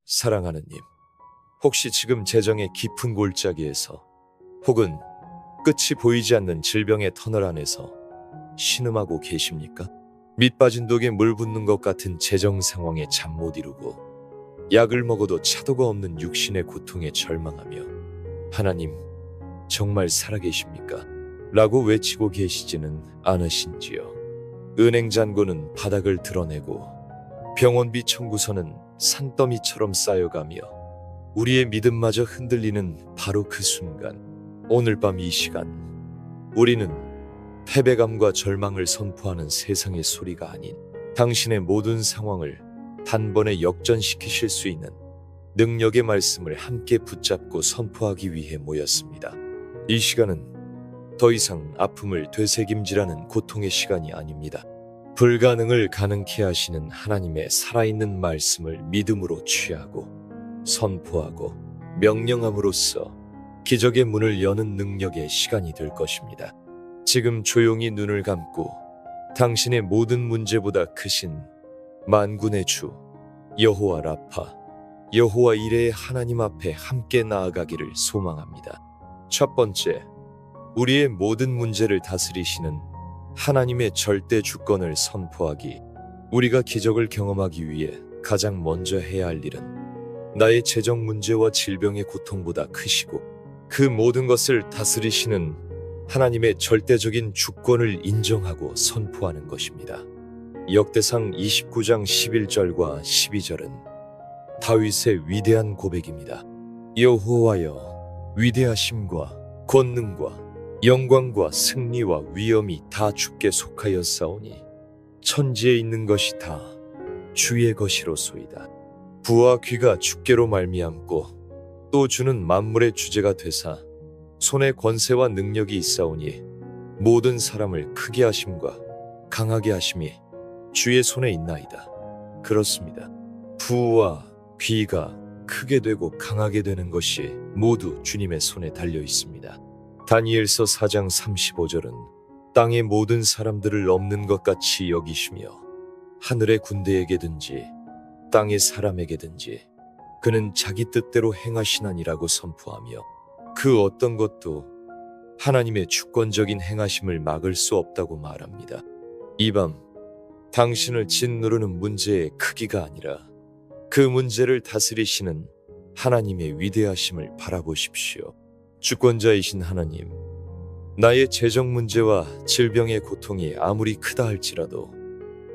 사랑하는 님, 혹시 지금 재정의 깊은 골짜기에서 혹은 끝이 보이지 않는 질병의 터널 안에서 신음하고 계십니까? 밑 빠진 독에 물 붓는 것 같은 재정 상황에 잠 못 이루고 약을 먹어도 차도가 없는 육신의 고통에 절망하며 하나님, 정말 살아계십니까? 라고 외치고 계시지는 않으신지요? 은행 잔고는 바닥을 드러내고 병원비 청구서는 산더미처럼 쌓여가며 우리의 믿음마저 흔들리는 바로 그 순간, 오늘 밤 이 시간 우리는 패배감과 절망을 선포하는 세상의 소리가 아닌 당신의 모든 상황을 단번에 역전시키실 수 있는 능력의 말씀을 함께 붙잡고 선포하기 위해 모였습니다. 이 시간은 더 이상 아픔을 되새김질하는 고통의 시간이 아닙니다. 불가능을 가능케 하시는 하나님의 살아있는 말씀을 믿음으로 취하고 선포하고 명령함으로써 기적의 문을 여는 능력의 시간이 될 것입니다. 지금 조용히 눈을 감고 당신의 모든 문제보다 크신 만군의 주 여호와 라파, 여호와 이레의 하나님 앞에 함께 나아가기를 소망합니다. 첫 번째, 우리의 모든 문제를 다스리시는 하나님의 절대 주권을 선포하기. 우리가 기적을 경험하기 위해 가장 먼저 해야 할 일은 나의 재정 문제와 질병의 고통보다 크시고 그 모든 것을 다스리시는 하나님의 절대적인 주권을 인정하고 선포하는 것입니다. 역대상 29장 11절과 12절은 다윗의 위대한 고백입니다. 여호와여, 위대하심과 권능과 영광과 승리와 위엄이 다 주께 속하였사오니 천지에 있는 것이 다 주의 것이로소이다. 부와 귀가 주께로 말미암고 또 주는 만물의 주제가 되사 손에 권세와 능력이 있사오니 모든 사람을 크게 하심과 강하게 하심이 주의 손에 있나이다. 그렇습니다. 부와 귀가 크게 되고 강하게 되는 것이 모두 주님의 손에 달려 있습니다. 다니엘서 4장 35절은 땅의 모든 사람들을 없는 것 같이 여기시며 하늘의 군대에게든지 땅의 사람에게든지 그는 자기 뜻대로 행하시나니라고 선포하며 그 어떤 것도 하나님의 주권적인 행하심을 막을 수 없다고 말합니다. 이 밤 당신을 짓누르는 문제의 크기가 아니라 그 문제를 다스리시는 하나님의 위대하심을 바라보십시오. 주권자이신 하나님, 나의 재정 문제와 질병의 고통이 아무리 크다 할지라도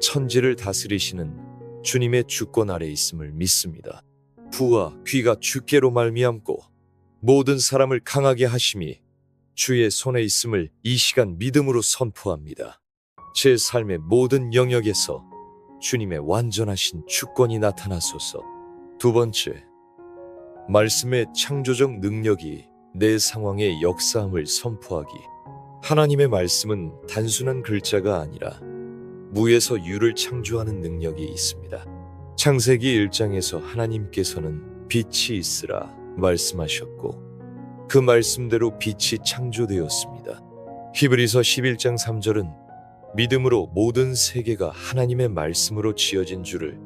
천지를 다스리시는 주님의 주권 아래 있음을 믿습니다. 부와 귀가 주께로 말미암고 모든 사람을 강하게 하심이 주의 손에 있음을 이 시간 믿음으로 선포합니다. 제 삶의 모든 영역에서 주님의 완전하신 주권이 나타나소서. 두 번째, 말씀의 창조적 능력이 내 상황의 역사함을 선포하기. 하나님의 말씀은 단순한 글자가 아니라 무에서 유를 창조하는 능력이 있습니다. 창세기 1장에서 하나님께서는 빛이 있으라 말씀하셨고 그 말씀대로 빛이 창조되었습니다. 히브리서 11장 3절은 믿음으로 모든 세계가 하나님의 말씀으로 지어진 줄을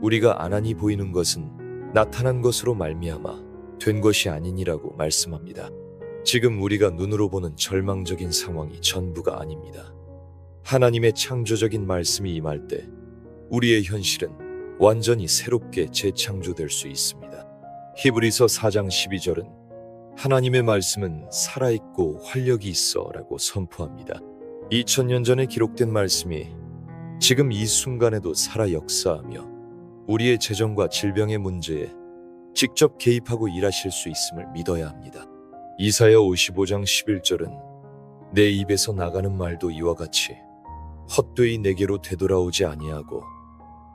우리가 아나니 보이는 것은 나타난 것으로 말미암아 된 것이 아니니라고 말씀합니다. 지금 우리가 눈으로 보는 절망적인 상황이 전부가 아닙니다. 하나님의 창조적인 말씀이 임할 때 우리의 현실은 완전히 새롭게 재창조될 수 있습니다. 히브리서 4장 12절은 하나님의 말씀은 살아있고 활력이 있어 라고 선포합니다. 2000년 전에 기록된 말씀이 지금 이 순간에도 살아 역사하며 우리의 재정과 질병의 문제에 직접 개입하고 일하실 수 있음을 믿어야 합니다. 이사야 55장 11절은 내 입에서 나가는 말도 이와 같이 헛되이 내게로 되돌아오지 아니하고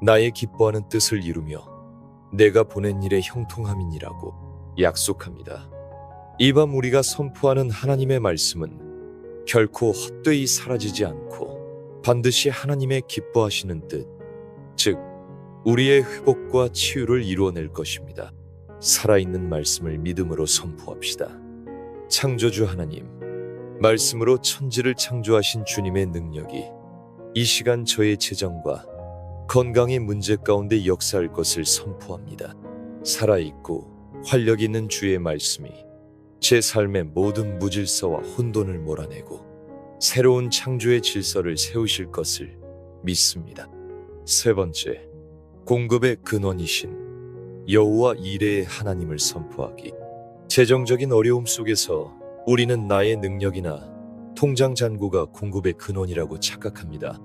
나의 기뻐하는 뜻을 이루며 내가 보낸 일의 형통함이니라고 약속합니다. 이 밤 우리가 선포하는 하나님의 말씀은 결코 헛되이 사라지지 않고 반드시 하나님의 기뻐하시는 뜻, 즉 우리의 회복과 치유를 이루어낼 것입니다. 살아있는 말씀을 믿음으로 선포합시다. 창조주 하나님, 말씀으로 천지를 창조하신 주님의 능력이 이 시간 저의 재정과 건강의 문제 가운데 역사할 것을 선포합니다. 살아있고 활력 있는 주의 말씀이 제 삶의 모든 무질서와 혼돈을 몰아내고 새로운 창조의 질서를 세우실 것을 믿습니다. 세 번째, 공급의 근원이신 여호와 이레의 하나님을 선포하기. 재정적인 어려움 속에서 우리는 나의 능력이나 통장 잔고가 공급의 근원이라고 착각합니다.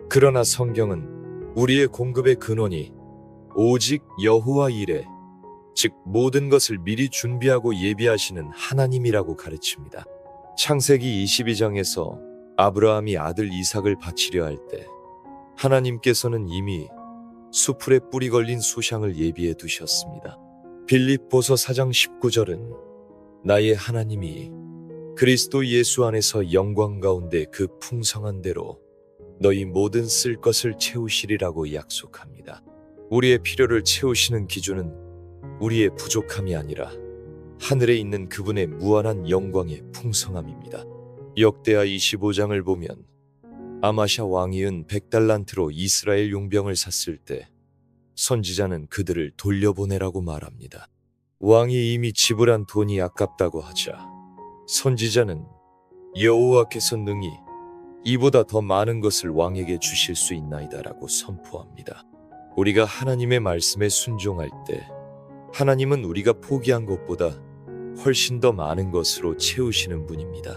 그러나 성경은 우리의 공급의 근원이 오직 여호와 이레, 즉 모든 것을 미리 준비하고 예비하시는 하나님이라고 가르칩니다. 창세기 22장에서 아브라함이 아들 이삭을 바치려 할 때 하나님께서는 이미 수풀에 뿌리 걸린 수향을 예비해 두셨습니다. 빌립보서 4장 19절은 나의 하나님이 그리스도 예수 안에서 영광 가운데 그 풍성한 대로 너희 모든 쓸 것을 채우시리라고 약속합니다. 우리의 필요를 채우시는 기준은 우리의 부족함이 아니라 하늘에 있는 그분의 무한한 영광의 풍성함입니다. 역대하 25장을 보면 아마샤 왕이 은 100달란트로 이스라엘 용병을 샀을 때 선지자는 그들을 돌려보내라고 말합니다. 왕이 이미 지불한 돈이 아깝다고 하자 선지자는 여호와께서 능히 이보다 더 많은 것을 왕에게 주실 수 있나이다라고 선포합니다. 우리가 하나님의 말씀에 순종할 때 하나님은 우리가 포기한 것보다 훨씬 더 많은 것으로 채우시는 분입니다.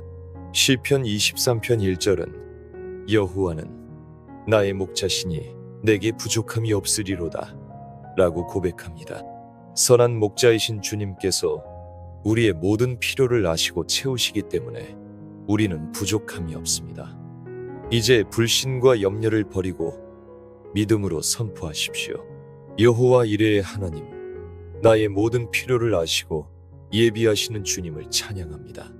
시편 23편 1절은 여호와는 나의 목자시니 내게 부족함이 없으리로다 라고 고백합니다. 선한 목자이신 주님께서 우리의 모든 필요를 아시고 채우시기 때문에 우리는 부족함이 없습니다. 이제 불신과 염려를 버리고 믿음으로 선포하십시오. 여호와 이레의 하나님, 나의 모든 필요를 아시고 예비하시는 주님을 찬양합니다.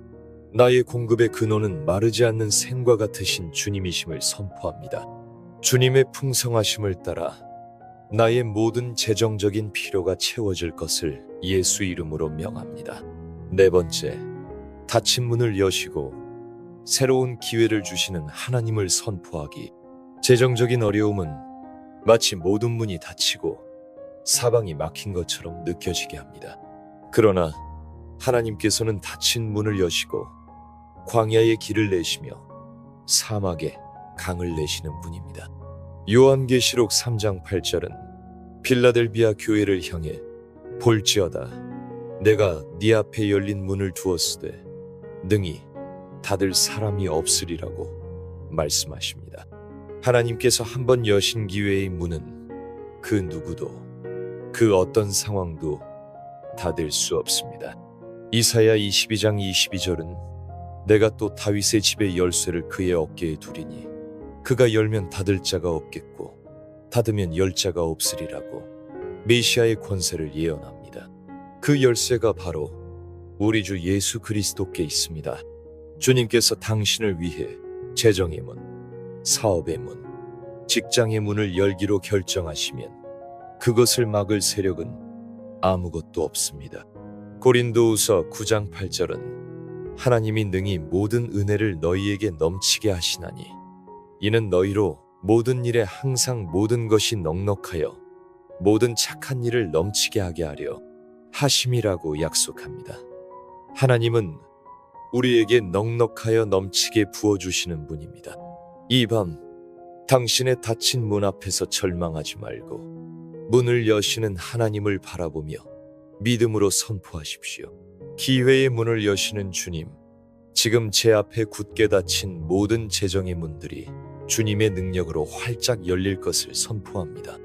나의 공급의 근원은 마르지 않는 샘과 같으신 주님이심을 선포합니다. 주님의 풍성하심을 따라 나의 모든 재정적인 필요가 채워질 것을 예수 이름으로 명합니다. 네 번째, 닫힌 문을 여시고 새로운 기회를 주시는 하나님을 선포하기. 재정적인 어려움은 마치 모든 문이 닫히고 사방이 막힌 것처럼 느껴지게 합니다. 그러나 하나님께서는 닫힌 문을 여시고 광야에 길을 내시며 사막에 강을 내시는 분입니다. 요한계시록 3장 8절은 필라델비아 교회를 향해 볼지어다 내가 네 앞에 열린 문을 두었으되 능히 닫을 사람이 없으리라고 말씀하십니다. 하나님께서 한번 여신 기회의 문은 그 누구도 그 어떤 상황도 닫을 수 없습니다. 이사야 22장 22절은 내가 또 다윗의 집의 열쇠를 그의 어깨에 두리니 그가 열면 닫을 자가 없겠고 닫으면 열 자가 없으리라고 메시아의 권세를 예언합니다. 그 열쇠가 바로 우리 주 예수 그리스도께 있습니다. 주님께서 당신을 위해 재정의 문, 사업의 문, 직장의 문을 열기로 결정하시면 그것을 막을 세력은 아무것도 없습니다. 고린도후서 9장 8절은 하나님이 능히 모든 은혜를 너희에게 넘치게 하시나니 이는 너희로 모든 일에 항상 모든 것이 넉넉하여 모든 착한 일을 넘치게 하게 하려 하심이라고 약속합니다. 하나님은 우리에게 넉넉하여 넘치게 부어주시는 분입니다. 이 밤 당신의 닫힌 문 앞에서 절망하지 말고 문을 여시는 하나님을 바라보며 믿음으로 선포하십시오. 기회의 문을 여시는 주님, 지금 제 앞에 굳게 닫힌 모든 재정의 문들이 주님의 능력으로 활짝 열릴 것을 선포합니다.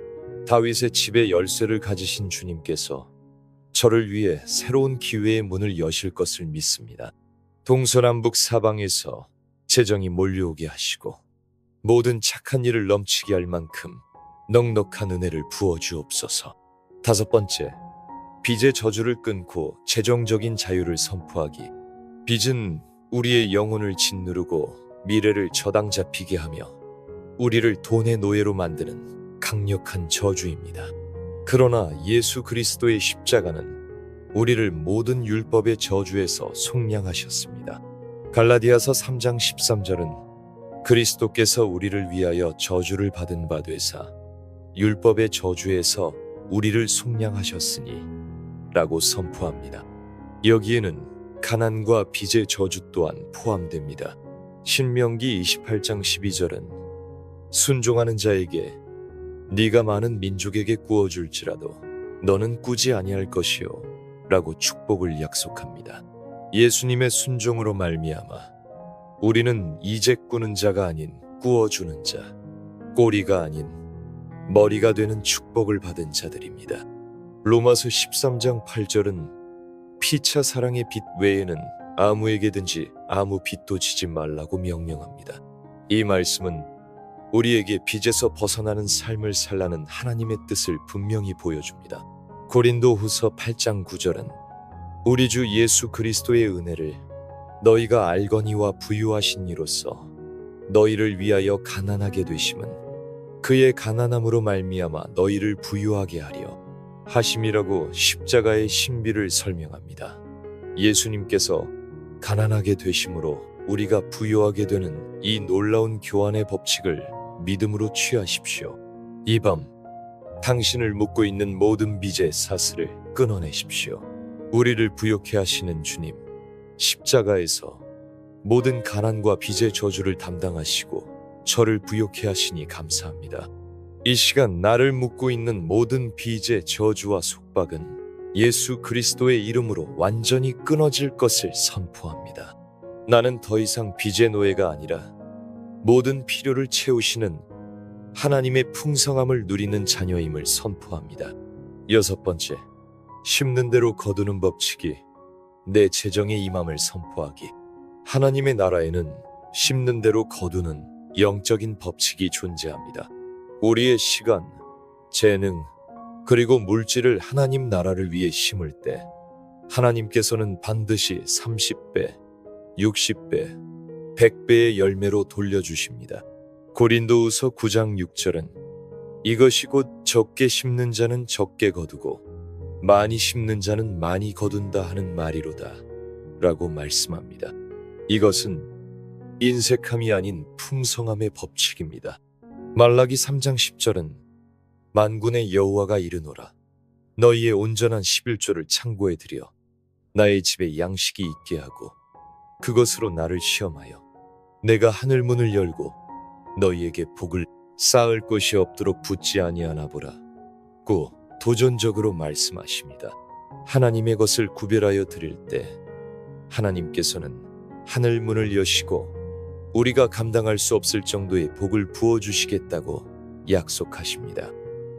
다윗의 집의 열쇠를 가지신 주님께서 저를 위해 새로운 기회의 문을 여실 것을 믿습니다. 동서남북 사방에서 재정이 몰려오게 하시고 모든 착한 일을 넘치게 할 만큼 넉넉한 은혜를 부어주옵소서. 다섯 번째, 빚의 저주를 끊고 재정적인 자유를 선포하기. 빚은 우리의 영혼을 짓누르고 미래를 저당 잡히게 하며 우리를 돈의 노예로 만드는 강력한 저주입니다. 그러나 예수 그리스도의 십자가는 우리를 모든 율법의 저주에서 속량하셨습니다. 갈라디아서 3장 13절은 그리스도께서 우리를 위하여 저주를 받은 바 되사 율법의 저주에서 우리를 속량하셨으니 라고 선포합니다. 여기에는 가난과 빚의 저주 또한 포함됩니다. 신명기 28장 12절은 순종하는 자에게 네가 많은 민족에게 꾸어줄지라도 너는 꾸지 아니할 것이요 라고 축복을 약속합니다. 예수님의 순종으로 말미암아 우리는 이제 꾸는 자가 아닌 꾸어주는 자, 꼬리가 아닌 머리가 되는 축복을 받은 자들입니다. 로마서 13장 8절은 피차 사랑의 빚 외에는 아무에게든지 아무 빚도 지지 말라고 명령합니다. 이 말씀은 우리에게 빚에서 벗어나는 삶을 살라는 하나님의 뜻을 분명히 보여줍니다. 고린도후서 8장 9절은 우리 주 예수 그리스도의 은혜를 너희가 알거니와 부유하신 이로써 너희를 위하여 가난하게 되심은 그의 가난함으로 말미암아 너희를 부유하게 하려 하심이라고 십자가의 신비를 설명합니다. 예수님께서 가난하게 되심으로 우리가 부유하게 되는 이 놀라운 교환의 법칙을 믿음으로 취하십시오. 이 밤 당신을 묶고 있는 모든 빚의 사슬을 끊어내십시오. 우리를 부욕해 하시는 주님, 십자가에서 모든 가난과 빚의 저주를 담당하시고 저를 부욕해 하시니 감사합니다. 이 시간 나를 묶고 있는 모든 빚의 저주와 속박은 예수 그리스도의 이름으로 완전히 끊어질 것을 선포합니다. 나는 더 이상 빚의 노예가 아니라 모든 필요를 채우시는 하나님의 풍성함을 누리는 자녀임을 선포합니다. 6번째, 심는 대로 거두는 법칙이 내 재정의 임함을 선포하기. 하나님의 나라에는 심는 대로 거두는 영적인 법칙이 존재합니다. 우리의 시간, 재능, 그리고 물질을 하나님 나라를 위해 심을 때 하나님께서는 반드시 30배, 60배, 100배의 열매로 돌려주십니다. 고린도후서 9장 6절은 이것이 곧 적게 심는 자는 적게 거두고 많이 심는 자는 많이 거둔다 하는 말이로다 라고 말씀합니다. 이것은 인색함이 아닌 풍성함의 법칙입니다. 말라기 3장 10절은 만군의 여호와가 이르노라 너희의 온전한 11조를 창고에 들여 나의 집에 양식이 있게 하고 그것으로 나를 시험하여 내가 하늘 문을 열고 너희에게 복을 쌓을 것이 없도록 붙지 아니하나 보라 고 도전적으로 말씀하십니다. 하나님의 것을 구별하여 드릴 때 하나님께서는 하늘 문을 여시고 우리가 감당할 수 없을 정도의 복을 부어주시겠다고 약속하십니다.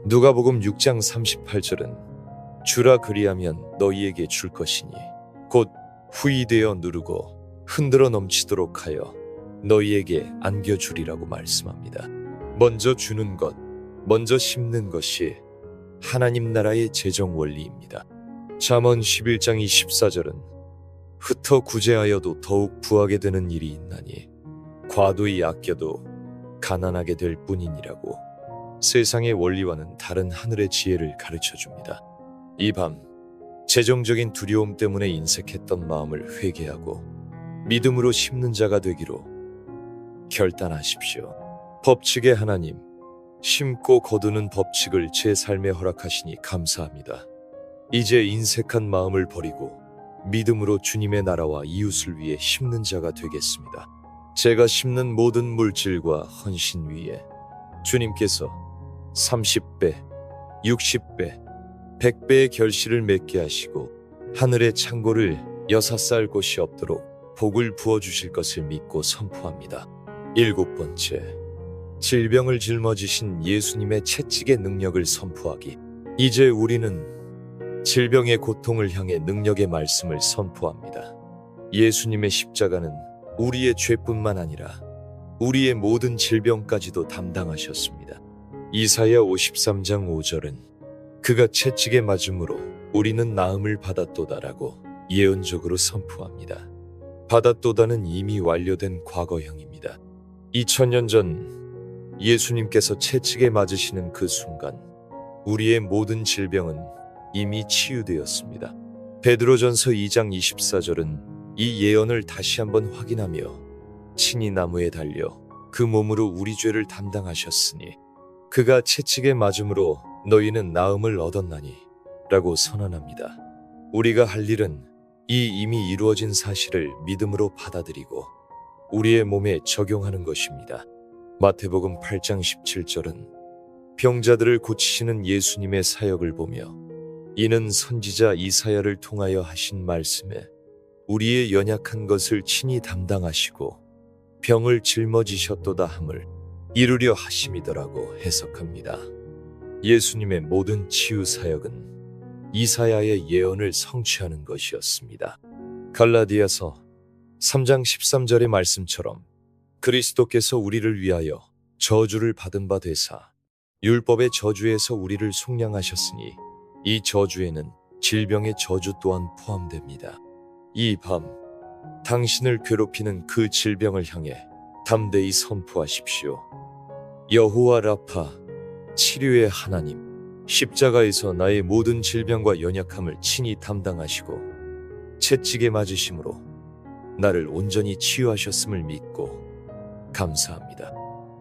누가복음 6장 38절은 주라 그리하면 너희에게 줄 것이니 곧 후이되어 누르고 흔들어 넘치도록 하여 너희에게 안겨주리라고 말씀합니다. 먼저 주는 것, 먼저 심는 것이 하나님 나라의 재정 원리입니다. 잠언 11장 24절은 흩어 구제하여도 더욱 부하게 되는 일이 있나니 과도히 아껴도 가난하게 될 뿐이니라고 세상의 원리와는 다른 하늘의 지혜를 가르쳐줍니다. 이 밤 재정적인 두려움 때문에 인색했던 마음을 회개하고 믿음으로 심는 자가 되기로 결단하십시오. 법칙의 하나님, 심고 거두는 법칙을 제 삶에 허락하시니 감사합니다. 이제 인색한 마음을 버리고 믿음으로 주님의 나라와 이웃을 위해 심는 자가 되겠습니다. 제가 심는 모든 물질과 헌신 위에 주님께서 30배, 60배, 100배의 결실을 맺게 하시고 하늘의 창고를 여사싸을 곳이 없도록 복을 부어주실 것을 믿고 선포합니다. 7번째, 질병을 짊어지신 예수님의 채찍의 능력을 선포하기. 이제 우리는 질병의 고통을 향해 능력의 말씀을 선포합니다. 예수님의 십자가는 우리의 죄뿐만 아니라 우리의 모든 질병까지도 담당하셨습니다. 이사야 53장 5절은 그가 채찍에 맞음으로 우리는 나음을 받았도다라고 예언적으로 선포합니다. 받았도다는 이미 완료된 과거형입니다. 2000년 전 예수님께서 채찍에 맞으시는 그 순간 우리의 모든 질병은 이미 치유되었습니다. 베드로전서 2장 24절은 이 예언을 다시 한번 확인하며 친히 나무에 달려 그 몸으로 우리 죄를 담당하셨으니 그가 채찍에 맞음으로 너희는 나음을 얻었나니 라고 선언합니다. 우리가 할 일은 이 이미 이루어진 사실을 믿음으로 받아들이고 우리의 몸에 적용하는 것입니다. 마태복음 8장 17절은 병자들을 고치시는 예수님의 사역을 보며 이는 선지자 이사야를 통하여 하신 말씀에 우리의 연약한 것을 친히 담당하시고 병을 짊어지셨도다 함을 이루려 하심이더라고 해석합니다. 예수님의 모든 치유 사역은 이사야의 예언을 성취하는 것이었습니다. 갈라디아서 3장 13절의 말씀처럼 그리스도께서 우리를 위하여 저주를 받은 바 되사 율법의 저주에서 우리를 속량하셨으니 이 저주에는 질병의 저주 또한 포함됩니다. 이 밤 당신을 괴롭히는 그 질병을 향해 담대히 선포하십시오. 여호와 라파, 치료의 하나님, 십자가에서 나의 모든 질병과 연약함을 친히 담당하시고 채찍에 맞으심으로 나를 온전히 치유하셨음을 믿고 감사합니다.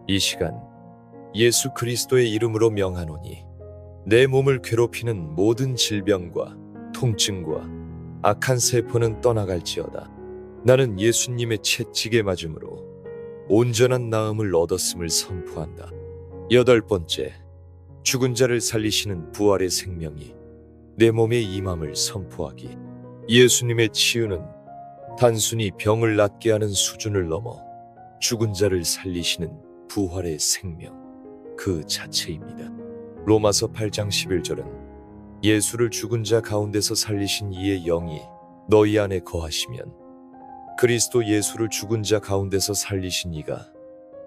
이 시간 예수 그리스도의 이름으로 명하노니 내 몸을 괴롭히는 모든 질병과 통증과 악한 세포는 떠나갈지어다. 나는 예수님의 채찍에 맞음으로 온전한 나음을 얻었음을 선포한다. 8번째, 죽은 자를 살리시는 부활의 생명이 내 몸에 임함을 선포하기. 예수님의 치유는 단순히 병을 낫게 하는 수준을 넘어 죽은 자를 살리시는 부활의 생명 그 자체입니다. 로마서 8장 11절은 예수를 죽은 자 가운데서 살리신 이의 영이 너희 안에 거하시면 그리스도 예수를 죽은 자 가운데서 살리신 이가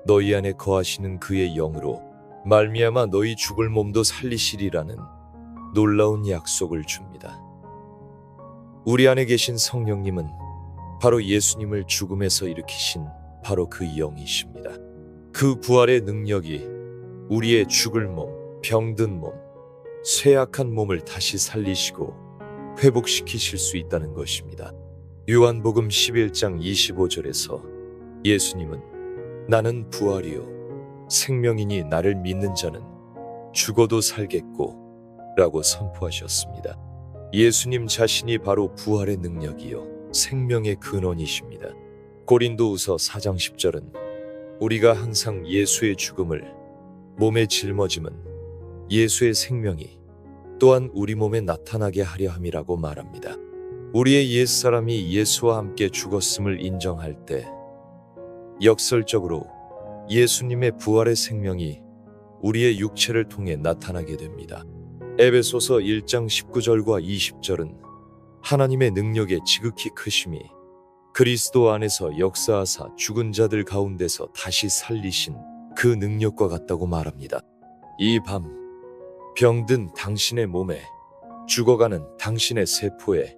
너희 안에 거하시는 그의 영으로 말미암아 너희 죽을 몸도 살리시리라는 놀라운 약속을 줍니다. 우리 안에 계신 성령님은 바로 예수님을 죽음에서 일으키신 바로 그 영이십니다. 그 부활의 능력이 우리의 죽을 몸, 병든 몸, 쇠약한 몸을 다시 살리시고 회복시키실 수 있다는 것입니다. 요한복음 11장 25절에서 예수님은 나는 부활이요 생명이니 나를 믿는 자는 죽어도 살겠고 라고 선포하셨습니다. 예수님 자신이 바로 부활의 능력이요 생명의 근원이십니다. 고린도후서 4장 10절은 우리가 항상 예수의 죽음을 몸에 짊어짐은 예수의 생명이 또한 우리 몸에 나타나게 하려 함이라고 말합니다. 우리의 옛사람이 예수와 함께 죽었음을 인정할 때 역설적으로 예수님의 부활의 생명이 우리의 육체를 통해 나타나게 됩니다. 에베소서 1장 19절과 20절은 하나님의 능력의 지극히 크심이 그리스도 안에서 역사하사 죽은 자들 가운데서 다시 살리신 그 능력과 같다고 말합니다. 이 밤 병든 당신의 몸에 죽어가는 당신의 세포에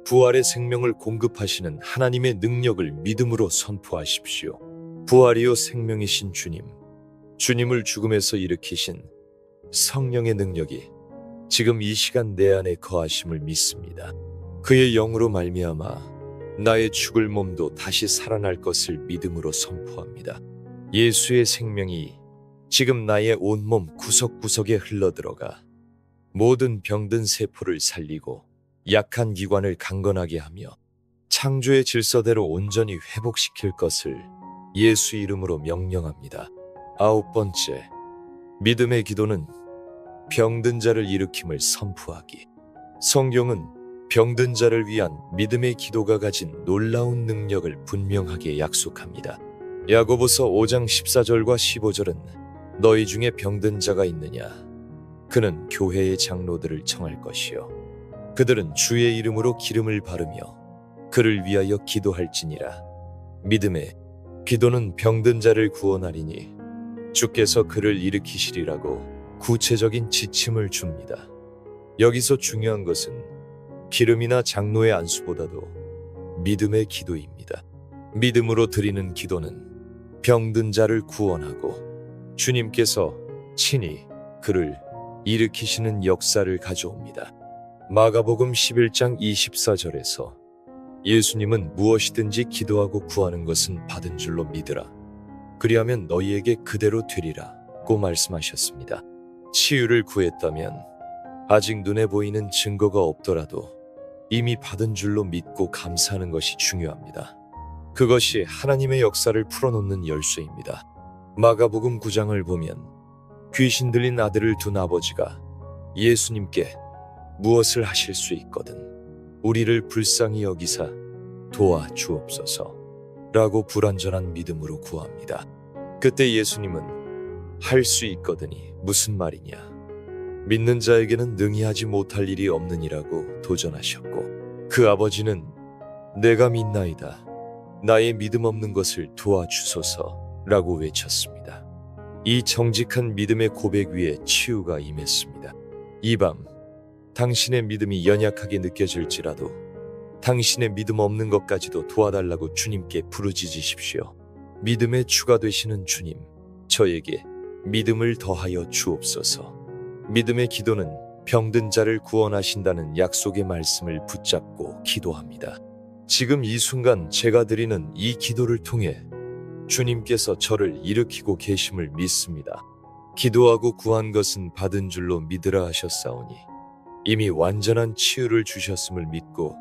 부활의 생명을 공급하시는 하나님의 능력을 믿음으로 선포하십시오. 부활이요 생명이신 주님, 주님을 죽음에서 일으키신 성령의 능력이 지금 이 시간 내 안에 거하심을 믿습니다. 그의 영으로 말미암아 나의 죽을 몸도 다시 살아날 것을 믿음으로 선포합니다. 예수의 생명이 지금 나의 온몸 구석구석에 흘러들어가 모든 병든 세포를 살리고 약한 기관을 강건하게 하며 창조의 질서대로 온전히 회복시킬 것을 예수 이름으로 명령합니다. 9번째, 믿음의 기도는 병든 자를 일으킴을 선포하기. 성경은 병든 자를 위한 믿음의 기도가 가진 놀라운 능력을 분명하게 약속합니다. 야고보서 5장 14절과 15절은 너희 중에 병든 자가 있느냐? 그는 교회의 장로들을 청할 것이요. 그들은 주의 이름으로 기름을 바르며 그를 위하여 기도할지니라. 믿음의 기도는 병든 자를 구원하리니 주께서 그를 일으키시리라고 구체적인 지침을 줍니다. 여기서 중요한 것은 기름이나 장로의 안수보다도 믿음의 기도입니다. 믿음으로 드리는 기도는 병든 자를 구원하고 주님께서 친히 그를 일으키시는 역사를 가져옵니다. 마가복음 11장 24절에서 예수님은 무엇이든지 기도하고 구하는 것은 받은 줄로 믿으라. 그리하면 너희에게 그대로 되리라 고 말씀하셨습니다. 치유를 구했다면 아직 눈에 보이는 증거가 없더라도 이미 받은 줄로 믿고 감사하는 것이 중요합니다. 그것이 하나님의 역사를 풀어놓는 열쇠입니다. 마가복음 9장을 보면 귀신 들린 아들을 둔 아버지가 예수님께 무엇을 하실 수 있거든 우리를 불쌍히 여기사 도와주옵소서 라고 불완전한 믿음으로 구합니다. 그때 예수님은 할 수 있거든이 무슨 말이냐, 믿는 자에게는 능히 하지 못할 일이 없느니라고 도전하셨고, 그 아버지는 내가 믿나이다, 나의 믿음 없는 것을 도와주소서 라고 외쳤습니다. 이 정직한 믿음의 고백 위에 치유가 임했습니다. 이 밤 당신의 믿음이 연약하게 느껴질지라도 당신의 믿음 없는 것까지도 도와달라고 주님께 부르짖으십시오. 믿음의 주가 되시는 주님, 저에게 믿음을 더하여 주옵소서. 믿음의 기도는 병든 자를 구원하신다는 약속의 말씀을 붙잡고 기도합니다. 지금 이 순간 제가 드리는 이 기도를 통해 주님께서 저를 일으키고 계심을 믿습니다. 기도하고 구한 것은 받은 줄로 믿으라 하셨사오니 이미 완전한 치유를 주셨음을 믿고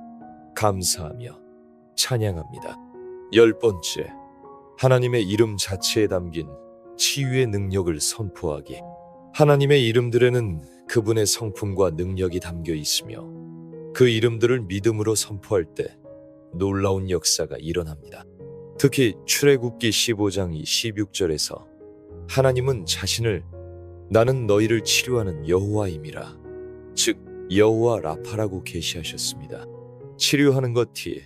감사하며 찬양합니다. 10번째, 하나님의 이름 자체에 담긴 치유의 능력을 선포하기. 하나님의 이름들에는 그분의 성품과 능력이 담겨 있으며 그 이름들을 믿음으로 선포할 때 놀라운 역사가 일어납니다. 특히 출애굽기 15장 16절에서 하나님은 자신을 나는 너희를 치료하는 여호와임이라, 즉 여호와 라파라고 계시하셨습니다. 치료하는 것이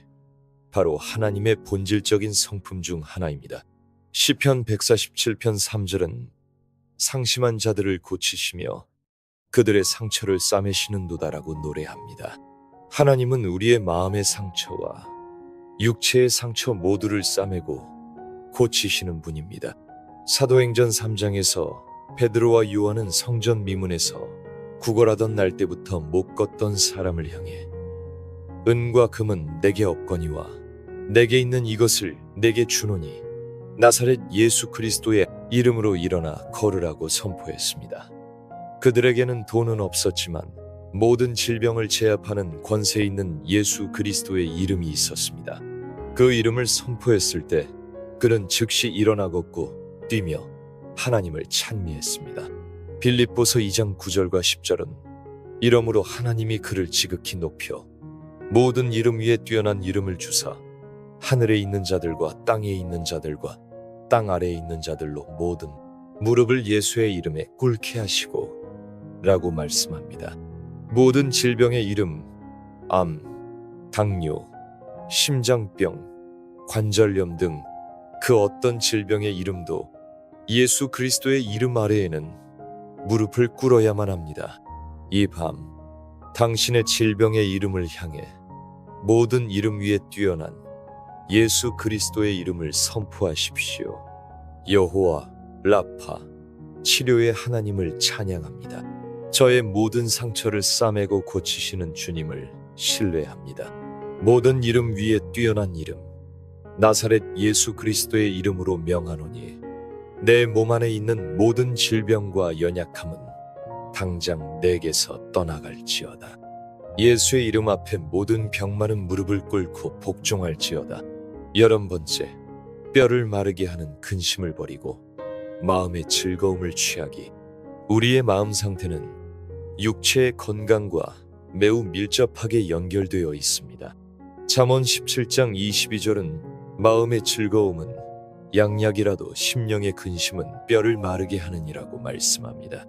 바로 하나님의 본질적인 성품 중 하나입니다. 시편 147편 3절은 상심한 자들을 고치시며 그들의 상처를 싸매시는도다라고 노래합니다. 하나님은 우리의 마음의 상처와 육체의 상처 모두를 싸매고 고치시는 분입니다. 사도행전 3장에서 베드로와 요한은 성전 미문에서 구걸하던 날 때부터 못 걷던 사람을 향해 은과 금은 내게 없거니와 내게 있는 이것을 내게 주노니 나사렛 예수 그리스도의 이름으로 일어나 걸으라고 선포했습니다. 그들에게는 돈은 없었지만 모든 질병을 제압하는 권세 있는 예수 그리스도의 이름이 있었습니다. 그 이름을 선포했을 때 그는 즉시 일어나 걷고 뛰며 하나님을 찬미했습니다. 빌립보서 2장 9절과 10절은 이러므로 하나님이 그를 지극히 높여 모든 이름 위에 뛰어난 이름을 주사 하늘에 있는 자들과 땅에 있는 자들과 땅 아래에 있는 자들로 모든 무릎을 예수의 이름에 꿇게 하시고 라고 말씀합니다. 모든 질병의 이름, 암, 당뇨, 심장병, 관절염 등 그 어떤 질병의 이름도 예수 그리스도의 이름 아래에는 무릎을 꿇어야만 합니다. 이 밤 당신의 질병의 이름을 향해 모든 이름 위에 뛰어난 예수 그리스도의 이름을 선포하십시오. 여호와 라파, 치료의 하나님을 찬양합니다. 저의 모든 상처를 싸매고 고치시는 주님을 신뢰합니다. 모든 이름 위에 뛰어난 이름, 나사렛 예수 그리스도의 이름으로 명하노니 내 몸 안에 있는 모든 질병과 연약함은 당장 내게서 떠나갈지어다. 예수의 이름 앞에 모든 병마는 무릎을 꿇고 복종할지어다. 11번째, 뼈를 마르게 하는 근심을 버리고 마음의 즐거움을 취하기. 우리의 마음 상태는 육체의 건강과 매우 밀접하게 연결되어 있습니다. 잠언 17장 22절은 마음의 즐거움은 양약이라도 심령의 근심은 뼈를 마르게 하느니라고 말씀합니다.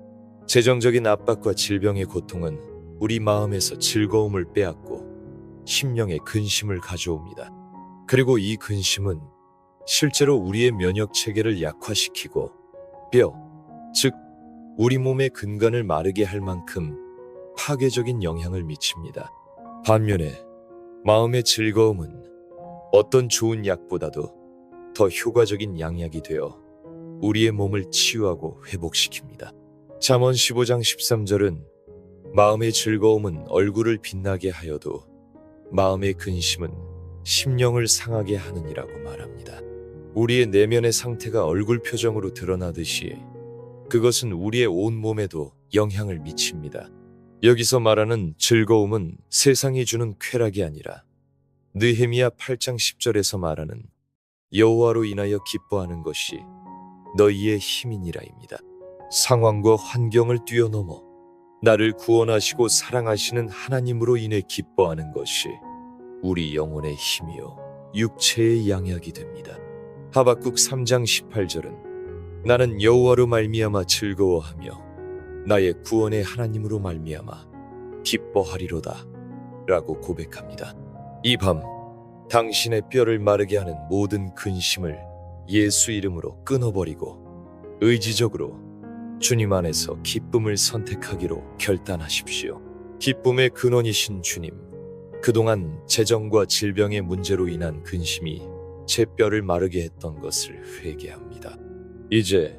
재정적인 압박과 질병의 고통은 우리 마음에서 즐거움을 빼앗고 심령의 근심을 가져옵니다. 그리고 이 근심은 실제로 우리의 면역 체계를 약화시키고 뼈, 즉 우리 몸의 근간을 마르게 할 만큼 파괴적인 영향을 미칩니다. 반면에 마음의 즐거움은 어떤 좋은 약보다도 더 효과적인 양약이 되어 우리의 몸을 치유하고 회복시킵니다. 잠언 15장 13절은 마음의 즐거움은 얼굴을 빛나게 하여도 마음의 근심은 심령을 상하게 하느니라고 말합니다. 우리의 내면의 상태가 얼굴 표정으로 드러나듯이 그것은 우리의 온 몸에도 영향을 미칩니다. 여기서 말하는 즐거움은 세상이 주는 쾌락이 아니라 느헤미야 8장 10절에서 말하는 여호와로 인하여 기뻐하는 것이 너희의 힘이니라입니다. 상황과 환경을 뛰어넘어 나를 구원하시고 사랑하시는 하나님으로 인해 기뻐하는 것이 우리 영혼의 힘이요 육체의 양약이 됩니다. 하박국 3장 18절은 나는 여호와로 말미암아 즐거워하며 나의 구원의 하나님으로 말미암아 기뻐하리로다 라고 고백합니다. 이 밤 당신의 뼈를 마르게 하는 모든 근심을 예수 이름으로 끊어버리고 의지적으로 주님 안에서 기쁨을 선택하기로 결단하십시오. 기쁨의 근원이신 주님, 그동안 재정과 질병의 문제로 인한 근심이 제 뼈를 마르게 했던 것을 회개합니다. 이제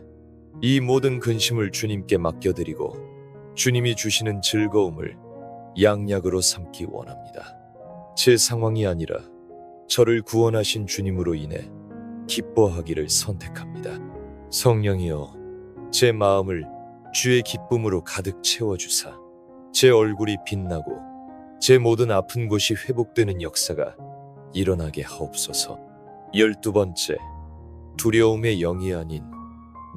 이 모든 근심을 주님께 맡겨드리고 주님이 주시는 즐거움을 양약으로 삼기 원합니다. 제 상황이 아니라 저를 구원하신 주님으로 인해 기뻐하기를 선택합니다. 성령이여, 제 마음을 주의 기쁨으로 가득 채워주사 제 얼굴이 빛나고 제 모든 아픈 곳이 회복되는 역사가 일어나게 하옵소서. 12번째, 두려움의 영이 아닌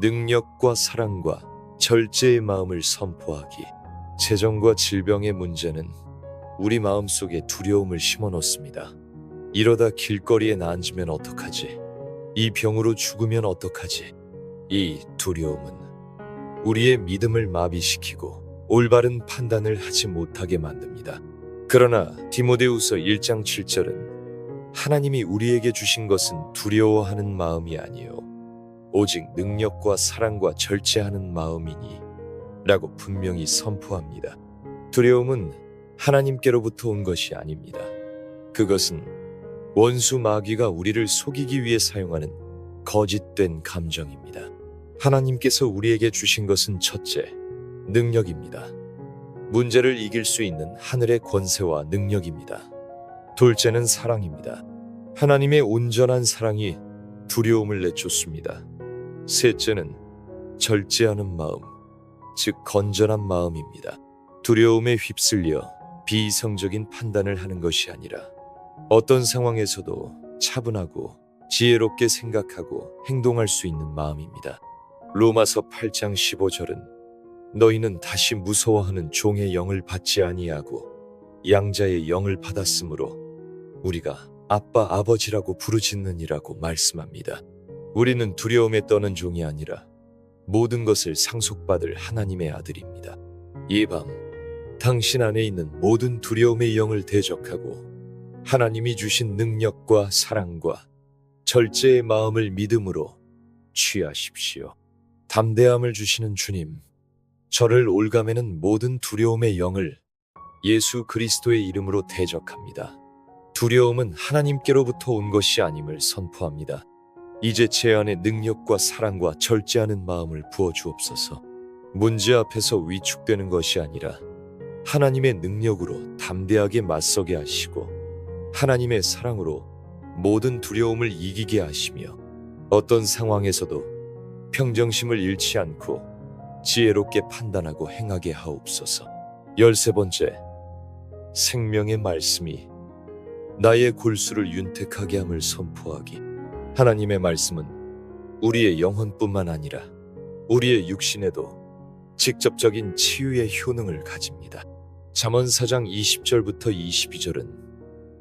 능력과 사랑과 절제의 마음을 선포하기. 재정과 질병의 문제는 우리 마음속에 두려움을 심어놓습니다. 이러다 길거리에 앉으면 어떡하지? 이 병으로 죽으면 어떡하지? 이 두려움은 우리의 믿음을 마비시키고 올바른 판단을 하지 못하게 만듭니다. 그러나 디모데후서 1장 7절은 하나님이 우리에게 주신 것은 두려워하는 마음이 아니요 오직 능력과 사랑과 절제하는 마음이니 라고 분명히 선포합니다. 두려움은 하나님께로부터 온 것이 아닙니다. 그것은 원수 마귀가 우리를 속이기 위해 사용하는 거짓된 감정입니다. 하나님께서 우리에게 주신 것은 첫째, 능력입니다. 문제를 이길 수 있는 하늘의 권세와 능력입니다. 둘째는 사랑입니다. 하나님의 온전한 사랑이 두려움을 내쫓습니다. 셋째는 절제하는 마음, 즉 건전한 마음입니다. 두려움에 휩쓸려 비이성적인 판단을 하는 것이 아니라 어떤 상황에서도 차분하고 지혜롭게 생각하고 행동할 수 있는 마음입니다. 로마서 8장 15절은 너희는 다시 무서워하는 종의 영을 받지 아니하고 양자의 영을 받았으므로 우리가 아빠 아버지라고 부르짖느니라고 말씀합니다. 우리는 두려움에 떠는 종이 아니라 모든 것을 상속받을 하나님의 아들입니다. 이 밤 당신 안에 있는 모든 두려움의 영을 대적하고 하나님이 주신 능력과 사랑과 절제의 마음을 믿음으로 취하십시오. 담대함을 주시는 주님, 저를 올가매는 모든 두려움의 영을 예수 그리스도의 이름으로 대적합니다. 두려움은 하나님께로부터 온 것이 아님을 선포합니다. 이제 제 안에 능력과 사랑과 절제하는 마음을 부어주옵소서. 문제 앞에서 위축되는 것이 아니라 하나님의 능력으로 담대하게 맞서게 하시고 하나님의 사랑으로 모든 두려움을 이기게 하시며 어떤 상황에서도 평정심을 잃지 않고 지혜롭게 판단하고 행하게 하옵소서. 13번째, 생명의 말씀이 나의 골수를 윤택하게 함을 선포하기. 하나님의 말씀은 우리의 영혼뿐만 아니라 우리의 육신에도 직접적인 치유의 효능을 가집니다. 잠언 4장 20절부터 22절은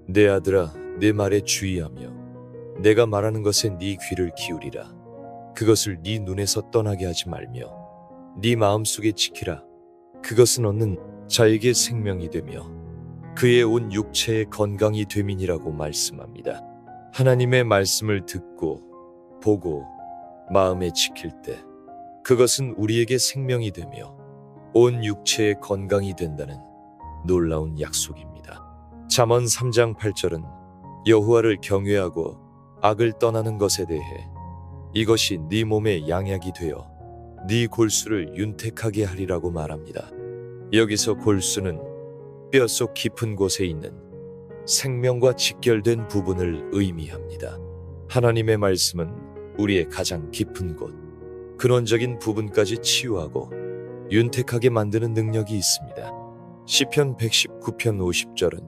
내 아들아 내 말에 주의하며 내가 말하는 것에 네 귀를 기울이라. 그것을 네 눈에서 떠나게 하지 말며 네 마음속에 지키라. 그것은 얻는 자에게 생명이 되며 그의 온 육체의 건강이 됨이니라고 말씀합니다. 하나님의 말씀을 듣고 보고 마음에 지킬 때 그것은 우리에게 생명이 되며 온 육체의 건강이 된다는 놀라운 약속입니다. 잠언 3장 8절은 여호와를 경외하고 악을 떠나는 것에 대해 이것이 네 몸의 양약이 되어 네 골수를 윤택하게 하리라고 말합니다. 여기서 골수는 뼛속 깊은 곳에 있는 생명과 직결된 부분을 의미합니다. 하나님의 말씀은 우리의 가장 깊은 곳, 근원적인 부분까지 치유하고 윤택하게 만드는 능력이 있습니다. 시편 119편 50절은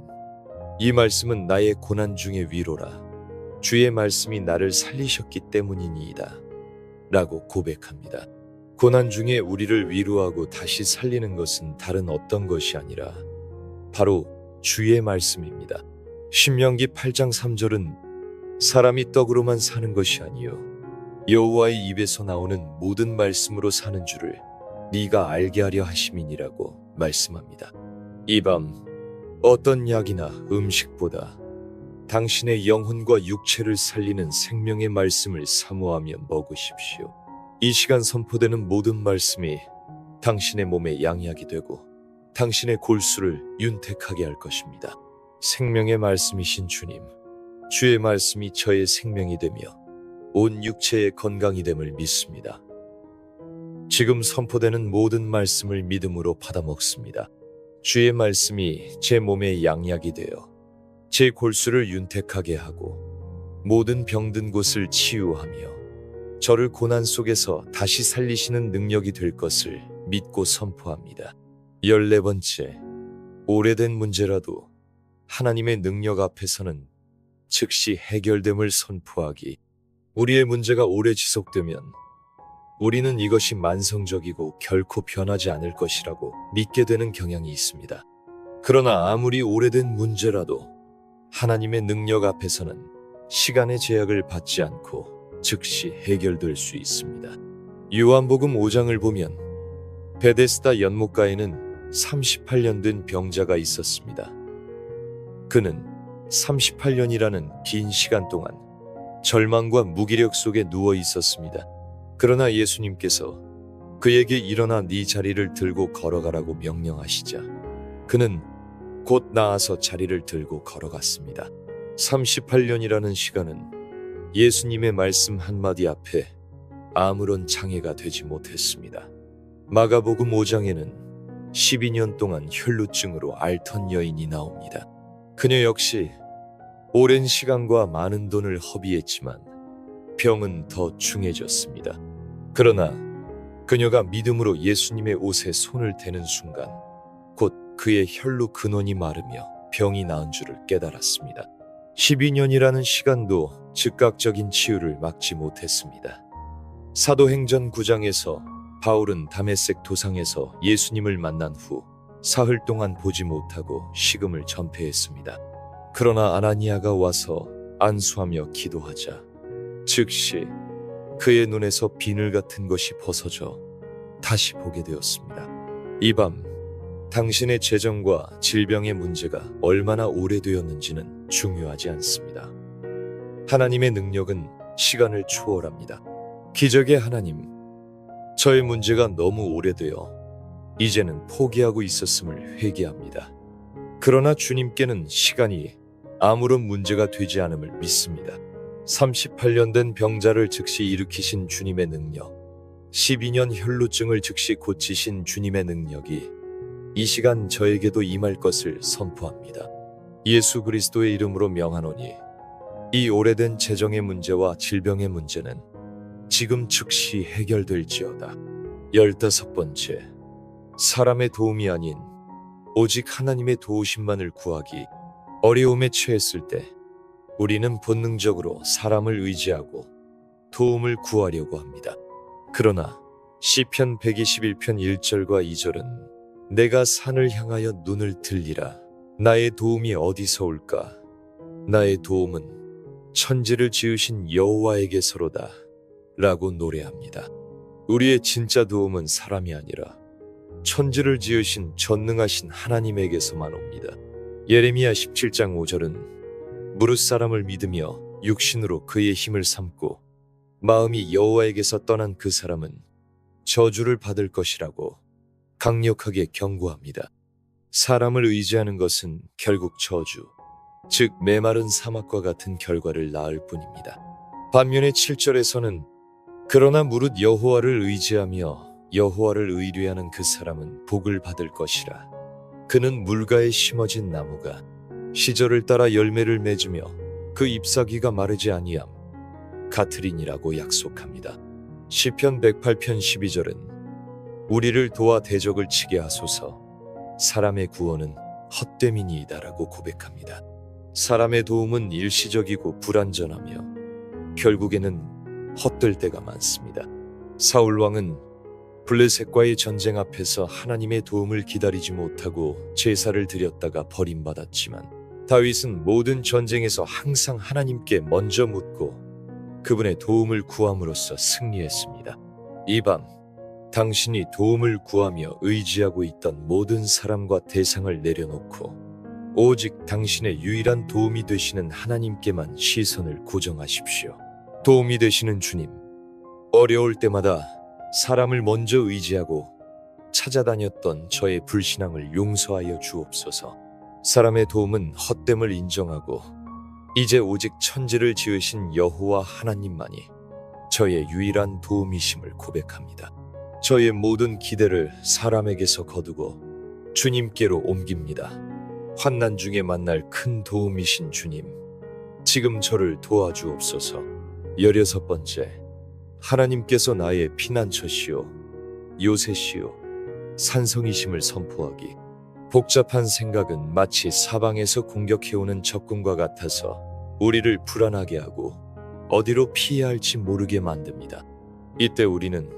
이 말씀은 나의 고난 중의 위로라. 주의 말씀이 나를 살리셨기 때문이니이다. 라고 고백합니다. 고난 중에 우리를 위로하고 다시 살리는 것은 다른 어떤 것이 아니라 바로 주의 말씀입니다. 신명기 8장 3절은 사람이 떡으로만 사는 것이 아니요 여호와의 입에서 나오는 모든 말씀으로 사는 줄을 네가 알게 하려 하심이니라고 말씀합니다. 이 밤 어떤 약이나 음식보다 당신의 영혼과 육체를 살리는 생명의 말씀을 사모하며 먹으십시오. 이 시간 선포되는 모든 말씀이 당신의 몸에 양약이 되고 당신의 골수를 윤택하게 할 것입니다. 생명의 말씀이신 주님, 주의 말씀이 저의 생명이 되며 온 육체의 건강이 됨을 믿습니다. 지금 선포되는 모든 말씀을 믿음으로 받아 먹습니다. 주의 말씀이 제 몸에 양약이 되어 제 골수를 윤택하게 하고 모든 병든 곳을 치유하며 저를 고난 속에서 다시 살리시는 능력이 될 것을 믿고 선포합니다. 14번째, 오래된 문제라도 하나님의 능력 앞에서는 즉시 해결됨을 선포하기. 우리의 문제가 오래 지속되면 우리는 이것이 만성적이고 결코 변하지 않을 것이라고 믿게 되는 경향이 있습니다. 그러나 아무리 오래된 문제라도 하나님의 능력 앞에서는 시간의 제약을 받지 않고 즉시 해결될 수 있습니다. 요한복음 5장을 보면 베데스다 연못가에는 38년 된 병자가 있었습니다. 그는 38년이라는 긴 시간 동안 절망과 무기력 속에 누워 있었습니다. 그러나 예수님께서 그에게 일어나 네 자리를 들고 걸어가라고 명령하시자 그는 곧 나아서 자리를 들고 걸어갔습니다. 38년이라는 시간은 예수님의 말씀 한마디 앞에 아무런 장애가 되지 못했습니다. 마가복음 5장에는 12년 동안 혈루증으로 앓던 여인이 나옵니다. 그녀 역시 오랜 시간과 많은 돈을 허비했지만 병은 더 중해졌습니다. 그러나 그녀가 믿음으로 예수님의 옷에 손을 대는 순간 곧 그의 혈루 근원이 마르며 병이 나은 줄을 깨달았습니다. 12년이라는 시간도 즉각적인 치유를 막지 못했습니다. 사도행전 9장에서 바울은 다메섹 도상에서 예수님을 만난 후 사흘 동안 보지 못하고 식음을 전폐했습니다. 그러나 아나니아가 와서 안수하며 기도하자 즉시 그의 눈에서 비늘 같은 것이 벗어져 다시 보게 되었습니다. 이 밤 당신의 재정과 질병의 문제가 얼마나 오래되었는지는 중요하지 않습니다. 하나님의 능력은 시간을 초월합니다. 기적의 하나님, 저의 문제가 너무 오래되어 이제는 포기하고 있었음을 회개합니다. 그러나 주님께는 시간이 아무런 문제가 되지 않음을 믿습니다. 38년 된 병자를 즉시 일으키신 주님의 능력, 12년 혈루증을 즉시 고치신 주님의 능력이 이 시간 저에게도 임할 것을 선포합니다. 예수 그리스도의 이름으로 명하노니 이 오래된 재정의 문제와 질병의 문제는 지금 즉시 해결될지어다. 15번째, 사람의 도움이 아닌 오직 하나님의 도우심만을 구하기. 어려움에 처했을 때 우리는 본능적으로 사람을 의지하고 도움을 구하려고 합니다. 그러나 시편 121편 1절과 2절은 내가 산을 향하여 눈을 들리라. 나의 도움이 어디서 올까? 나의 도움은 천지를 지으신 여호와에게서로다. 라고 노래합니다. 우리의 진짜 도움은 사람이 아니라 천지를 지으신 전능하신 하나님에게서만 옵니다. 예레미야 17장 5절은 무릇 사람을 믿으며 육신으로 그의 힘을 삼고 마음이 여호와에게서 떠난 그 사람은 저주를 받을 것이라고 강력하게 경고합니다. 사람을 의지하는 것은 결국 저주, 즉 메마른 사막과 같은 결과를 낳을 뿐입니다. 반면에 7절에서는 그러나 무릇 여호와를 의지하며 여호와를 의뢰하는 그 사람은 복을 받을 것이라. 그는 물가에 심어진 나무가 시절을 따라 열매를 맺으며 그 잎사귀가 마르지 아니함 같으리니라고 약속합니다. 시편 108편 12절은 우리를 도와 대적을 치게 하소서. 사람의 구원은 헛됨이니이다라고 고백합니다. 사람의 도움은 일시적이고 불완전하며 결국에는 헛될 때가 많습니다. 사울 왕은 블레셋과의 전쟁 앞에서 하나님의 도움을 기다리지 못하고 제사를 드렸다가 버림받았지만, 다윗은 모든 전쟁에서 항상 하나님께 먼저 묻고 그분의 도움을 구함으로써 승리했습니다. 이 밤 당신이 도움을 구하며 의지하고 있던 모든 사람과 대상을 내려놓고 오직 당신의 유일한 도움이 되시는 하나님께만 시선을 고정하십시오. 도움이 되시는 주님, 어려울 때마다 사람을 먼저 의지하고 찾아다녔던 저의 불신앙을 용서하여 주옵소서. 사람의 도움은 헛됨을 인정하고 이제 오직 천지를 지으신 여호와 하나님만이 저의 유일한 도움이심을 고백합니다. 저의 모든 기대를 사람에게서 거두고 주님께로 옮깁니다. 환난 중에 만날 큰 도움이신 주님, 지금 저를 도와주옵소서. 16번째, 하나님께서 나의 피난처시요 요새시요 산성이심을 선포하기. 복잡한 생각은 마치 사방에서 공격해오는 적군과 같아서 우리를 불안하게 하고 어디로 피해야 할지 모르게 만듭니다. 이때 우리는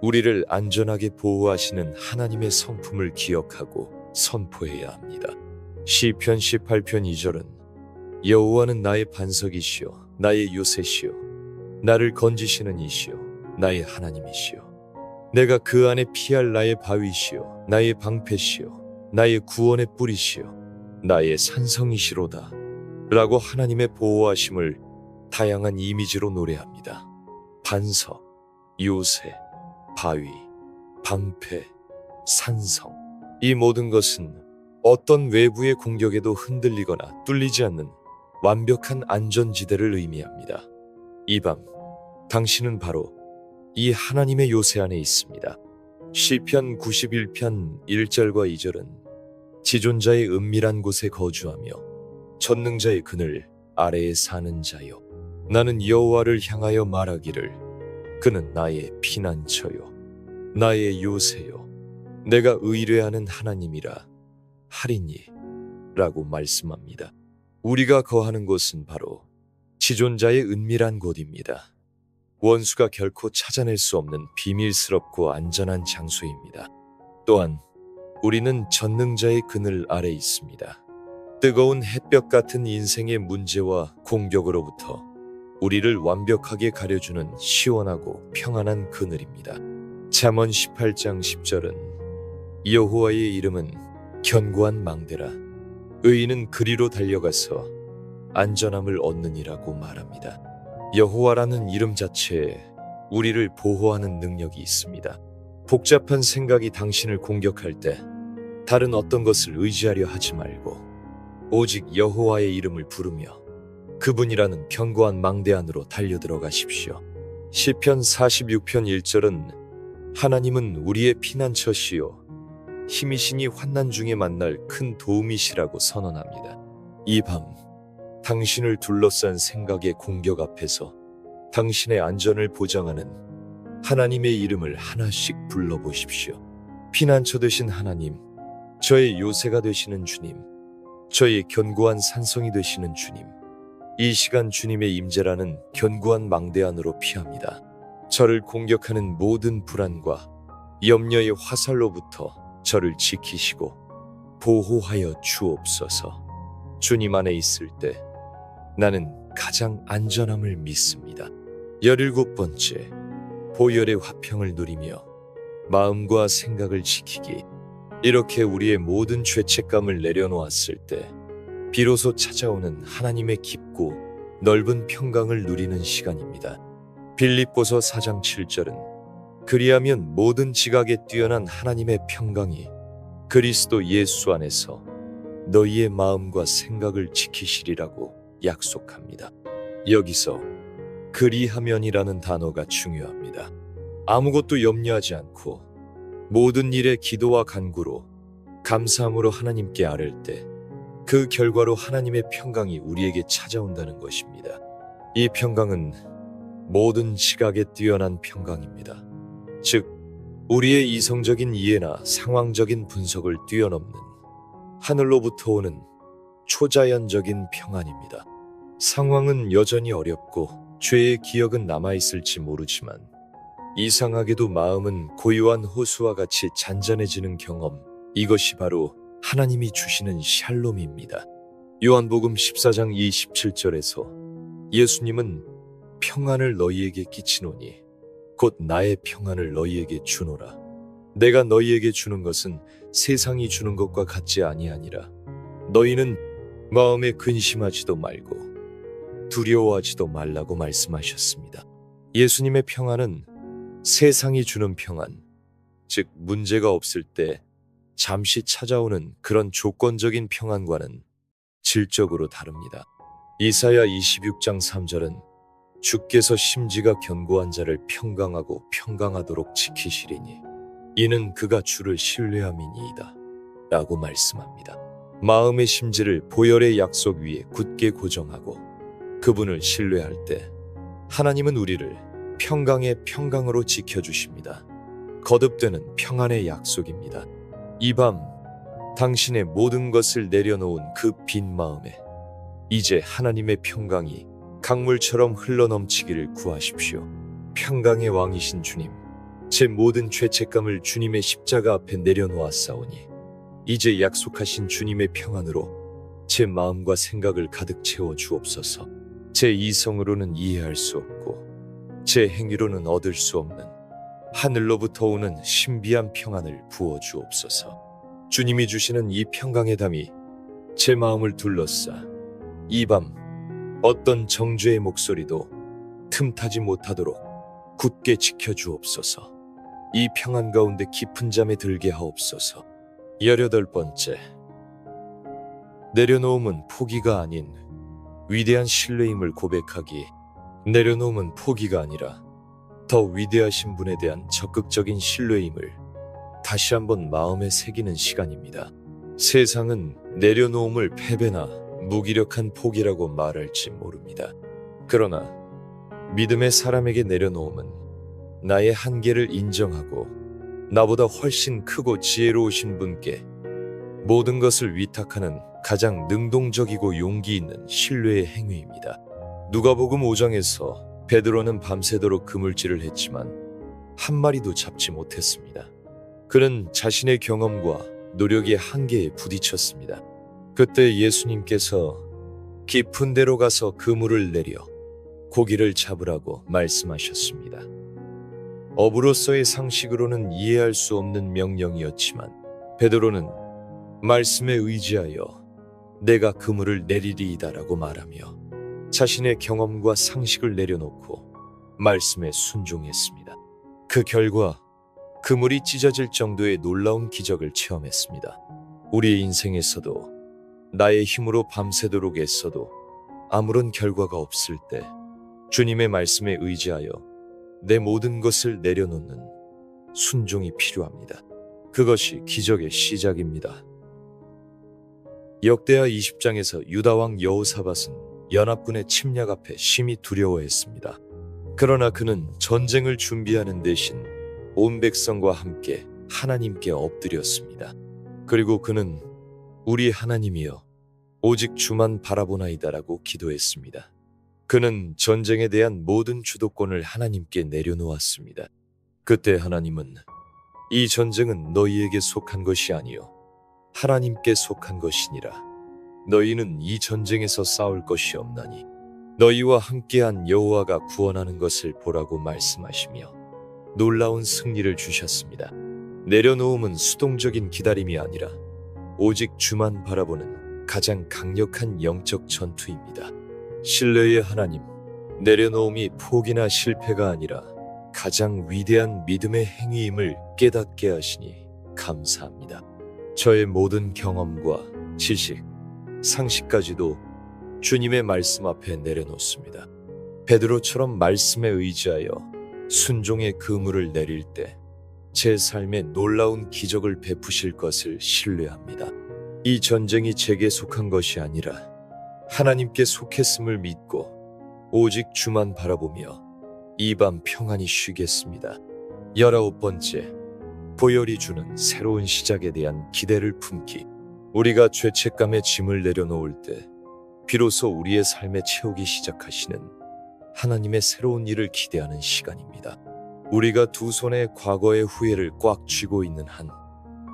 우리를 안전하게 보호하시는 하나님의 성품을 기억하고 선포해야 합니다. 시편 18편 2절은 여호와는 나의 반석이시요 나의 요새시요 나를 건지시는 이시요 나의 하나님이시요 내가 그 안에 피할 나의 바위시요 나의 방패시요 나의 구원의 뿌리시요 나의 산성이시로다 라고 하나님의 보호하심을 다양한 이미지로 노래합니다. 반석, 요새, 바위, 방패, 산성, 이 모든 것은 어떤 외부의 공격에도 흔들리거나 뚫리지 않는 완벽한 안전지대를 의미합니다. 이 밤 당신은 바로 이 하나님의 요새 안에 있습니다. 시편 91편 1절과 2절은 지존자의 은밀한 곳에 거주하며 전능자의 그늘 아래에 사는 자여, 나는 여호와를 향하여 말하기를 그는 나의 피난처요 나의 요새요 내가 의뢰하는 하나님이라 하리니 라고 말씀합니다. 우리가 거하는 곳은 바로 지존자의 은밀한 곳입니다. 원수가 결코 찾아낼 수 없는 비밀스럽고 안전한 장소입니다. 또한 우리는 전능자의 그늘 아래 있습니다. 뜨거운 햇볕 같은 인생의 문제와 공격으로부터 우리를 완벽하게 가려주는 시원하고 평안한 그늘입니다. 잠언 18장 10절은 여호와의 이름은 견고한 망대라 의인은 그리로 달려가서 안전함을 얻느니라고 말합니다. 여호와라는 이름 자체에 우리를 보호하는 능력이 있습니다. 복잡한 생각이 당신을 공격할 때 다른 어떤 것을 의지하려 하지 말고 오직 여호와의 이름을 부르며 그분이라는 견고한 망대 안으로 달려들어가십시오. 시편 46편 1절은 하나님은 우리의 피난처시요 힘이시니 환난 중에 만날 큰 도움이시라고 선언합니다. 이 밤 당신을 둘러싼 생각의 공격 앞에서 당신의 안전을 보장하는 하나님의 이름을 하나씩 불러보십시오. 피난처 되신 하나님, 저의 요새가 되시는 주님, 저의 견고한 산성이 되시는 주님, 이 시간 주님의 임재라는 견고한 망대 안으로 피합니다. 저를 공격하는 모든 불안과 염려의 화살로부터 저를 지키시고 보호하여 주옵소서. 주님 안에 있을 때 나는 가장 안전함을 믿습니다. 17번째, 보혈의 화평을 누리며 마음과 생각을 지키기. 이렇게 우리의 모든 죄책감을 내려놓았을 때 비로소 찾아오는 하나님의 깊고 넓은 평강을 누리는 시간입니다. 빌립보서 4장 7절은 그리하면 모든 지각에 뛰어난 하나님의 평강이 그리스도 예수 안에서 너희의 마음과 생각을 지키시리라고 약속합니다. 여기서 그리하면이라는 단어가 중요합니다. 아무것도 염려하지 않고 모든 일에 기도와 간구로 감사함으로 하나님께 아뢰을 때 그 결과로 하나님의 평강이 우리에게 찾아온다는 것입니다. 이 평강은 모든 지각에 뛰어난 평강입니다. 즉 우리의 이성적인 이해나 상황적인 분석을 뛰어넘는 하늘로부터 오는 초자연적인 평안입니다. 상황은 여전히 어렵고 죄의 기억은 남아있을지 모르지만 이상하게도 마음은 고요한 호수와 같이 잔잔해지는 경험, 이것이 바로 하나님이 주시는 샬롬입니다. 요한복음 14장 27절에서 예수님은 평안을 너희에게 끼치노니 곧 나의 평안을 너희에게 주노라. 내가 너희에게 주는 것은 세상이 주는 것과 같지 아니하니라. 너희는 마음에 근심하지도 말고 두려워하지도 말라고 말씀하셨습니다. 예수님의 평안은 세상이 주는 평안, 즉 문제가 없을 때 잠시 찾아오는 그런 조건적인 평안과는 질적으로 다릅니다. 이사야 26장 3절은 주께서 심지가 견고한 자를 평강하고 평강하도록 지키시리니 이는 그가 주를 신뢰함이니이다 라고 말씀합니다. 마음의 심지를 보혈의 약속 위에 굳게 고정하고 그분을 신뢰할 때 하나님은 우리를 평강의 평강으로 지켜주십니다. 거듭되는 평안의 약속입니다. 이 밤 당신의 모든 것을 내려놓은 그 빈 마음에 이제 하나님의 평강이 강물처럼 흘러넘치기를 구하십시오. 평강의 왕이신 주님, 제 모든 죄책감을 주님의 십자가 앞에 내려놓았사오니 이제 약속하신 주님의 평안으로 제 마음과 생각을 가득 채워 주옵소서. 제 이성으로는 이해할 수 없고 제 행위로는 얻을 수 없는 하늘로부터 오는 신비한 평안을 부어 주옵소서. 주님이 주시는 이 평강의 담이 제 마음을 둘러싸 이 밤 어떤 정죄의 목소리도 틈타지 못하도록 굳게 지켜주옵소서. 이 평안 가운데 깊은 잠에 들게 하옵소서. 18번째, 내려놓음은 포기가 아닌 위대한 신뢰임을 고백하기. 내려놓음은 포기가 아니라 더 위대하신 분에 대한 적극적인 신뢰임을 다시 한번 마음에 새기는 시간입니다. 세상은 내려놓음을 패배나 무기력한 포기라고 말할지 모릅니다. 그러나 믿음의 사람에게 내려놓음은 나의 한계를 인정하고 나보다 훨씬 크고 지혜로우신 분께 모든 것을 위탁하는 가장 능동적이고 용기 있는 신뢰의 행위입니다. 누가복음 5장에서 베드로는 밤새도록 그물질을 했지만 한 마리도 잡지 못했습니다. 그는 자신의 경험과 노력의 한계에 부딪혔습니다. 그때 예수님께서 깊은 데로 가서 그물을 내려 고기를 잡으라고 말씀하셨습니다. 어부로서의 상식으로는 이해할 수 없는 명령이었지만 베드로는 말씀에 의지하여 내가 그물을 내리리이다라고 말하며 자신의 경험과 상식을 내려놓고 말씀에 순종했습니다. 그 결과 그물이 찢어질 정도의 놀라운 기적을 체험했습니다. 우리의 인생에서도 나의 힘으로 밤새도록 애써도 아무런 결과가 없을 때 주님의 말씀에 의지하여 내 모든 것을 내려놓는 순종이 필요합니다. 그것이 기적의 시작입니다. 역대하 20장에서 유다왕 여호사밧은 연합군의 침략 앞에 심히 두려워했습니다. 그러나 그는 전쟁을 준비하는 대신 온 백성과 함께 하나님께 엎드렸습니다. 그리고 그는 우리 하나님이여 오직 주만 바라보나이다라고 기도했습니다. 그는 전쟁에 대한 모든 주도권을 하나님께 내려놓았습니다. 그때 하나님은 이 전쟁은 너희에게 속한 것이 아니요 하나님께 속한 것이니라. 너희는 이 전쟁에서 싸울 것이 없나니 너희와 함께한 여호와가 구원하는 것을 보라고 말씀하시며 놀라운 승리를 주셨습니다. 내려놓음은 수동적인 기다림이 아니라 오직 주만 바라보는 가장 강력한 영적 전투입니다. 신뢰의 하나님, 내려놓음이 포기나 실패가 아니라 가장 위대한 믿음의 행위임을 깨닫게 하시니 감사합니다. 저의 모든 경험과 지식, 상식까지도 주님의 말씀 앞에 내려놓습니다. 베드로처럼 말씀에 의지하여 순종의 그물을 내릴 때 제 삶에 놀라운 기적을 베푸실 것을 신뢰합니다. 이 전쟁이 제게 속한 것이 아니라 하나님께 속했음을 믿고 오직 주만 바라보며 이 밤 평안히 쉬겠습니다. 19번째, 보혈이 주는 새로운 시작에 대한 기대를 품기. 우리가 죄책감의 짐을 내려놓을 때 비로소 우리의 삶에 채우기 시작하시는 하나님의 새로운 일을 기대하는 시간입니다. 우리가 두 손에 과거의 후회를 꽉 쥐고 있는 한,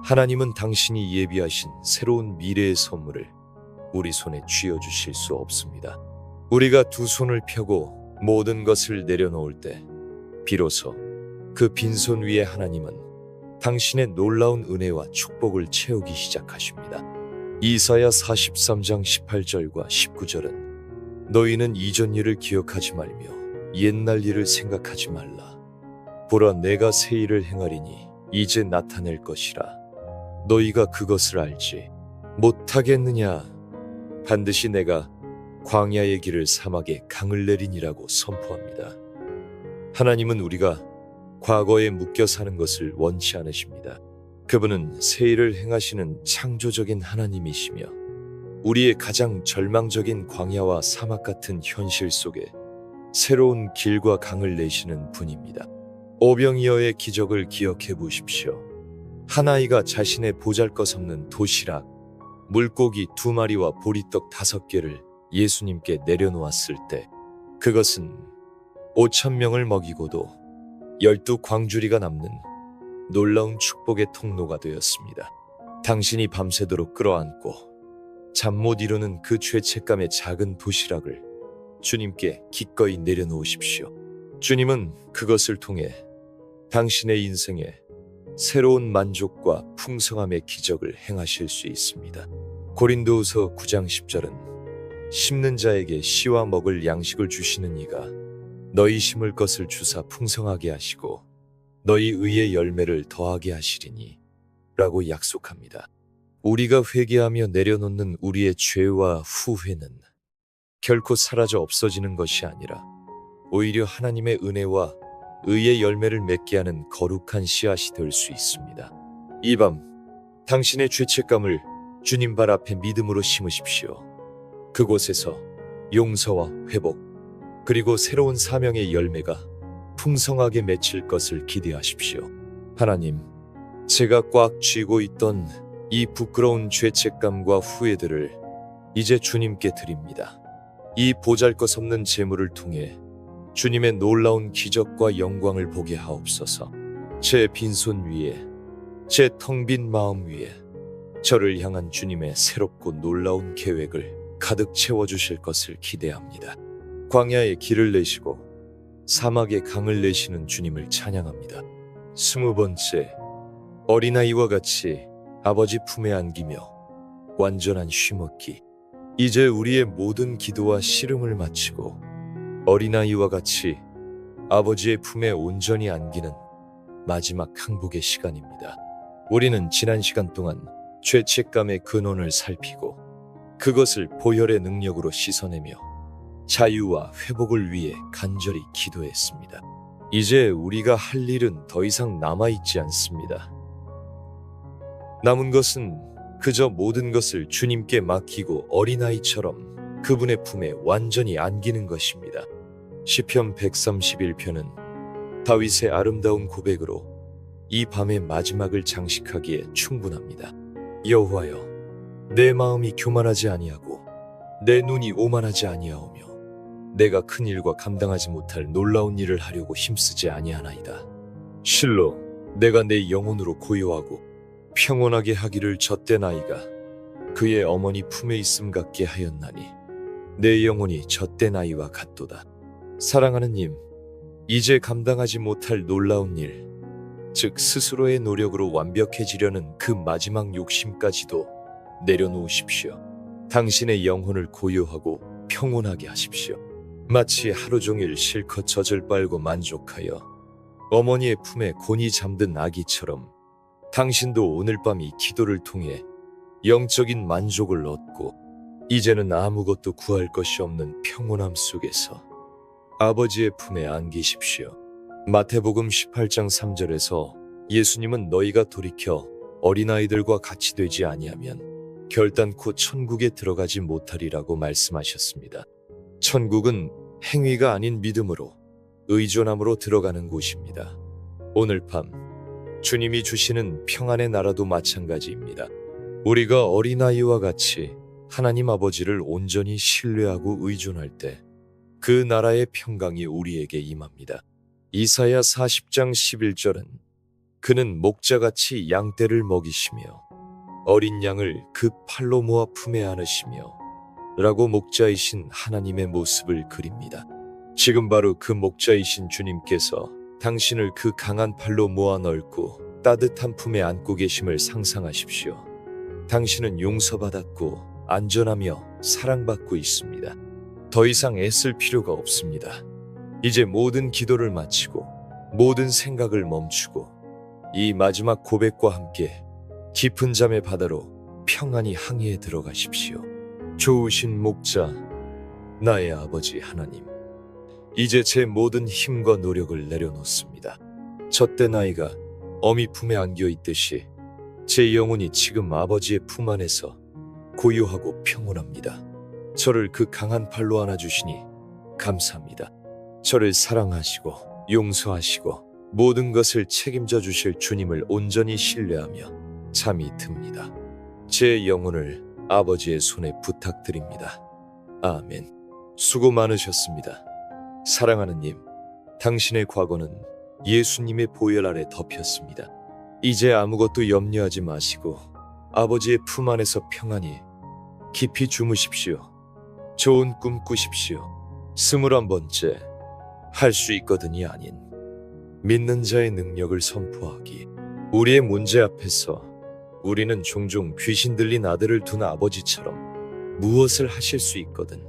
하나님은 당신이 예비하신 새로운 미래의 선물을 우리 손에 쥐어주실 수 없습니다. 우리가 두 손을 펴고 모든 것을 내려놓을 때 비로소 그 빈손 위에 하나님은 당신의 놀라운 은혜와 축복을 채우기 시작하십니다. 이사야 43장 18절과 19절은 너희는 이전 일을 기억하지 말며 옛날 일을 생각하지 말라. 보라, 내가 새 일을 행하리니 이제 나타낼 것이라. 너희가 그것을 알지 못하겠느냐? 반드시 내가 광야의 길을 사막에 강을 내리니라고 선포합니다. 하나님은 우리가 과거에 묶여 사는 것을 원치 않으십니다. 그분은 새 일을 행하시는 창조적인 하나님이시며 우리의 가장 절망적인 광야와 사막 같은 현실 속에 새로운 길과 강을 내시는 분입니다. 오병이어의 기적을 기억해 보십시오. 한 아이가 자신의 보잘것없는 도시락, 물고기 2마리와 보리떡 5개를 예수님께 내려놓았을 때 그것은 5,000명을 먹이고도 12광주리가 남는 놀라운 축복의 통로가 되었습니다. 당신이 밤새도록 끌어안고 잠 못 이루는 그 죄책감의 작은 도시락을 주님께 기꺼이 내려놓으십시오. 주님은 그것을 통해 당신의 인생에 새로운 만족과 풍성함의 기적을 행하실 수 있습니다. 고린도후서 9장 10절은 심는 자에게 씨와 먹을 양식을 주시는 이가 너희 심을 것을 주사 풍성하게 하시고 너희 의의 열매를 더하게 하시리니 라고 약속합니다. 우리가 회개하며 내려놓는 우리의 죄와 후회는 결코 사라져 없어지는 것이 아니라 오히려 하나님의 은혜와 의의 열매를 맺게 하는 거룩한 씨앗이 될 수 있습니다. 이 밤 당신의 죄책감을 주님 발 앞에 믿음으로 심으십시오. 그곳에서 용서와 회복, 그리고 새로운 사명의 열매가 풍성하게 맺힐 것을 기대하십시오. 하나님, 제가 꽉 쥐고 있던 이 부끄러운 죄책감과 후회들을 이제 주님께 드립니다. 이 보잘것없는 재물을 통해 주님의 놀라운 기적과 영광을 보게 하옵소서. 제 빈손 위에, 제 텅 빈 마음 위에 저를 향한 주님의 새롭고 놀라운 계획을 가득 채워주실 것을 기대합니다. 광야에 길을 내시고 사막에 강을 내시는 주님을 찬양합니다. 20번째, 어린아이와 같이 아버지 품에 안기며 완전한 쉼없기. 이제 우리의 모든 기도와 씨름을 마치고 어린아이와 같이 아버지의 품에 온전히 안기는 마지막 항복의 시간입니다. 우리는 지난 시간 동안 죄책감의 근원을 살피고 그것을 보혈의 능력으로 씻어내며 자유와 회복을 위해 간절히 기도했습니다. 이제 우리가 할 일은 더 이상 남아있지 않습니다. 남은 것은 그저 모든 것을 주님께 맡기고 어린아이처럼 그분의 품에 완전히 안기는 것입니다. 시편 131편은 다윗의 아름다운 고백으로 이 밤의 마지막을 장식하기에 충분합니다. 여호와여, 내 마음이 교만하지 아니하고 내 눈이 오만하지 아니하오며 내가 큰 일과 감당하지 못할 놀라운 일을 하려고 힘쓰지 아니하나이다. 실로 내가 내 영혼으로 고요하고 평온하게 하기를 젖된 아이가 그의 어머니 품에 있음 같게 하였나니 내 영혼이 젖된 아이와 같도다. 사랑하는 님, 이제 감당하지 못할 놀라운 일, 즉 스스로의 노력으로 완벽해지려는 그 마지막 욕심까지도 내려놓으십시오. 당신의 영혼을 고요하고 평온하게 하십시오. 마치 하루 종일 실컷 젖을 빨고 만족하여 어머니의 품에 곤히 잠든 아기처럼 당신도 오늘 밤 이 기도를 통해 영적인 만족을 얻고 이제는 아무것도 구할 것이 없는 평온함 속에서 아버지의 품에 안기십시오. 마태복음 18장 3절에서 예수님은 너희가 돌이켜 어린아이들과 같이 되지 아니하면 결단코 천국에 들어가지 못하리라고 말씀하셨습니다. 천국은 행위가 아닌 믿음으로 의존함으로 들어가는 곳입니다. 오늘 밤 주님이 주시는 평안의 나라도 마찬가지입니다. 우리가 어린아이와 같이 하나님 아버지를 온전히 신뢰하고 의존할 때 그 나라의 평강이 우리에게 임합니다. 이사야 40장 11절은 그는 목자같이 양떼를 먹이시며 어린 양을 그 팔로 모아 품에 안으시며 라고 목자이신 하나님의 모습을 그립니다. 지금 바로 그 목자이신 주님께서 당신을 그 강한 팔로 모아 넓고 따뜻한 품에 안고 계심을 상상하십시오. 당신은 용서받았고 안전하며 사랑받고 있습니다. 더 이상 애쓸 필요가 없습니다. 이제 모든 기도를 마치고 모든 생각을 멈추고 이 마지막 고백과 함께 깊은 잠의 바다로 평안히 항해에 들어가십시오. 좋으신 목자, 나의 아버지 하나님, 이제 제 모든 힘과 노력을 내려놓습니다. 젖된 아이가 어미 품에 안겨 있듯이 제 영혼이 지금 아버지의 품 안에서 고요하고 평온합니다. 저를 그 강한 팔로 안아주시니 감사합니다. 저를 사랑하시고 용서하시고 모든 것을 책임져 주실 주님을 온전히 신뢰하며 잠이 듭니다. 제 영혼을 아버지의 손에 부탁드립니다. 아멘. 수고 많으셨습니다. 사랑하는 님, 당신의 과거는 예수님의 보혈 아래 덮였습니다. 이제 아무것도 염려하지 마시고 아버지의 품 안에서 평안히 깊이 주무십시오. 좋은 꿈 꾸십시오. 21번째, 할 수 있거든이 아닌 믿는 자의 능력을 선포하기. 우리의 문제 앞에서 우리는 종종 귀신 들린 아들을 둔 아버지처럼 무엇을 하실 수 있거든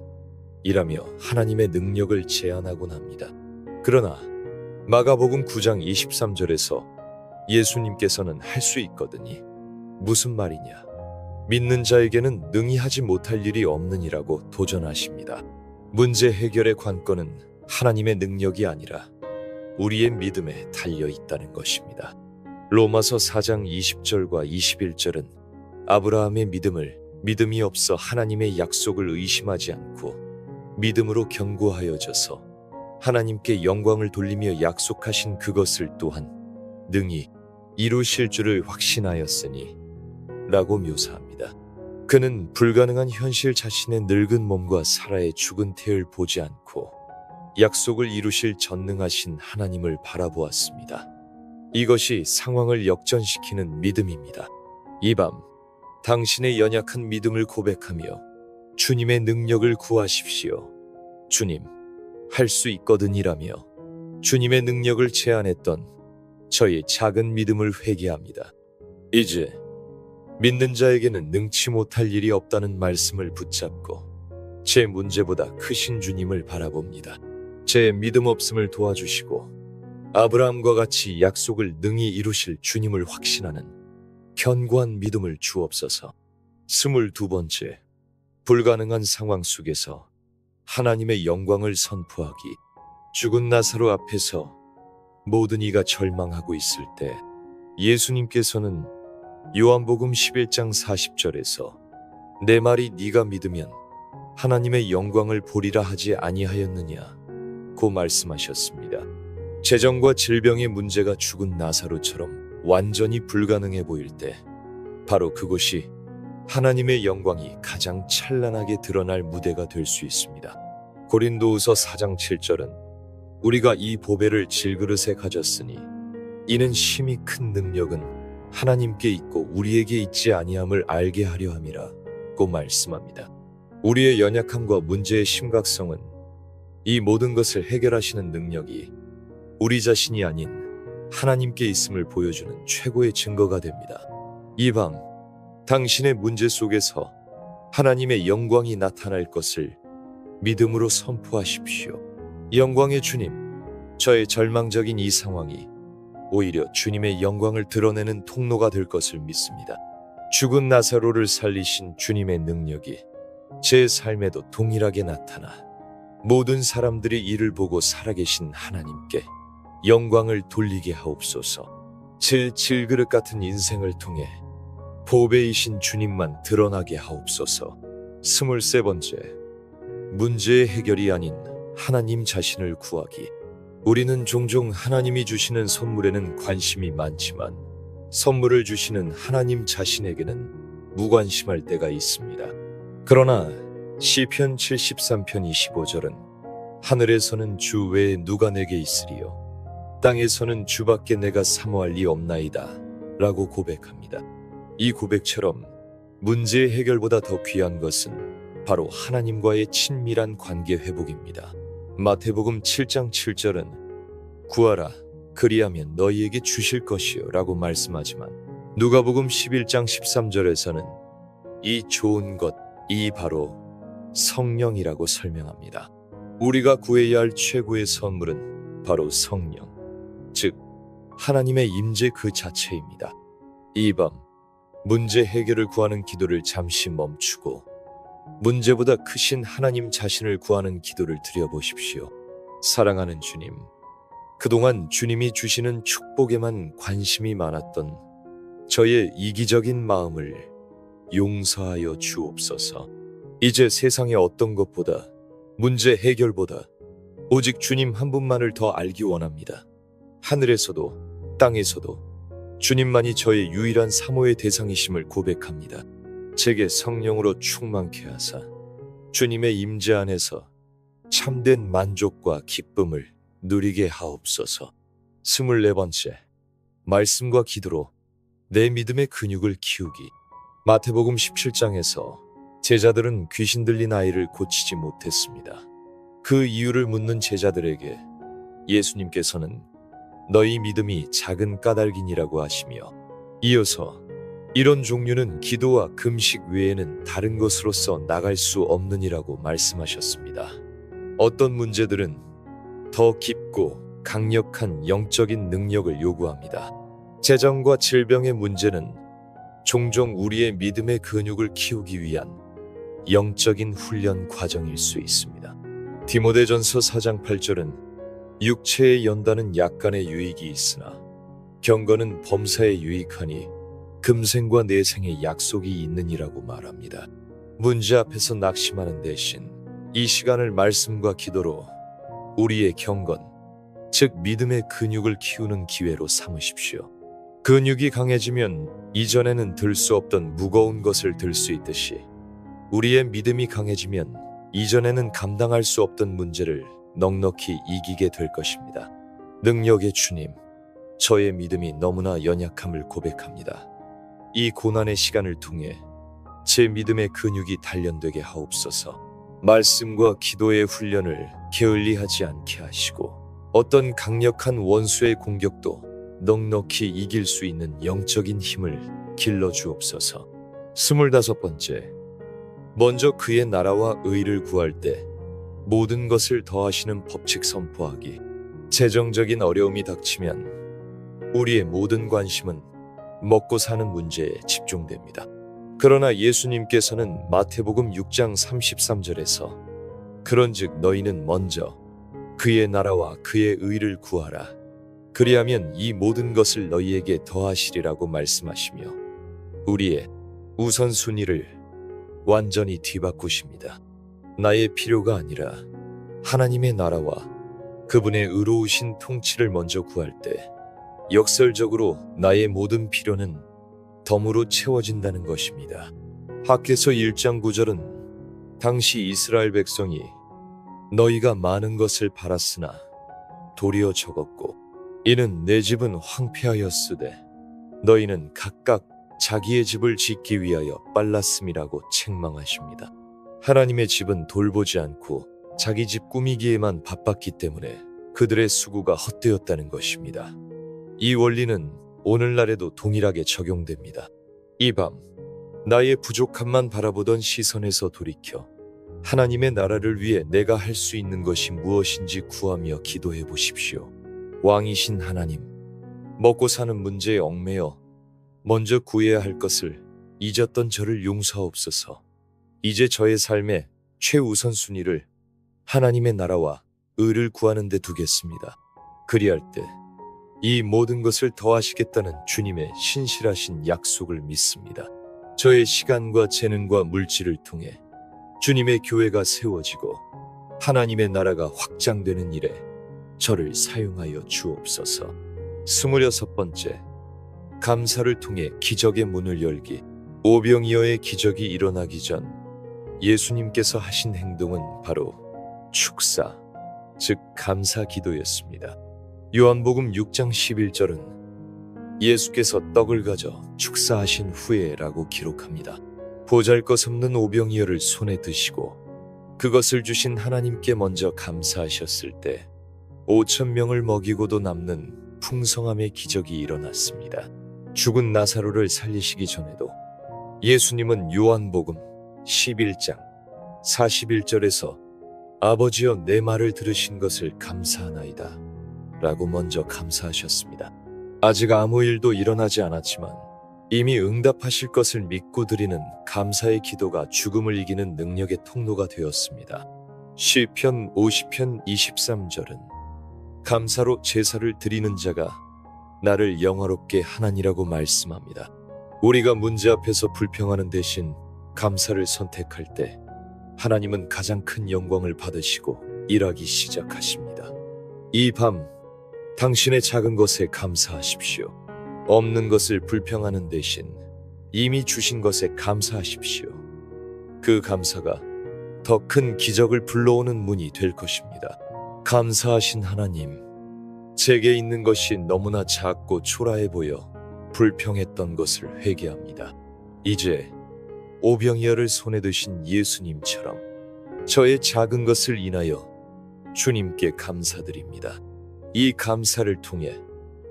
이라며 하나님의 능력을 제안하곤 합니다. 그러나 마가복음 9장 23절에서 예수님께서는 할 수 있거든이 무슨 말이냐? 믿는 자에게는 능히 하지 못할 일이 없느니라고 도전하십니다. 문제 해결의 관건은 하나님의 능력이 아니라 우리의 믿음에 달려 있다는 것입니다. 로마서 4장 20절과 21절은 아브라함의 믿음을 믿음이 없어 하나님의 약속을 의심하지 않고 믿음으로 견고하여져서 하나님께 영광을 돌리며 약속하신 그것을 또한 능히 이루실 줄을 확신하였으니 라고 묘사합니다. 그는 불가능한 현실 자신의 늙은 몸과 사라의 죽은 태를 보지 않고 약속을 이루실 전능하신 하나님을 바라보았습니다. 이것이 상황을 역전시키는 믿음입니다. 이 밤 당신의 연약한 믿음을 고백하며 주님의 능력을 구하십시오. 주님, 할 수 있거든이라며 주님의 능력을 제안했던 저의 작은 믿음을 회개합니다. 이제 믿는 자에게는 능치 못할 일이 없다는 말씀을 붙잡고 제 문제보다 크신 주님을 바라봅니다. 제 믿음 없음을 도와주시고 아브라함과 같이 약속을 능히 이루실 주님을 확신하는 견고한 믿음을 주옵소서. 22번째, 불가능한 상황 속에서 하나님의 영광을 선포하기. 죽은 나사로 앞에서 모든 이가 절망하고 있을 때 예수님께서는 요한복음 11장 40절에서 내 말이 네가 믿으면 하나님의 영광을 보리라 하지 아니하였느냐 고 말씀하셨습니다. 재정과 질병의 문제가 죽은 나사로처럼 완전히 불가능해 보일 때 바로 그곳이 하나님의 영광이 가장 찬란하게 드러날 무대가 될 수 있습니다. 고린도후서 4장 7절은 우리가 이 보배를 질그릇에 가졌으니 이는 심히 큰 능력은 하나님께 있고 우리에게 있지 아니함을 알게 하려 함이라 고 말씀합니다. 우리의 연약함과 문제의 심각성은 이 모든 것을 해결하시는 능력이 우리 자신이 아닌 하나님께 있음을 보여주는 최고의 증거가 됩니다. 이 밤 당신의 문제 속에서 하나님의 영광이 나타날 것을 믿음으로 선포하십시오. 영광의 주님, 저의 절망적인 이 상황이 오히려 주님의 영광을 드러내는 통로가 될 것을 믿습니다. 죽은 나사로를 살리신 주님의 능력이 제 삶에도 동일하게 나타나 모든 사람들이 이를 보고 살아계신 하나님께 영광을 돌리게 하옵소서. 제 질그릇 같은 인생을 통해 보배이신 주님만 드러나게 하옵소서. 23번째, 문제의 해결이 아닌 하나님 자신을 구하기. 우리는 종종 하나님이 주시는 선물에는 관심이 많지만 선물을 주시는 하나님 자신에게는 무관심할 때가 있습니다. 그러나 시편 73편 25절은 하늘에서는 주 외에 누가 내게 있으리요 땅에서는 주밖에 내가 사모할 리 없나이다 라고 고백합니다. 이 고백처럼 문제의 해결보다 더 귀한 것은 바로 하나님과의 친밀한 관계 회복입니다. 마태복음 7장 7절은 구하라 그리하면 너희에게 주실 것이요 라고 말씀하지만 누가복음 11장 13절에서는 이 좋은 것, 이 바로 성령이라고 설명합니다. 우리가 구해야 할 최고의 선물은 바로 성령, 즉 하나님의 임재 그 자체입니다. 이 밤 문제 해결을 구하는 기도를 잠시 멈추고 문제보다 크신 하나님 자신을 구하는 기도를 드려보십시오. 사랑하는 주님, 그동안 주님이 주시는 축복에만 관심이 많았던 저의 이기적인 마음을 용서하여 주옵소서. 이제 세상의 어떤 것보다 문제 해결보다 오직 주님 한 분만을 더 알기 원합니다. 하늘에서도 땅에서도 주님만이 저의 유일한 사모의 대상이심을 고백합니다. 제게 성령으로 충만케 하사 주님의 임재 안에서 참된 만족과 기쁨을 누리게 하옵소서. 24번째, 말씀과 기도로 내 믿음의 근육을 키우기. 마태복음 17장에서 제자들은 귀신 들린 아이를 고치지 못했습니다. 그 이유를 묻는 제자들에게 예수님께서는 너희 믿음이 작은 까닭이니라고 하시며 이어서 이런 종류는 기도와 금식 외에는 다른 것으로서 나갈 수 없느니라고 말씀하셨습니다. 어떤 문제들은 더 깊고 강력한 영적인 능력을 요구합니다. 재정과 질병의 문제는 종종 우리의 믿음의 근육을 키우기 위한 영적인 훈련 과정일 수 있습니다. 디모데전서 4장 8절은 육체의 연단은 약간의 유익이 있으나 경건은 범사에 유익하니 금생과 내생의 약속이 있느니라고 말합니다. 문제 앞에서 낙심하는 대신 이 시간을 말씀과 기도로 우리의 경건, 즉 믿음의 근육을 키우는 기회로 삼으십시오. 근육이 강해지면 이전에는 들 수 없던 무거운 것을 들 수 있듯이 우리의 믿음이 강해지면 이전에는 감당할 수 없던 문제를 넉넉히 이기게 될 것입니다. 능력의 주님, 저의 믿음이 너무나 연약함을 고백합니다. 이 고난의 시간을 통해 제 믿음의 근육이 단련되게 하옵소서. 말씀과 기도의 훈련을 게을리하지 않게 하시고 어떤 강력한 원수의 공격도 넉넉히 이길 수 있는 영적인 힘을 길러주옵소서. 25번째, 먼저 그의 나라와 의를 구할 때 모든 것을 더하시는 법칙 선포하기. 재정적인 어려움이 닥치면 우리의 모든 관심은 먹고 사는 문제에 집중됩니다. 그러나 예수님께서는 마태복음 6장 33절에서 그런즉 너희는 먼저 그의 나라와 그의 의를 구하라. 그리하면 이 모든 것을 너희에게 더하시리라고 말씀하시며 우리의 우선순위를 완전히 뒤바꾸십니다. 나의 필요가 아니라 하나님의 나라와 그분의 의로우신 통치를 먼저 구할 때 역설적으로 나의 모든 필요는 덤으로 채워진다는 것입니다. 학개서 1장 9절은 당시 이스라엘 백성이 너희가 많은 것을 바랐으나 도리어 적었고 이는 내 집은 황폐하였으되 너희는 각각 자기의 집을 짓기 위하여 빨랐음이라고 책망하십니다. 하나님의 집은 돌보지 않고 자기 집 꾸미기에만 바빴기 때문에 그들의 수고가 헛되었다는 것입니다. 이 원리는 오늘날에도 동일하게 적용됩니다. 이 밤 나의 부족함만 바라보던 시선에서 돌이켜 하나님의 나라를 위해 내가 할 수 있는 것이 무엇인지 구하며 기도해 보십시오. 왕이신 하나님, 먹고 사는 문제에 얽매여 먼저 구해야 할 것을 잊었던 저를 용서하옵소서. 이제 저의 삶의 최우선순위를 하나님의 나라와 의를 구하는 데 두겠습니다. 그리할 때 이 모든 것을 더하시겠다는 주님의 신실하신 약속을 믿습니다. 저의 시간과 재능과 물질을 통해 주님의 교회가 세워지고 하나님의 나라가 확장되는 일에 저를 사용하여 주옵소서. 26번째, 감사를 통해 기적의 문을 열기. 오병이어의 기적이 일어나기 전 예수님께서 하신 행동은 바로 축사, 즉 감사 기도였습니다. 요한복음 6장 11절은 예수께서 떡을 가져 축사하신 후에라고 기록합니다. 보잘것없는 오병이어를 손에 드시고 그것을 주신 하나님께 먼저 감사하셨을 때 5,000명을 먹이고도 남는 풍성함의 기적이 일어났습니다. 죽은 나사로를 살리시기 전에도 예수님은 요한복음 11장 41절에서 아버지여 내 말을 들으신 것을 감사하나이다 라고 먼저 감사하셨습니다. 아직 아무 일도 일어나지 않았지만 이미 응답하실 것을 믿고 드리는 감사의 기도가 죽음을 이기는 능력의 통로가 되었습니다. 시편 50편 23절은 감사로 제사를 드리는 자가 나를 영화롭게 하나니라고 말씀합니다. 우리가 문제 앞에서 불평하는 대신 감사를 선택할 때 하나님은 가장 큰 영광을 받으시고 일하기 시작하십니다. 이 밤 당신의 작은 것에 감사하십시오. 없는 것을 불평하는 대신 이미 주신 것에 감사하십시오. 그 감사가 더 큰 기적을 불러오는 문이 될 것입니다. 감사하신 하나님, 제게 있는 것이 너무나 작고 초라해 보여 불평했던 것을 회개합니다. 이제 오병이어를 손에 드신 예수님처럼 저의 작은 것을 인하여 주님께 감사드립니다. 이 감사를 통해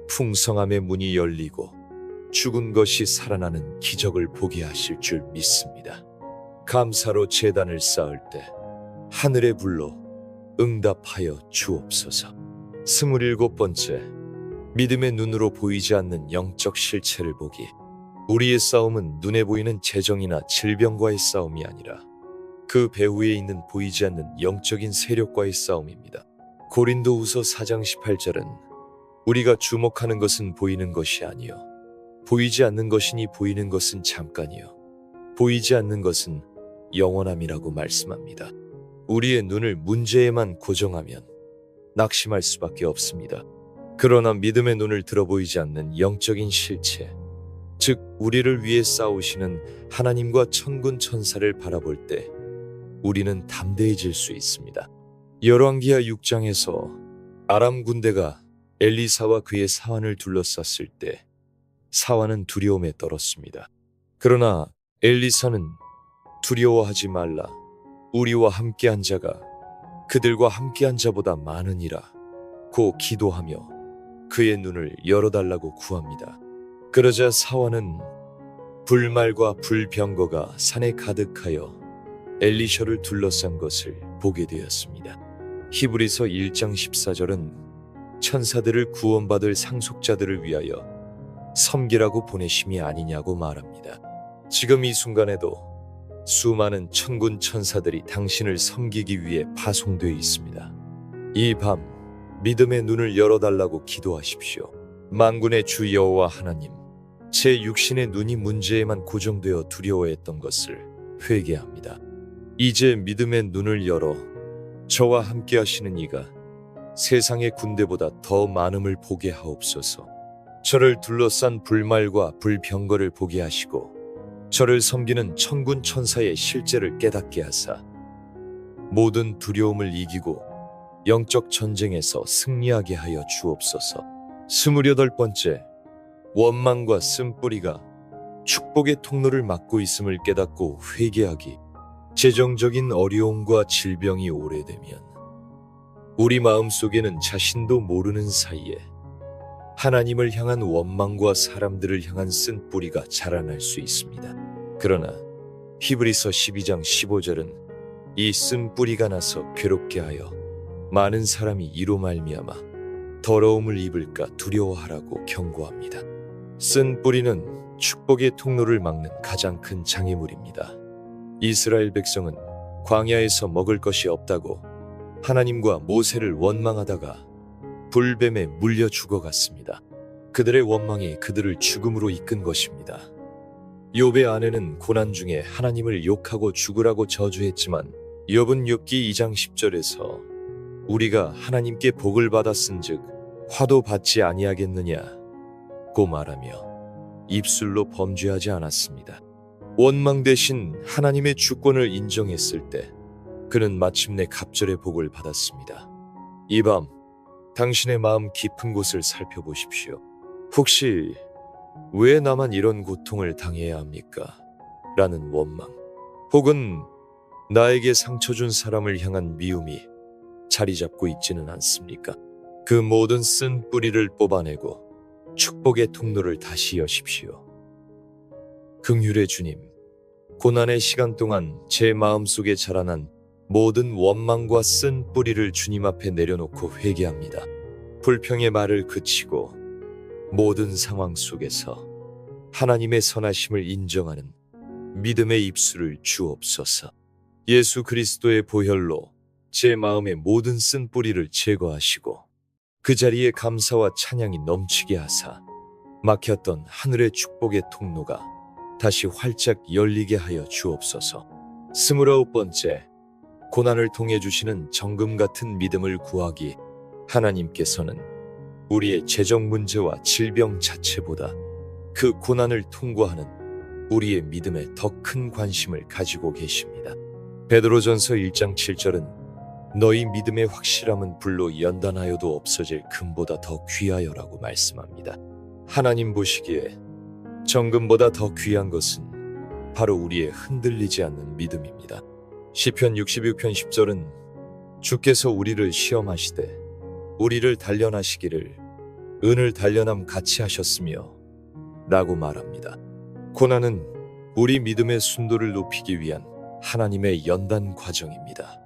풍성함의 문이 열리고 죽은 것이 살아나는 기적을 보게 하실 줄 믿습니다. 감사로 제단을 쌓을 때 하늘의 불로 응답하여 주옵소서. 27번째, 믿음의 눈으로 보이지 않는 영적 실체를 보기. 우리의 싸움은 눈에 보이는 재정이나 질병과의 싸움이 아니라 그 배후에 있는 보이지 않는 영적인 세력과의 싸움입니다. 고린도후서 4장 18절은 우리가 주목하는 것은 보이는 것이 아니요 보이지 않는 것이니 보이는 것은 잠깐이요 보이지 않는 것은 영원함이라고 말씀합니다. 우리의 눈을 문제에만 고정하면 낙심할 수밖에 없습니다. 그러나 믿음의 눈을 들어 보이지 않는 영적인 실체, 즉 우리를 위해 싸우시는 하나님과 천군 천사를 바라볼 때 우리는 담대해질 수 있습니다. 열왕기하 6장에서 아람 군대가 엘리사와 그의 사환을 둘러쌌을 때 사환은 두려움에 떨었습니다. 그러나 엘리사는 두려워하지 말라. 우리와 함께한 자가 그들과 함께한 자보다 많으니라 고 기도하며 그의 눈을 열어달라고 구합니다. 그러자 사환은 불말과 불병거가 산에 가득하여 엘리셔를 둘러싼 것을 보게 되었습니다. 히브리서 1장 14절은 천사들을 구원받을 상속자들을 위하여 섬기라고 보내심이 아니냐고 말합니다. 지금 이 순간에도 수많은 천군 천사들이 당신을 섬기기 위해 파송되어 있습니다. 이 밤 믿음의 눈을 열어달라고 기도하십시오. 만군의 주 여호와 하나님, 제 육신의 눈이 문제에만 고정되어 두려워했던 것을 회개합니다. 이제 믿음의 눈을 열어 저와 함께 하시는 이가 세상의 군대보다 더 많음을 보게 하옵소서. 저를 둘러싼 불말과 불병거를 보게 하시고 저를 섬기는 천군 천사의 실제를 깨닫게 하사 모든 두려움을 이기고 영적 전쟁에서 승리하게 하여 주옵소서. 28번째, 원망과 쓴뿌리가 축복의 통로를 막고 있음을 깨닫고 회개하기. 재정적인 어려움과 질병이 오래되면 우리 마음속에는 자신도 모르는 사이에 하나님을 향한 원망과 사람들을 향한 쓴뿌리가 자라날 수 있습니다. 그러나 히브리서 12장 15절은 이 쓴뿌리가 나서 괴롭게 하여 많은 사람이 이로 말미암아 더러움을 입을까 두려워하라고 경고합니다. 쓴뿌리는 축복의 통로를 막는 가장 큰 장애물입니다. 이스라엘 백성은 광야에서 먹을 것이 없다고 하나님과 모세를 원망하다가 불뱀에 물려 죽어갔습니다. 그들의 원망이 그들을 죽음으로 이끈 것입니다. 욥의 아내는 고난 중에 하나님을 욕하고 죽으라고 저주했지만 욥은 욥기 2장 10절에서 우리가 하나님께 복을 받았은즉 화도 받지 아니하겠느냐고 말하며 입술로 범죄하지 않았습니다. 원망 대신 하나님의 주권을 인정했을 때 그는 마침내 갑절의 복을 받았습니다. 이 밤 당신의 마음 깊은 곳을 살펴보십시오. 혹시 왜 나만 이런 고통을 당해야 합니까? 라는 원망, 혹은 나에게 상처 준 사람을 향한 미움이 자리 잡고 있지는 않습니까? 그 모든 쓴 뿌리를 뽑아내고 축복의 통로를 다시 여십시오. 긍휼의 주님, 고난의 시간 동안 제 마음속에 자라난 모든 원망과 쓴 뿌리를 주님 앞에 내려놓고 회개합니다. 불평의 말을 그치고 모든 상황 속에서 하나님의 선하심을 인정하는 믿음의 입술을 주옵소서. 예수 그리스도의 보혈로 제 마음의 모든 쓴 뿌리를 제거하시고 그 자리에 감사와 찬양이 넘치게 하사 막혔던 하늘의 축복의 통로가 다시 활짝 열리게 하여 주옵소서. 29번째, 고난을 통해 주시는 정금 같은 믿음을 구하기. 하나님께서는 우리의 재정 문제와 질병 자체보다 그 고난을 통과하는 우리의 믿음에 더 큰 관심을 가지고 계십니다. 베드로전서 1장 7절은 너희 믿음의 확실함은 불로 연단하여도 없어질 금보다 더 귀하여라고 말씀합니다. 하나님 보시기에 정금보다 더 귀한 것은 바로 우리의 흔들리지 않는 믿음입니다. 시편 66편 10절은 주께서 우리를 시험하시되 우리를 단련하시기를 은을 단련함 같이 하셨으며 라고 말합니다. 고난은 우리 믿음의 순도를 높이기 위한 하나님의 연단 과정입니다.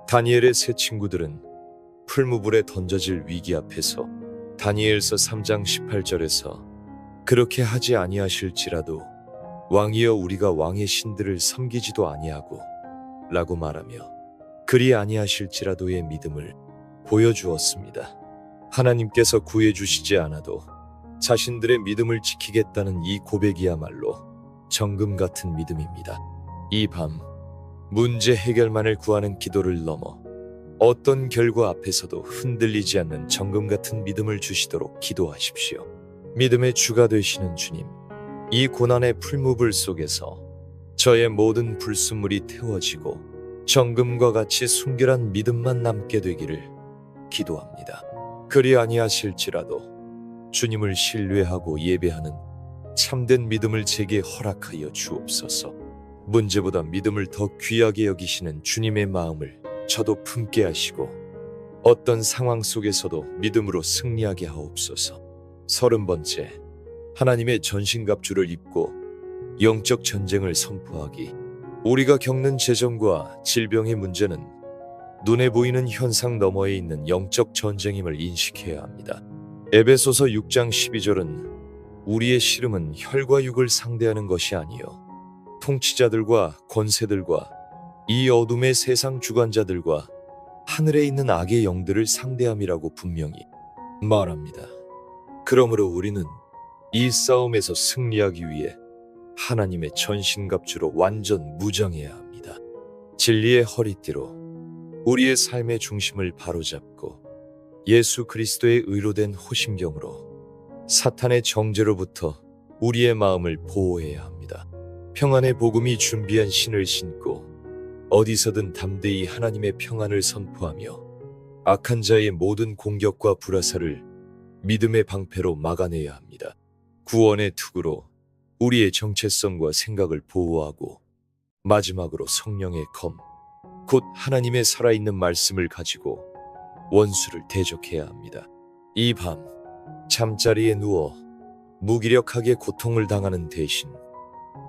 다니엘의 세 친구들은 풀무불에 던져질 위기 앞에서 다니엘서 3장 18절에서 그렇게 하지 아니하실지라도 왕이여 우리가 왕의 신들을 섬기지도 아니하고 라고 말하며 그리 아니하실지라도의 믿음을 보여주었습니다. 하나님께서 구해주시지 않아도 자신들의 믿음을 지키겠다는 이 고백이야말로 정금 같은 믿음입니다. 이 밤 문제 해결만을 구하는 기도를 넘어 어떤 결과 앞에서도 흔들리지 않는 정금 같은 믿음을 주시도록 기도하십시오. 믿음의 주가 되시는 주님, 이 고난의 풀무불 속에서 저의 모든 불순물이 태워지고 정금과 같이 순결한 믿음만 남게 되기를 기도합니다. 그리 아니하실지라도 주님을 신뢰하고 예배하는 참된 믿음을 제게 허락하여 주옵소서. 문제보다 믿음을 더 귀하게 여기시는 주님의 마음을 저도 품게 하시고 어떤 상황 속에서도 믿음으로 승리하게 하옵소서. 30번째, 하나님의 전신갑주를 입고 영적 전쟁을 선포하기. 우리가 겪는 재정과 질병의 문제는 눈에 보이는 현상 너머에 있는 영적 전쟁임을 인식해야 합니다. 에베소서 6장 12절은 우리의 씨름은 혈과 육을 상대하는 것이 아니요 통치자들과 권세들과 이 어둠의 세상 주관자들과 하늘에 있는 악의 영들을 상대함이라고 분명히 말합니다. 그러므로 우리는 이 싸움에서 승리하기 위해 하나님의 전신갑주로 완전 무장해야 합니다. 진리의 허리띠로 우리의 삶의 중심을 바로잡고 예수 그리스도의 의로 된 호심경으로 사탄의 정죄로부터 우리의 마음을 보호해야 합니다. 평안의 복음이 준비한 신을 신고 어디서든 담대히 하나님의 평안을 선포하며 악한 자의 모든 공격과 불화살을 믿음의 방패로 막아내야 합니다. 구원의 투구로 우리의 정체성과 생각을 보호하고 마지막으로 성령의 검, 곧 하나님의 살아있는 말씀을 가지고 원수를 대적해야 합니다. 이 밤 잠자리에 누워 무기력하게 고통을 당하는 대신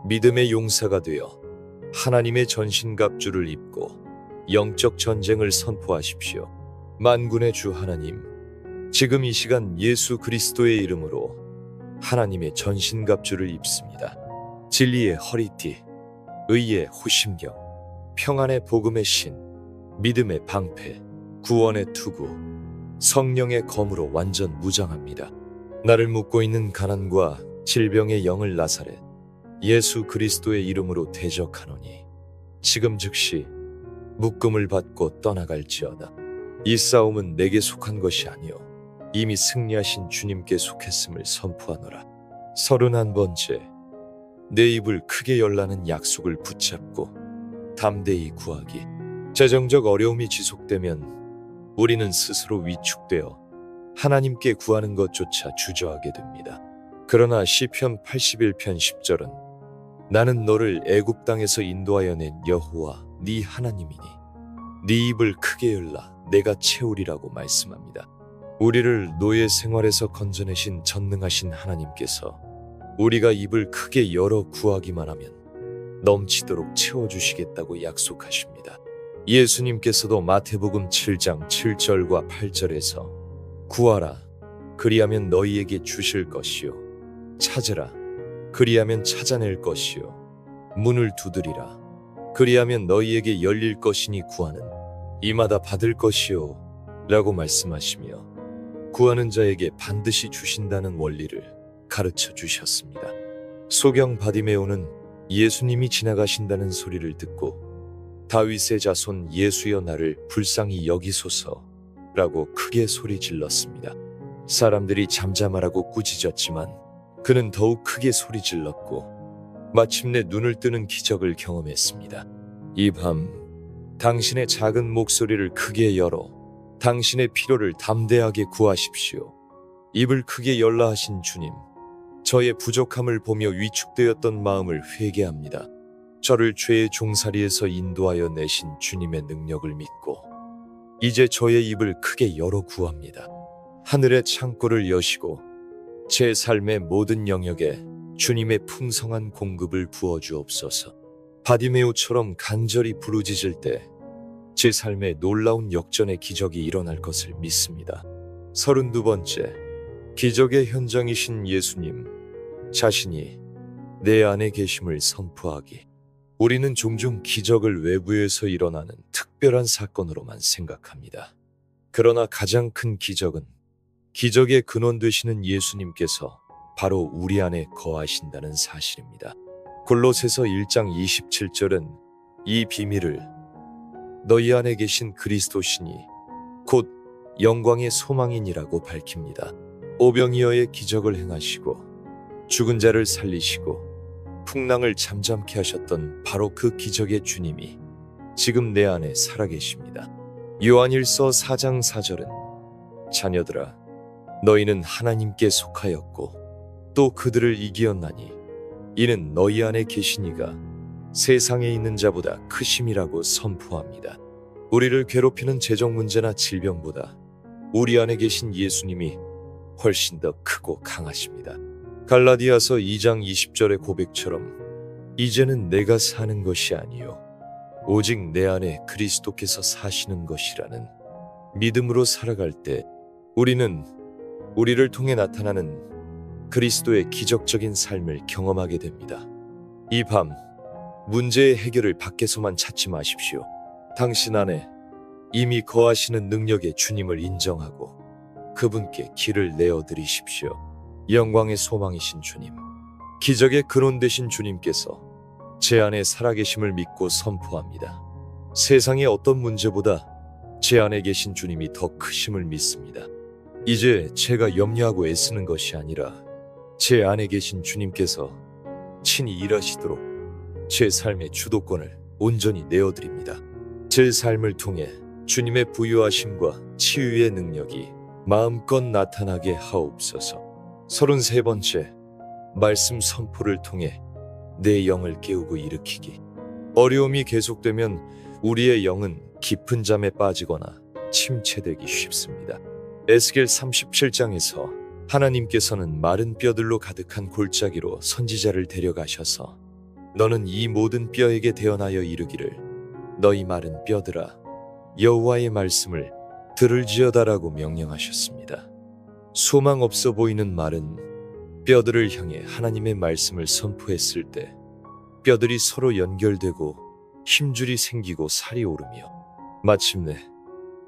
믿음의 용사가 되어 하나님의 전신갑주를 입고 영적 전쟁을 선포하십시오. 만군의 주 하나님, 지금 이 시간 예수 그리스도의 이름으로 하나님의 전신갑주를 입습니다. 진리의 허리띠, 의의 호심경, 평안의 복음의 신, 믿음의 방패, 구원의 투구, 성령의 검으로 완전 무장합니다. 나를 묶고 있는 가난과 질병의 영을 나사렛 예수 그리스도의 이름으로 대적하노니 지금 즉시 묶음을 받고 떠나갈지어다. 이 싸움은 내게 속한 것이 아니요 이미 승리하신 주님께 속했음을 선포하노라. 31번째, 내 입을 크게 열라는 약속을 붙잡고 담대히 구하기. 재정적 어려움이 지속되면 우리는 스스로 위축되어 하나님께 구하는 것조차 주저하게 됩니다. 그러나 시편 81편 10절은 나는 너를 애굽 땅에서 인도하여 낸 여호와 네 하나님이니 네 입을 크게 열라 내가 채우리라고 말씀합니다. 우리를 노예 생활에서 건져내신 전능하신 하나님께서 우리가 입을 크게 열어 구하기만 하면 넘치도록 채워주시겠다고 약속하십니다. 예수님께서도 마태복음 7장 7절과 8절에서 구하라 그리하면 너희에게 주실 것이요 찾으라 그리하면 찾아낼 것이요 문을 두드리라 그리하면 너희에게 열릴 것이니 구하는 이마다 받을 것이요 라고 말씀하시며 구하는 자에게 반드시 주신다는 원리를 가르쳐 주셨습니다. 소경 바디메오는 예수님이 지나가신다는 소리를 듣고 다윗의 자손 예수여 나를 불쌍히 여기소서 라고 크게 소리 질렀습니다. 사람들이 잠잠하라고 꾸짖었지만 그는 더욱 크게 소리 질렀고 마침내 눈을 뜨는 기적을 경험했습니다. 이 밤 당신의 작은 목소리를 크게 열어 당신의 필요를 담대하게 구하십시오. 입을 크게 열라 하신 주님, 저의 부족함을 보며 위축되었던 마음을 회개합니다. 저를 죄의 종살이에서 인도하여 내신 주님의 능력을 믿고 이제 저의 입을 크게 열어 구합니다. 하늘의 창고를 여시고 제 삶의 모든 영역에 주님의 풍성한 공급을 부어주옵소서. 바디메오처럼 간절히 부르짖을 때 제 삶에 놀라운 역전의 기적이 일어날 것을 믿습니다. 32번째, 기적의 현장이신 예수님 자신이 내 안에 계심을 선포하기. 우리는 종종 기적을 외부에서 일어나는 특별한 사건으로만 생각합니다. 그러나 가장 큰 기적은 기적의 근원 되시는 예수님께서 바로 우리 안에 거하신다는 사실입니다. 골로새서 1장 27절은 이 비밀을 너희 안에 계신 그리스도시니 곧 영광의 소망이니라고 밝힙니다. 오병이어의 기적을 행하시고 죽은 자를 살리시고 풍랑을 잠잠케 하셨던 바로 그 기적의 주님이 지금 내 안에 살아계십니다. 요한일서 4장 4절은 자녀들아 너희는 하나님께 속하였고 또 그들을 이기었나니 이는 너희 안에 계시니가 세상에 있는 자보다 크심이라고 선포합니다. 우리를 괴롭히는 재정 문제나 질병보다 우리 안에 계신 예수님이 훨씬 더 크고 강하십니다. 갈라디아서 2장 20절의 고백처럼 이제는 내가 사는 것이 아니요 오직 내 안에 그리스도께서 사시는 것이라는 믿음으로 살아갈 때 우리는 우리를 통해 나타나는 그리스도의 기적적인 삶을 경험하게 됩니다. 이 밤 문제의 해결을 밖에서만 찾지 마십시오. 당신 안에 이미 거하시는 능력의 주님을 인정하고 그분께 길을 내어드리십시오. 영광의 소망이신 주님, 기적의 근원 되신 주님께서 제 안에 살아계심을 믿고 선포합니다. 세상의 어떤 문제보다 제 안에 계신 주님이 더 크심을 믿습니다. 이제 제가 염려하고 애쓰는 것이 아니라 제 안에 계신 주님께서 친히 일하시도록 제 삶의 주도권을 온전히 내어드립니다. 제 삶을 통해 주님의 부유하심과 치유의 능력이 마음껏 나타나게 하옵소서. 33번째, 말씀 선포를 통해 내 영을 깨우고 일으키기. 어려움이 계속되면 우리의 영은 깊은 잠에 빠지거나 침체되기 쉽습니다. 에스겔 37장에서 하나님께서는 마른 뼈들로 가득한 골짜기로 선지자를 데려가셔서 너는 이 모든 뼈에게 대언하여 이르기를 너희 마른 뼈들아 여호와의 말씀을 들을지어다라고 명령하셨습니다. 소망 없어 보이는 마른 뼈들을 향해 하나님의 말씀을 선포했을 때 뼈들이 서로 연결되고 힘줄이 생기고 살이 오르며 마침내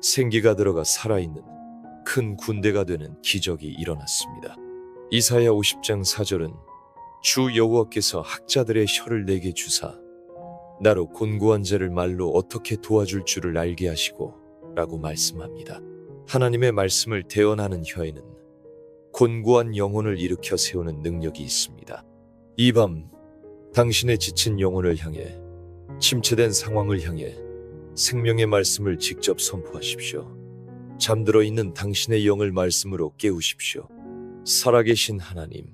생기가 들어가 살아있는 큰 군대가 되는 기적이 일어났습니다. 이사야 50장 4절은 주 여호와께서 학자들의 혀를 내게 주사 나로 곤고한 자를 말로 어떻게 도와줄 줄을 알게 하시고 라고 말씀합니다. 하나님의 말씀을 대언하는 혀에는 곤고한 영혼을 일으켜 세우는 능력이 있습니다. 이 밤 당신의 지친 영혼을 향해, 침체된 상황을 향해 생명의 말씀을 직접 선포하십시오. 잠들어 있는 당신의 영을 말씀으로 깨우십시오. 살아계신 하나님,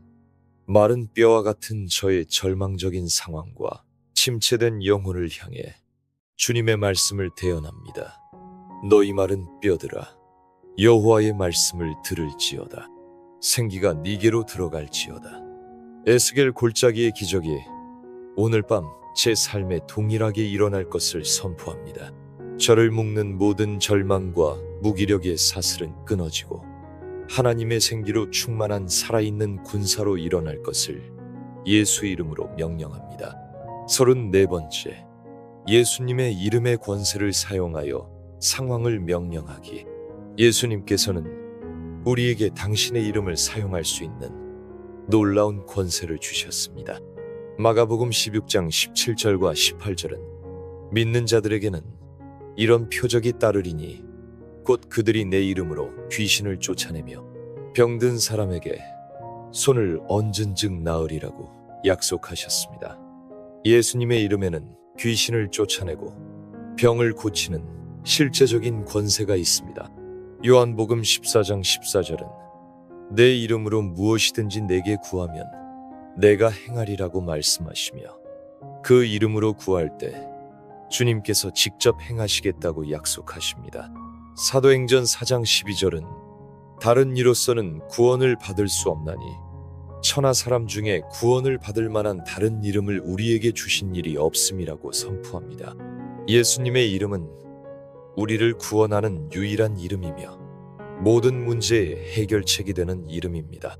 마른 뼈와 같은 저의 절망적인 상황과 침체된 영혼을 향해 주님의 말씀을 대언합니다. 너희 마른 뼈들아, 여호와의 말씀을 들을지어다. 생기가 네게로 들어갈지어다. 에스겔 골짜기의 기적이 오늘 밤 제 삶에 동일하게 일어날 것을 선포합니다. 저를 묶는 모든 절망과 무기력의 사슬은 끊어지고 하나님의 생기로 충만한 살아있는 군사로 일어날 것을 예수 이름으로 명령합니다. 34번째, 예수님의 이름의 권세를 사용하여 상황을 명령하기. 예수님께서는 우리에게 당신의 이름을 사용할 수 있는 놀라운 권세를 주셨습니다. 마가복음 16장 17절과 18절은 믿는 자들에게는 이런 표적이 따르리니 곧 그들이 내 이름으로 귀신을 쫓아내며 병든 사람에게 손을 얹은 즉 나으리라고 약속하셨습니다. 예수님의 이름에는 귀신을 쫓아내고 병을 고치는 실제적인 권세가 있습니다. 요한복음 14장 14절은 내 이름으로 무엇이든지 내게 구하면 내가 행하리라고 말씀하시며 그 이름으로 구할 때 주님께서 직접 행하시겠다고 약속하십니다. 사도행전 4장 12절은 다른 이로서는 구원을 받을 수 없나니 천하 사람 중에 구원을 받을 만한 다른 이름을 우리에게 주신 일이 없음이라고 선포합니다. 예수님의 이름은 우리를 구원하는 유일한 이름이며 모든 문제의 해결책이 되는 이름입니다.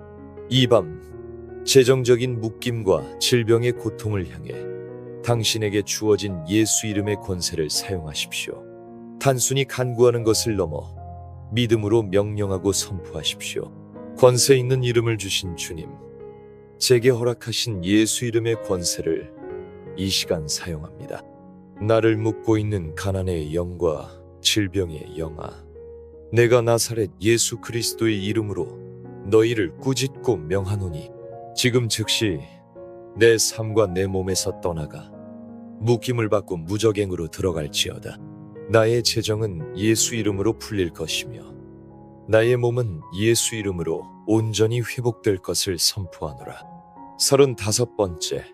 이 밤 재정적인 묶임과 질병의 고통을 향해 당신에게 주어진 예수 이름의 권세를 사용하십시오. 단순히 간구하는 것을 넘어 믿음으로 명령하고 선포하십시오. 권세 있는 이름을 주신 주님, 제게 허락하신 예수 이름의 권세를 이 시간 사용합니다. 나를 묶고 있는 가난의 영과 질병의 영아, 내가 나사렛 예수 그리스도의 이름으로 너희를 꾸짖고 명하노니 지금 즉시 내 삶과 내 몸에서 떠나가 묶임을 받고 무적행으로 들어갈지어다. 나의 재정은 예수 이름으로 풀릴 것이며 나의 몸은 예수 이름으로 온전히 회복될 것을 선포하노라. 35번째,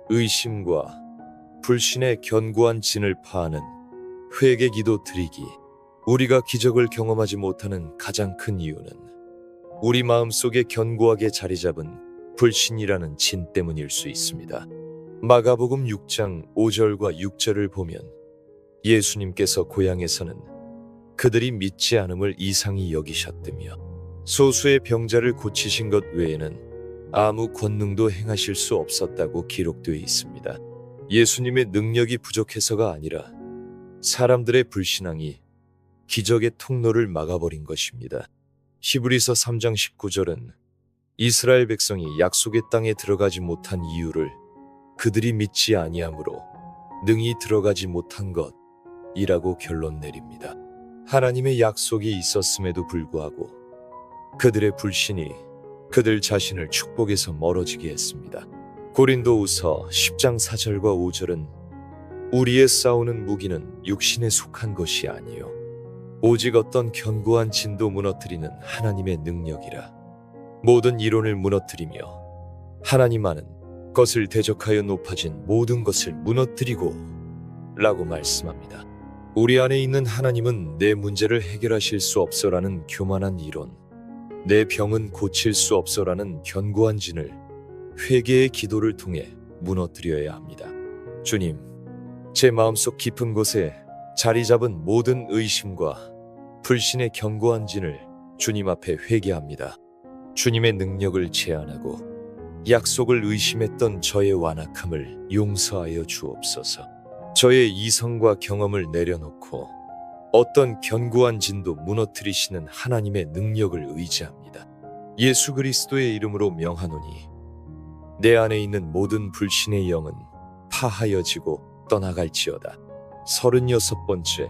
의심과 불신의 견고한 진을 파하는 회개 기도 드리기. 우리가 기적을 경험하지 못하는 가장 큰 이유는 우리 마음속에 견고하게 자리 잡은 불신이라는 진 때문일 수 있습니다. 마가복음 6장 5절과 6절을 보면 예수님께서 고향에서는 그들이 믿지 않음을 이상히 여기셨으며 소수의 병자를 고치신 것 외에는 아무 권능도 행하실 수 없었다고 기록되어 있습니다. 예수님의 능력이 부족해서가 아니라 사람들의 불신앙이 기적의 통로를 막아버린 것입니다. 히브리서 3장 19절은 이스라엘 백성이 약속의 땅에 들어가지 못한 이유를 그들이 믿지 아니함으로 능히 들어가지 못한 것이라고 결론 내립니다. 하나님의 약속이 있었음에도 불구하고 그들의 불신이 그들 자신을 축복에서 멀어지게 했습니다. 고린도후서 10장 4절과 5절은 우리의 싸우는 무기는 육신에 속한 것이 아니요 오직 어떤 견고한 진도 무너뜨리는 하나님의 능력이라. 모든 이론을 무너뜨리며 하나님 아는 것을 대적하여 높아진 모든 것을 무너뜨리고 라고 말씀합니다. 우리 안에 있는 하나님은 내 문제를 해결하실 수 없어라는 교만한 이론, 내 병은 고칠 수 없어라는 견고한 진을 회개의 기도를 통해 무너뜨려야 합니다. 주님, 제 마음속 깊은 곳에 자리 잡은 모든 의심과 불신의 견고한 진을 주님 앞에 회개합니다. 주님의 능력을 제한하고 약속을 의심했던 저의 완악함을 용서하여 주옵소서. 저의 이성과 경험을 내려놓고 어떤 견고한 진도 무너뜨리시는 하나님의 능력을 의지합니다. 예수 그리스도의 이름으로 명하노니 내 안에 있는 모든 불신의 영은 파하여지고 떠나갈지어다. 36번째,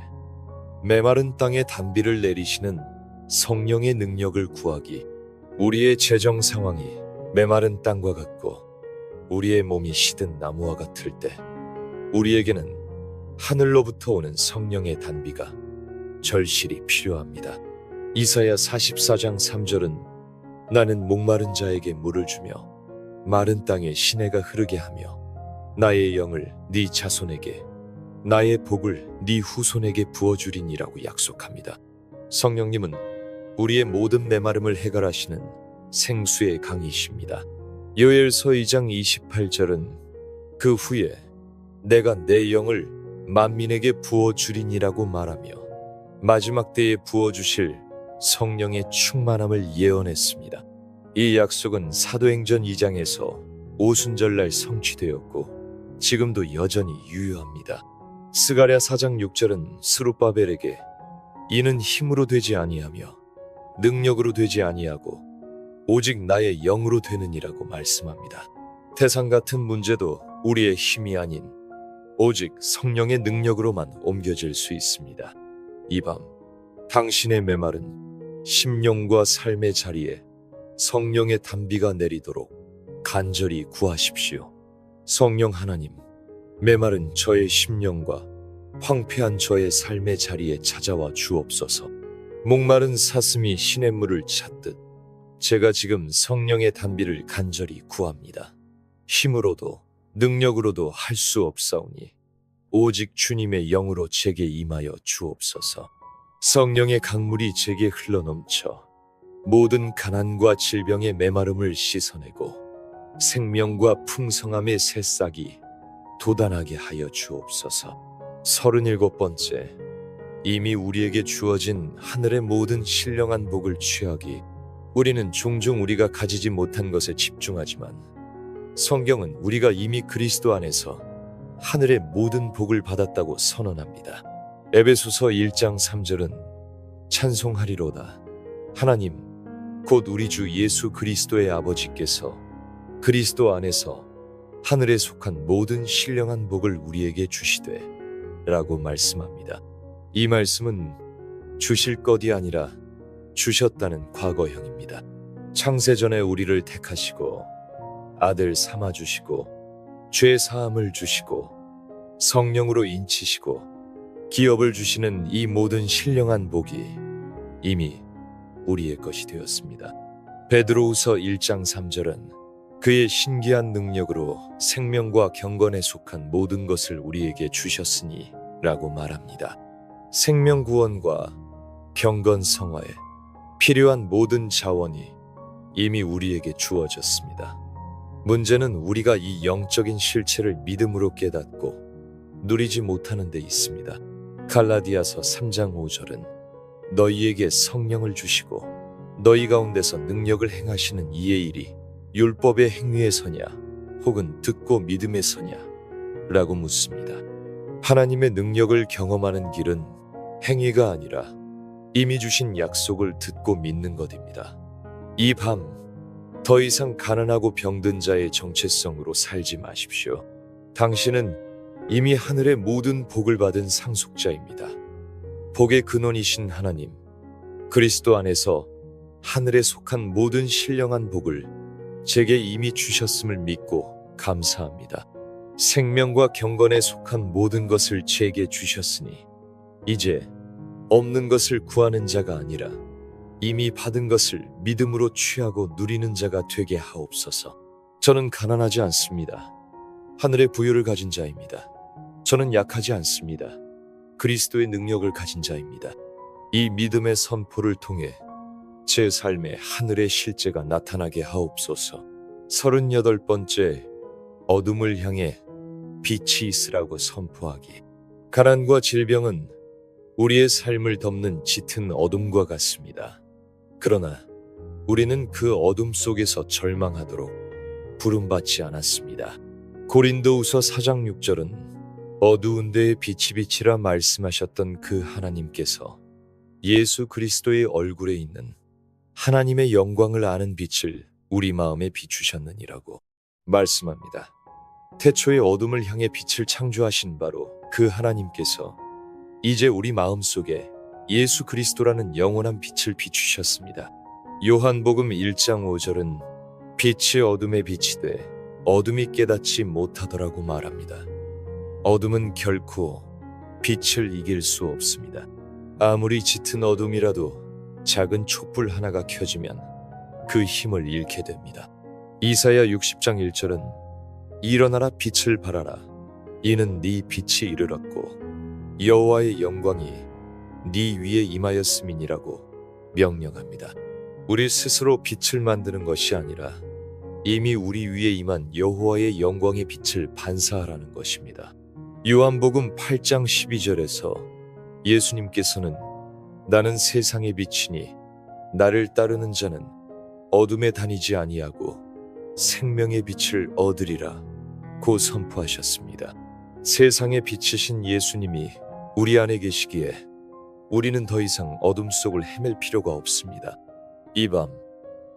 메마른 땅에 단비를 내리시는 성령의 능력을 구하기. 우리의 재정 상황이 메마른 땅과 같고 우리의 몸이 시든 나무와 같을 때 우리에게는 하늘로부터 오는 성령의 단비가 절실히 필요합니다. 이사야 44장 3절은 나는 목마른 자에게 물을 주며 마른 땅에 시내가 흐르게 하며 나의 영을 네 자손에게 나의 복을 네 후손에게 부어주리니라고 약속합니다. 성령님은 우리의 모든 메마름을 해결하시는 생수의 강이십니다. 요엘서 2장 28절은 그 후에 내가 내 영을 만민에게 부어주리니라고 말하며 마지막 때에 부어주실 성령의 충만함을 예언했습니다. 이 약속은 사도행전 2장에서 오순절날 성취되었고 지금도 여전히 유효합니다. 스가랴 4장 6절은 스룹바벨에게 이는 힘으로 되지 아니하며 능력으로 되지 아니하고 오직 나의 영으로 되느니라고 말씀합니다. 태산 같은 문제도 우리의 힘이 아닌 오직 성령의 능력으로만 옮겨질 수 있습니다. 이 밤 당신의 메마른 심령과 삶의 자리에 성령의 단비가 내리도록 간절히 구하십시오. 성령 하나님, 메마른 저의 심령과 황폐한 저의 삶의 자리에 찾아와 주옵소서. 목마른 사슴이 시냇물을 찾듯 제가 지금 성령의 단비를 간절히 구합니다. 힘으로도 능력으로도 할 수 없사오니 오직 주님의 영으로 제게 임하여 주옵소서. 성령의 강물이 제게 흘러넘쳐 모든 가난과 질병의 메마름을 씻어내고 생명과 풍성함의 새싹이 돋아나게 하여 주옵소서. 37번째, 이미 우리에게 주어진 하늘의 모든 신령한 복을 취하기. 우리는 종종 우리가 가지지 못한 것에 집중하지만 성경은 우리가 이미 그리스도 안에서 하늘의 모든 복을 받았다고 선언합니다. 에베소서 1장 3절은 찬송하리로다. 하나님, 곧 우리 주 예수 그리스도의 아버지께서 그리스도 안에서 하늘에 속한 모든 신령한 복을 우리에게 주시되 라고 말씀합니다. 이 말씀은 주실 것이 아니라 주셨다는 과거형입니다. 창세전에 우리를 택하시고 아들 삼아주시고 죄 사함을 주시고 성령으로 인치시고 기업을 주시는 이 모든 신령한 복이 이미 우리의 것이 되었습니다. 베드로후서 1장 3절은 그의 신기한 능력으로 생명과 경건에 속한 모든 것을 우리에게 주셨으니 라고 말합니다. 생명 구원과 경건 성화에 필요한 모든 자원이 이미 우리에게 주어졌습니다. 문제는 우리가 이 영적인 실체를 믿음으로 깨닫고 누리지 못하는 데 있습니다. 갈라디아서 3장 5절은 너희에게 성령을 주시고 너희 가운데서 능력을 행하시는 이의 일이 율법의 행위에서냐 혹은 듣고 믿음에서냐 라고 묻습니다. 하나님의 능력을 경험하는 길은 행위가 아니라 이미 주신 약속을 듣고 믿는 것입니다. 이 밤 더 이상 가난하고 병든 자의 정체성으로 살지 마십시오. 당신은 이미 하늘의 모든 복을 받은 상속자입니다. 복의 근원이신 하나님, 그리스도 안에서 하늘에 속한 모든 신령한 복을 제게 이미 주셨음을 믿고 감사합니다. 생명과 경건에 속한 모든 것을 제게 주셨으니 이제 없는 것을 구하는 자가 아니라 이미 받은 것을 믿음으로 취하고 누리는 자가 되게 하옵소서. 저는 가난하지 않습니다. 하늘의 부유를 가진 자입니다. 저는 약하지 않습니다. 그리스도의 능력을 가진 자입니다. 이 믿음의 선포를 통해 제 삶에 하늘의 실제가 나타나게 하옵소서. 38번째, 어둠을 향해 빛이 있으라고 선포하기. 가난과 질병은 우리의 삶을 덮는 짙은 어둠과 같습니다. 그러나 우리는 그 어둠 속에서 절망하도록 부름받지 않았습니다. 고린도후서 4장 6절은 어두운 데에 빛이 비치라 말씀하셨던 그 하나님께서 예수 그리스도의 얼굴에 있는 하나님의 영광을 아는 빛을 우리 마음에 비추셨느니라고 말씀합니다. 태초의 어둠을 향해 빛을 창조하신 바로 그 하나님께서 이제 우리 마음속에 예수 그리스도라는 영원한 빛을 비추셨습니다. 요한복음 1장 5절은 빛이 어둠에 빛이 돼 어둠이 깨닫지 못하더라고 말합니다. 어둠은 결코 빛을 이길 수 없습니다. 아무리 짙은 어둠이라도 작은 촛불 하나가 켜지면 그 힘을 잃게 됩니다. 이사야 60장 1절은 일어나라 빛을 발하라 이는 네 빛이 이르렀고 여호와의 영광이 네 위에 임하였음이니라고 명령합니다. 우리 스스로 빛을 만드는 것이 아니라 이미 우리 위에 임한 여호와의 영광의 빛을 반사하라는 것입니다. 요한복음 8장 12절에서 예수님께서는 나는 세상의 빛이니 나를 따르는 자는 어둠에 다니지 아니하고 생명의 빛을 얻으리라 고 선포하셨습니다. 세상의 빛이신 예수님이 우리 안에 계시기에 우리는 더 이상 어둠 속을 헤맬 필요가 없습니다. 이 밤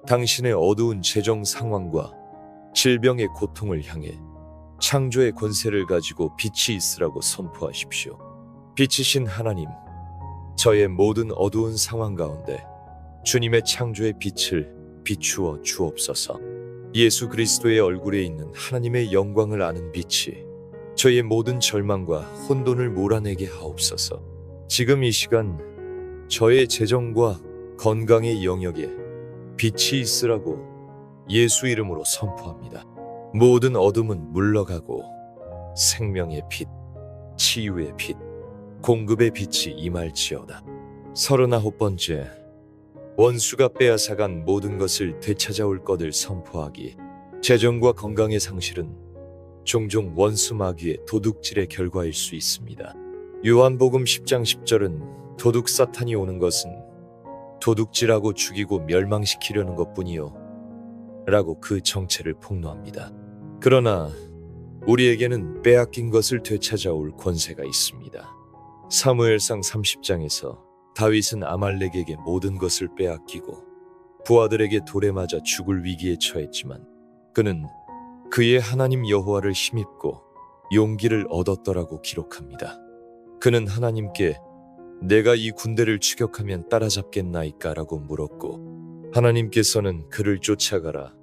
당신의 어두운 재정 상황과 질병의 고통을 향해 창조의 권세를 가지고 빛이 있으라고 선포하십시오. 빛이신 하나님, 저의 모든 어두운 상황 가운데 주님의 창조의 빛을 비추어 주옵소서. 예수 그리스도의 얼굴에 있는 하나님의 영광을 아는 빛이 저의 모든 절망과 혼돈을 몰아내게 하옵소서. 지금 이 시간 저의 재정과 건강의 영역에 빛이 있으라고 예수 이름으로 선포합니다. 모든 어둠은 물러가고 생명의 빛, 치유의 빛, 공급의 빛이 임할지어다. 39번째, 원수가 빼앗아간 모든 것을 되찾아올 것을 선포하기. 재정과 건강의 상실은 종종 원수 마귀의 도둑질의 결과일 수 있습니다. 요한복음 10장 10절은 도둑 사탄이 오는 것은 도둑질하고 죽이고 멸망시키려는 것뿐이요 라고 그 정체를 폭로합니다. 그러나 우리에게는 빼앗긴 것을 되찾아올 권세가 있습니다. 사무엘상 30장에서 다윗은 아말렉에게 모든 것을 빼앗기고 부하들에게 돌에 맞아 죽을 위기에 처했지만 그는 그의 하나님 여호와를 힘입고 용기를 얻었더라고 기록합니다. 그는 하나님께 내가 이 군대를 추격하면 따라잡겠나이까 라고 물었고 하나님께서는 그를 쫓아가라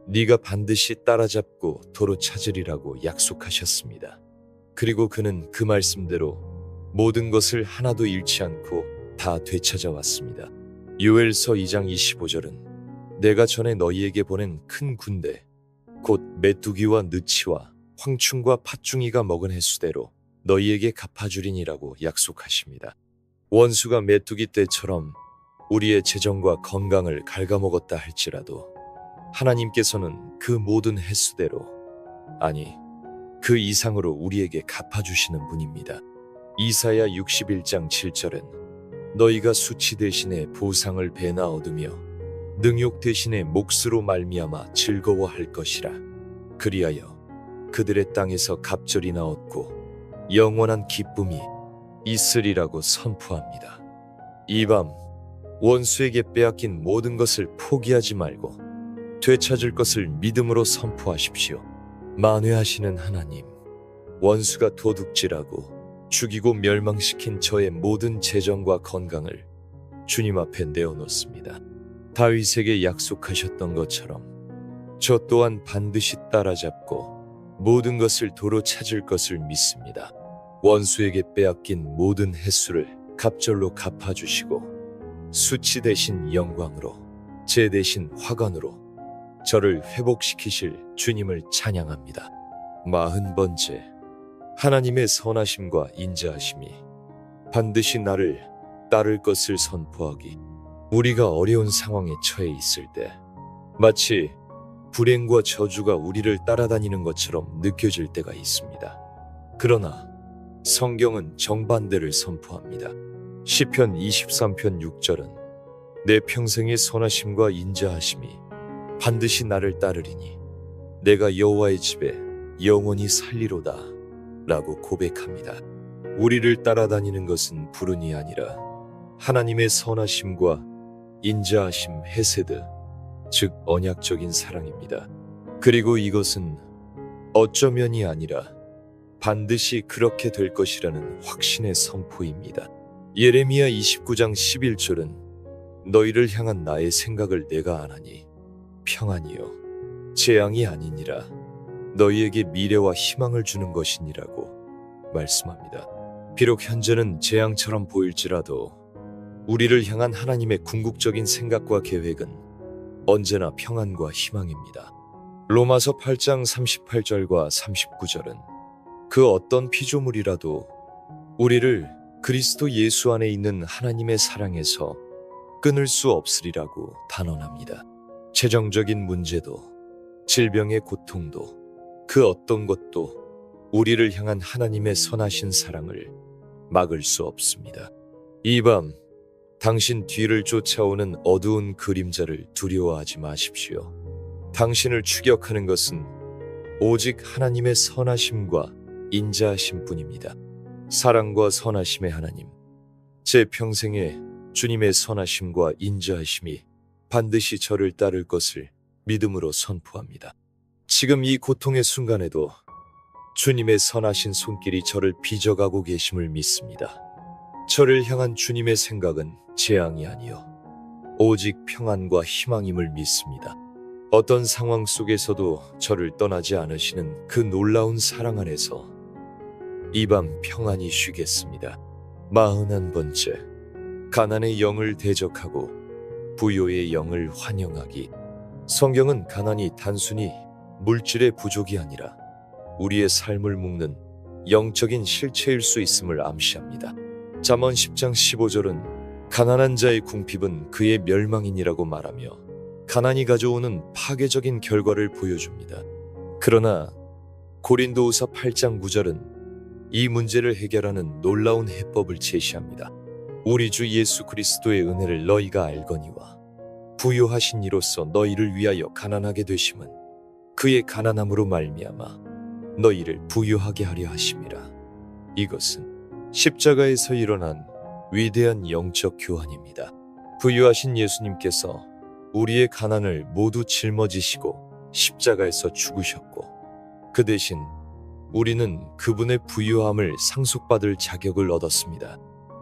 네가 반드시 따라잡고 도로 찾으리라고 약속하셨습니다. 그리고 그는 그 말씀대로 모든 것을 하나도 잃지 않고 다 되찾아왔습니다. 요엘서 2장 25절은 내가 전에 너희에게 보낸 큰 군대 곧 메뚜기와 느치와 황충과 팥중이가 먹은 횟수대로 너희에게 갚아주리니라고 약속하십니다. 원수가 메뚜기 떼처럼 우리의 재정과 건강을 갉아먹었다 할지라도 하나님께서는 그 모든 횟수대로 아니 그 이상으로 우리에게 갚아주시는 분입니다. 이사야 61장 7절은 너희가 수치 대신에 보상을 배나 얻으며 능욕 대신에 몫으로 말미암아 즐거워할 것이라. 그리하여 그들의 땅에서 갑절이나 얻고 영원한 기쁨이 있으리라고 선포합니다. 이 밤 원수에게 빼앗긴 모든 것을 포기하지 말고 되찾을 것을 믿음으로 선포하십시오. 만회하시는 하나님, 원수가 도둑질하고 죽이고 멸망시킨 저의 모든 재정과 건강을 주님 앞에 내어놓습니다. 다윗에게 약속하셨던 것처럼 저 또한 반드시 따라잡고 모든 것을 도로 찾을 것을 믿습니다. 원수에게 빼앗긴 모든 횟수를 갑절로 갚아주시고 수치 대신 영광으로 제 대신 화관으로 저를 회복시키실 주님을 찬양합니다. 40번째, 하나님의 선하심과 인자하심이 반드시 나를 따를 것을 선포하기. 우리가 어려운 상황에 처해 있을 때 마치 불행과 저주가 우리를 따라다니는 것처럼 느껴질 때가 있습니다. 그러나 성경은 정반대를 선포합니다. 시편 23편 6절은 내 평생의 선하심과 인자하심이 반드시 나를 따르리니 내가 여호와의 집에 영원히 살리로다 라고 고백합니다. 우리를 따라다니는 것은 불운이 아니라 하나님의 선하심과 인자하심 헤세드, 즉 언약적인 사랑입니다. 그리고 이것은 어쩌면이 아니라 반드시 그렇게 될 것이라는 확신의 선포입니다. 예레미야 29장 11절은 너희를 향한 나의 생각을 내가 아나니 평안이요 재앙이 아니니라 너희에게 미래와 희망을 주는 것이니라고 말씀합니다. 비록 현재는 재앙처럼 보일지라도 우리를 향한 하나님의 궁극적인 생각과 계획은 언제나 평안과 희망입니다. 로마서 8장 38절과 39절은 그 어떤 피조물이라도 우리를 그리스도 예수 안에 있는 하나님의 사랑에서 끊을 수 없으리라고 단언합니다. 재정적인 문제도 질병의 고통도 그 어떤 것도 우리를 향한 하나님의 선하신 사랑을 막을 수 없습니다. 이 밤 당신 뒤를 쫓아오는 어두운 그림자를 두려워하지 마십시오. 당신을 추격하는 것은 오직 하나님의 선하심과 인자하심 뿐입니다. 사랑과 선하심의 하나님, 제 평생에 주님의 선하심과 인자하심이 반드시 저를 따를 것을 믿음으로 선포합니다. 지금 이 고통의 순간에도 주님의 선하신 손길이 저를 빚어가고 계심을 믿습니다. 저를 향한 주님의 생각은 재앙이 아니요 오직 평안과 희망임을 믿습니다. 어떤 상황 속에서도 저를 떠나지 않으시는 그 놀라운 사랑 안에서 이 밤 평안히 쉬겠습니다. 41번째, 가난의 영을 대적하고 부요의 영을 환영하기. 성경은 가난이 단순히 물질의 부족이 아니라 우리의 삶을 묶는 영적인 실체일 수 있음을 암시합니다. 잠언 10장 15절은 가난한 자의 궁핍은 그의 멸망이니라고 말하며 가난이 가져오는 파괴적인 결과를 보여줍니다. 그러나 고린도후서 8장 9절은 이 문제를 해결하는 놀라운 해법을 제시합니다. 우리 주 예수 그리스도의 은혜를 너희가 알거니와 부유하신 이로써 너희를 위하여 가난하게 되심은 그의 가난함으로 말미암아 너희를 부유하게 하려 하심이라. 이것은 십자가에서 일어난 위대한 영적 교환입니다. 부유하신 예수님께서 우리의 가난을 모두 짊어지시고 십자가에서 죽으셨고 그 대신 우리는 그분의 부유함을 상속받을 자격을 얻었습니다.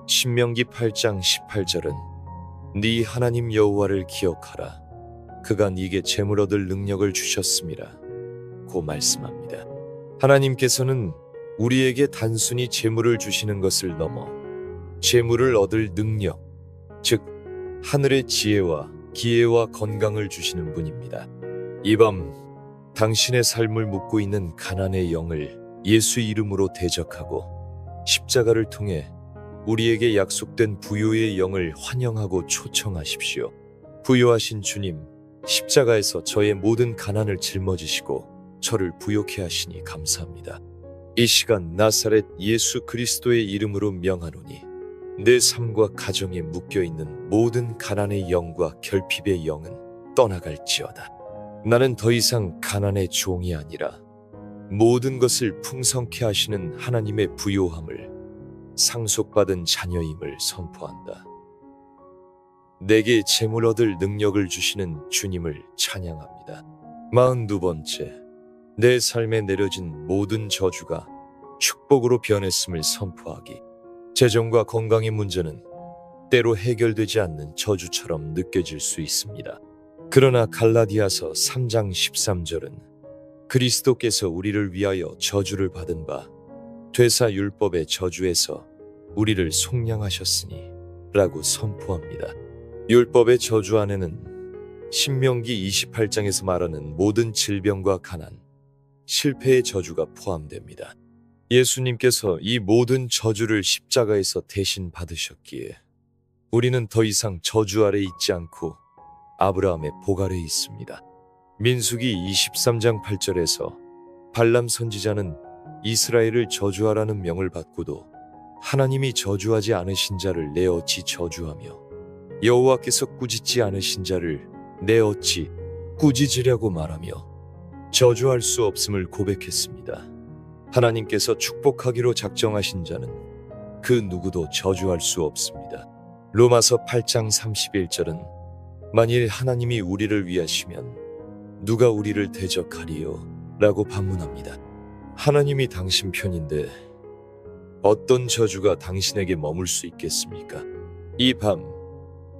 신명기 8장 18절은 네 하나님 여호와를 기억하라. 그가 네게 재물 얻을 능력을 주셨음이라 고 말씀합니다. 하나님께서는 우리에게 단순히 재물을 주시는 것을 넘어 재물을 얻을 능력, 즉 하늘의 지혜와 기회와 건강을 주시는 분입니다. 이 밤 당신의 삶을 묶고 있는 가난의 영을 예수 이름으로 대적하고 십자가를 통해 우리에게 약속된 부요의 영을 환영하고 초청하십시오. 부요하신 주님, 십자가에서 저의 모든 가난을 짊어지시고 저를 부요케 하시니 감사합니다. 이 시간 나사렛 예수 그리스도의 이름으로 명하노니 내 삶과 가정에 묶여있는 모든 가난의 영과 결핍의 영은 떠나갈지어다. 나는 더 이상 가난의 종이 아니라 모든 것을 풍성케 하시는 하나님의 부요함을 상속받은 자녀임을 선포한다. 내게 재물 얻을 능력을 주시는 주님을 찬양합니다. 42번째, 내 삶에 내려진 모든 저주가 축복으로 변했음을 선포하기. 재정과 건강의 문제는 때로 해결되지 않는 저주처럼 느껴질 수 있습니다. 그러나 갈라디아서 3장 13절은 그리스도께서 우리를 위하여 저주를 받은 바 되사 율법의 저주에서 우리를 속량하셨으니 라고 선포합니다. 율법의 저주 안에는 신명기 28장에서 말하는 모든 질병과 가난, 실패의 저주가 포함됩니다. 예수님께서 이 모든 저주를 십자가에서 대신 받으셨기에 우리는 더 이상 저주 아래 있지 않고 아브라함의 복 아래 있습니다. 민수기 23장 8절에서 발람 선지자는 이스라엘을 저주하라는 명을 받고도 하나님이 저주하지 않으신 자를 내 어찌 저주하며 여호와께서 꾸짖지 않으신 자를 내 어찌 꾸짖으려고 말하며 저주할 수 없음을 고백했습니다. 하나님께서 축복하기로 작정하신 자는 그 누구도 저주할 수 없습니다. 로마서 8장 31절은 만일 하나님이 우리를 위하시면 누가 우리를 대적하리요? 라고 반문합니다. 하나님이 당신 편인데 어떤 저주가 당신에게 머물 수 있겠습니까? 이 밤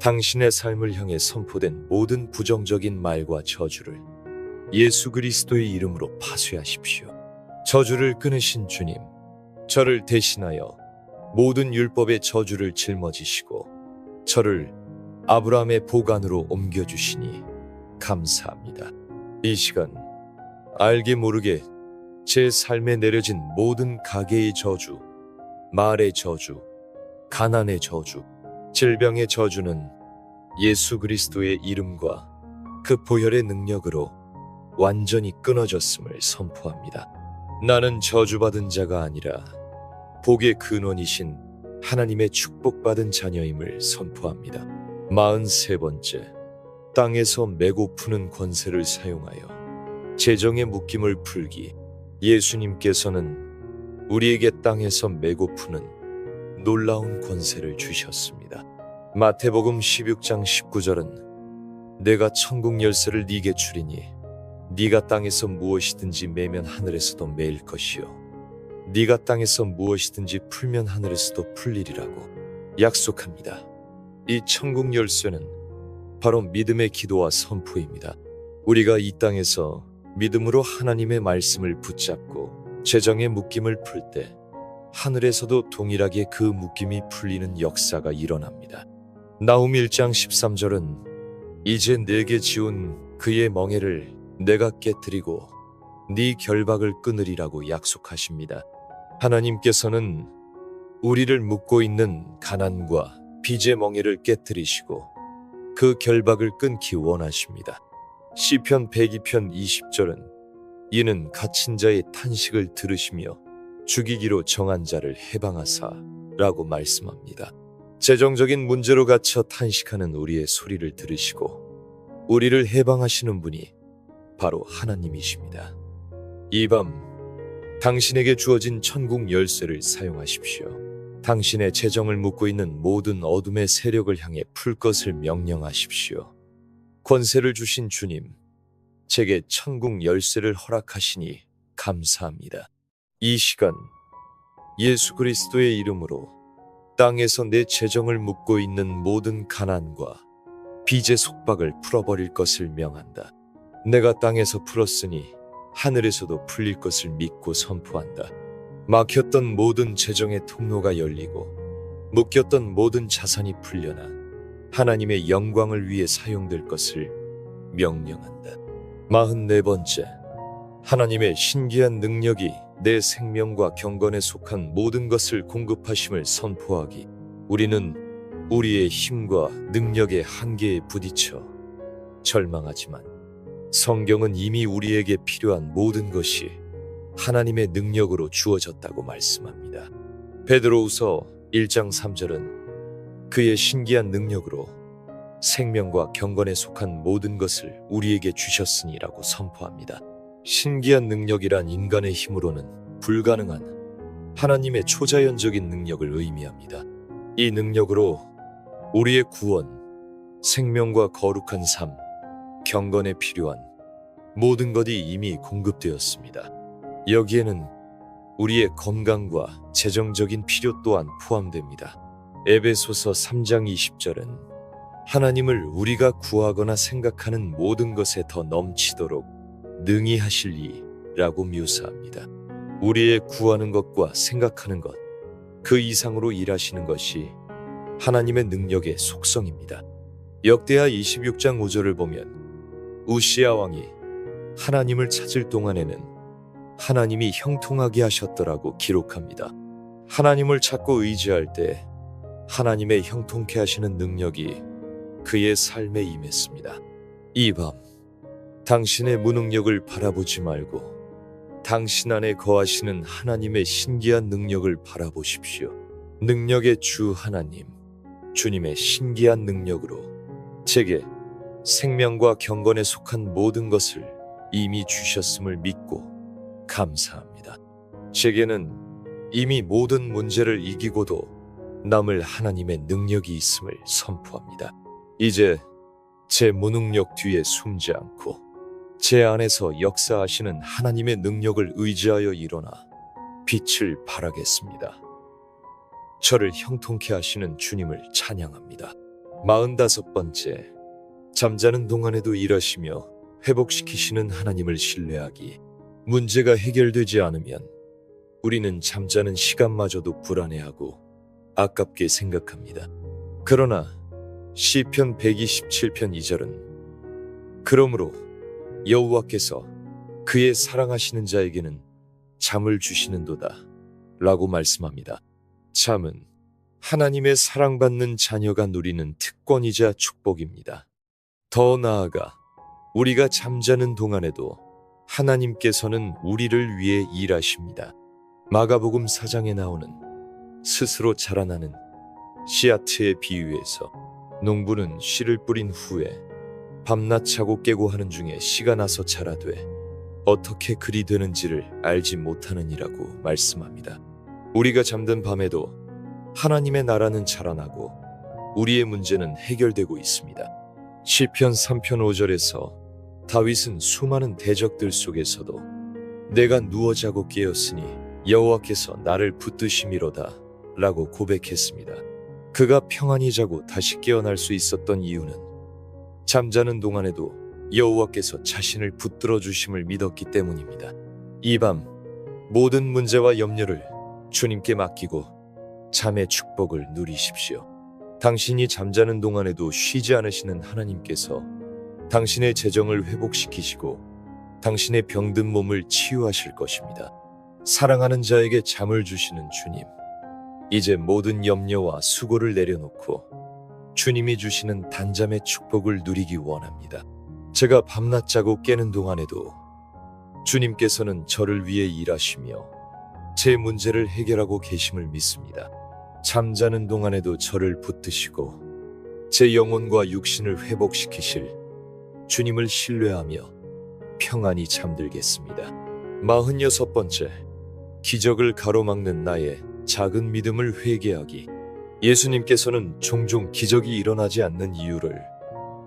당신의 삶을 향해 선포된 모든 부정적인 말과 저주를 예수 그리스도의 이름으로 파쇄하십시오. 저주를 끊으신 주님, 저를 대신하여 모든 율법의 저주를 짊어지시고 저를 아브라함의 보관으로 옮겨주시니 감사합니다. 이 시간 알게 모르게 제 삶에 내려진 모든 가계의 저주, 말의 저주, 가난의 저주, 질병의 저주는 예수 그리스도의 이름과 그 보혈의 능력으로 완전히 끊어졌음을 선포합니다. 나는 저주받은 자가 아니라 복의 근원이신 하나님의 축복받은 자녀임을 선포합니다. 43번째, 땅에서 메고 푸는 권세를 사용하여 재정의 묶임을 풀기. 예수님께서는 우리에게 땅에서 메고 푸는 놀라운 권세를 주셨습니다. 마태복음 16장 19절은 내가 천국 열쇠를 네게 주리니 네가 땅에서 무엇이든지 매면 하늘에서도 매일 것이요 네가 땅에서 무엇이든지 풀면 하늘에서도 풀리리라고 약속합니다. 이 천국 열쇠는 바로 믿음의 기도와 선포입니다. 우리가 이 땅에서 믿음으로 하나님의 말씀을 붙잡고 재정의 묶임을 풀 때 하늘에서도 동일하게 그 묶임이 풀리는 역사가 일어납니다. 나훔 1장 13절은 이제 내게 지운 그의 멍에를 내가 깨뜨리고 네 결박을 끊으리라고 약속하십니다. 하나님께서는 우리를 묶고 있는 가난과 빚의 멍에를 깨뜨리시고 그 결박을 끊기 원하십니다. 시편 102편 20절은 이는 갇힌 자의 탄식을 들으시며 죽이기로 정한 자를 해방하사 라고 말씀합니다. 재정적인 문제로 갇혀 탄식하는 우리의 소리를 들으시고 우리를 해방하시는 분이 바로 하나님이십니다. 이 밤 당신에게 주어진 천국 열쇠를 사용하십시오. 당신의 재정을 묶고 있는 모든 어둠의 세력을 향해 풀 것을 명령하십시오. 권세를 주신 주님, 제게 천국 열쇠를 허락하시니 감사합니다. 이 시간 예수 그리스도의 이름으로 땅에서 내 재정을 묶고 있는 모든 가난과 빚의 속박을 풀어버릴 것을 명한다. 내가 땅에서 풀었으니 하늘에서도 풀릴 것을 믿고 선포한다. 막혔던 모든 재정의 통로가 열리고 묶였던 모든 자산이 풀려나 하나님의 영광을 위해 사용될 것을 명령한다. 44번째, 하나님의 신기한 능력이 내 생명과 경건에 속한 모든 것을 공급하심을 선포하기. 우리는 우리의 힘과 능력의 한계에 부딪혀 절망하지만 성경은 이미 우리에게 필요한 모든 것이 하나님의 능력으로 주어졌다고 말씀합니다. 베드로후서 1장 3절은 그의 신기한 능력으로 생명과 경건에 속한 모든 것을 우리에게 주셨으니라고 선포합니다. 신기한 능력이란 인간의 힘으로는 불가능한 하나님의 초자연적인 능력을 의미합니다. 이 능력으로 우리의 구원, 생명과 거룩한 삶, 경건에 필요한 모든 것이 이미 공급되었습니다. 여기에는 우리의 건강과 재정적인 필요 또한 포함됩니다. 에베소서 3장 20절은 하나님을 우리가 구하거나 생각하는 모든 것에 더 넘치도록 능히 하실 이라고 묘사합니다. 우리의 구하는 것과 생각하는 것, 그 이상으로 일하시는 것이 하나님의 능력의 속성입니다. 역대하 26장 5절을 보면 우시야 왕이 하나님을 찾을 동안에는 하나님이 형통하게 하셨더라고 기록합니다. 하나님을 찾고 의지할 때 하나님의 형통케 하시는 능력이 그의 삶에 임했습니다. 이 밤 당신의 무능력을 바라보지 말고 당신 안에 거하시는 하나님의 신기한 능력을 바라보십시오. 능력의 주 하나님, 주님의 신기한 능력으로 제게 생명과 경건에 속한 모든 것을 이미 주셨음을 믿고 감사합니다. 제게는 이미 모든 문제를 이기고도 남을 하나님의 능력이 있음을 선포합니다. 이제 제 무능력 뒤에 숨지 않고 제 안에서 역사하시는 하나님의 능력을 의지하여 일어나 빛을 발하겠습니다. 저를 형통케 하시는 주님을 찬양합니다. 45번째, 잠자는 동안에도 일하시며 회복시키시는 하나님을 신뢰하기. 문제가 해결되지 않으면 우리는 잠자는 시간마저도 불안해하고 아깝게 생각합니다. 그러나 시편 127편 2절은 그러므로 여호와께서 그의 사랑하시는 자에게는 잠을 주시는도다 라고 말씀합니다. 잠은 하나님의 사랑받는 자녀가 누리는 특권이자 축복입니다. 더 나아가 우리가 잠자는 동안에도 하나님께서는 우리를 위해 일하십니다. 마가복음 4장에 나오는 스스로 자라나는 씨앗의 비유에서 농부는 씨를 뿌린 후에 밤낮 자고 깨고 하는 중에 씨가 나서 자라되 어떻게 그리 되는지를 알지 못하느니라고 말씀합니다. 우리가 잠든 밤에도 하나님의 나라는 자라나고 우리의 문제는 해결되고 있습니다. 시편 3편 5절에서 다윗은 수많은 대적들 속에서도 내가 누워 자고 깨었으니 여호와께서 나를 붙드심이로다 라고 고백했습니다. 그가 평안히 자고 다시 깨어날 수 있었던 이유는 잠자는 동안에도 여호와께서 자신을 붙들어 주심을 믿었기 때문입니다. 이 밤 모든 문제와 염려를 주님께 맡기고 잠의 축복을 누리십시오. 당신이 잠자는 동안에도 쉬지 않으시는 하나님께서 당신의 재정을 회복시키시고 당신의 병든 몸을 치유하실 것입니다. 사랑하는 자에게 잠을 주시는 주님, 이제 모든 염려와 수고를 내려놓고 주님이 주시는 단잠의 축복을 누리기 원합니다. 제가 밤낮 자고 깨는 동안에도 주님께서는 저를 위해 일하시며 제 문제를 해결하고 계심을 믿습니다. 잠자는 동안에도 저를 붙드시고 제 영혼과 육신을 회복시키실 주님을 신뢰하며 평안히 잠들겠습니다. 46번째, 기적을 가로막는 나의 작은 믿음을 회개하기. 예수님께서는 종종 기적이 일어나지 않는 이유를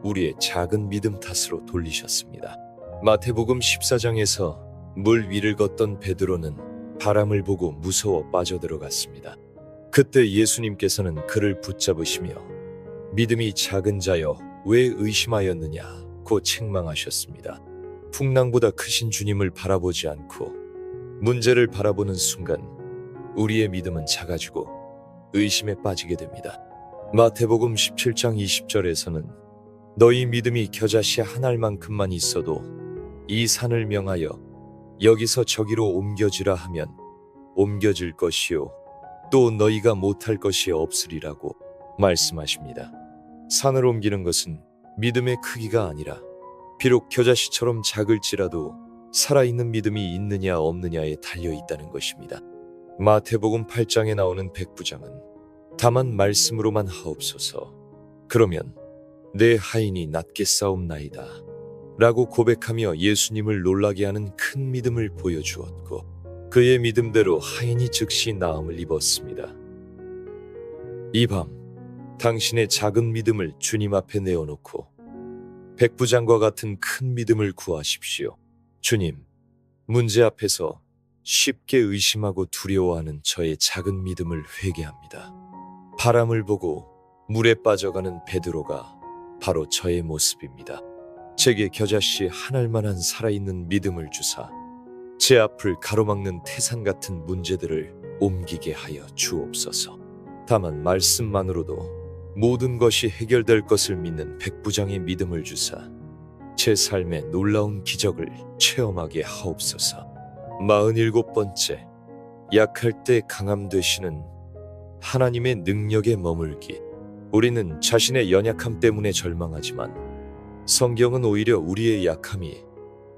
우리의 작은 믿음 탓으로 돌리셨습니다. 마태복음 14장에서 물 위를 걷던 베드로는 바람을 보고 무서워 빠져들어갔습니다. 그때 예수님께서는 그를 붙잡으시며 믿음이 작은 자여 왜 의심하였느냐고 책망하셨습니다. 풍랑보다 크신 주님을 바라보지 않고 문제를 바라보는 순간 우리의 믿음은 작아지고 의심에 빠지게 됩니다. 마태복음 17장 20절에서는 너희 믿음이 겨자씨 한 알만큼만 있어도 이 산을 명하여 여기서 저기로 옮겨지라 하면 옮겨질 것이요 또 너희가 못할 것이 없으리라고 말씀하십니다. 산을 옮기는 것은 믿음의 크기가 아니라 비록 겨자씨처럼 작을지라도 살아있는 믿음이 있느냐 없느냐에 달려있다는 것입니다. 마태복음 8장에 나오는 백부장은 다만 말씀으로만 하옵소서 그러면 내 하인이 낫게 싸움나이다 라고 고백하며 예수님을 놀라게 하는 큰 믿음을 보여주었고 그의 믿음대로 하인이 즉시 나음을 입었습니다. 이 밤 당신의 작은 믿음을 주님 앞에 내어놓고 백부장과 같은 큰 믿음을 구하십시오. 주님, 문제 앞에서 쉽게 의심하고 두려워하는 저의 작은 믿음을 회개합니다. 바람을 보고 물에 빠져가는 베드로가 바로 저의 모습입니다. 제게 겨자씨 한 알만한 살아있는 믿음을 주사 제 앞을 가로막는 태산 같은 문제들을 옮기게 하여 주옵소서. 다만 말씀만으로도 모든 것이 해결될 것을 믿는 백부장의 믿음을 주사 제 삶에 놀라운 기적을 체험하게 하옵소서. 47번째, 약할 때 강함 되시는 하나님의 능력에 머물기. 우리는 자신의 연약함 때문에 절망하지만 성경은 오히려 우리의 약함이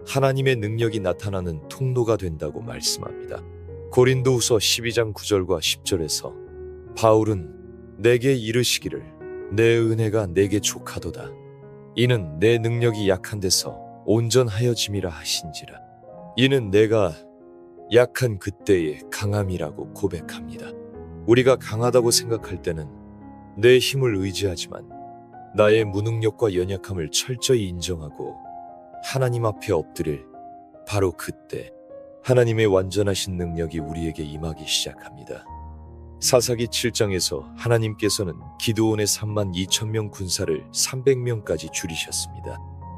하나님의 능력이 나타나는 통로가 된다고 말씀합니다. 고린도후서 12장 9절과 10절에서 바울은 내게 이르시기를 내 은혜가 내게 족하도다. 이는 내 능력이 약한 데서 온전하여짐이라 하신지라. 이는 내가 약한 그때의 강함이라고 고백합니다. 우리가 강하다고 생각할 때는 내 힘을 의지하지만 나의 무능력과 연약함을 철저히 인정하고 하나님 앞에 엎드릴 바로 그때 하나님의 완전하신 능력이 우리에게 임하기 시작합니다. 사사기 7장에서 하나님께서는 기드온의 3만 2천 명 군사를 300명까지 줄이셨습니다.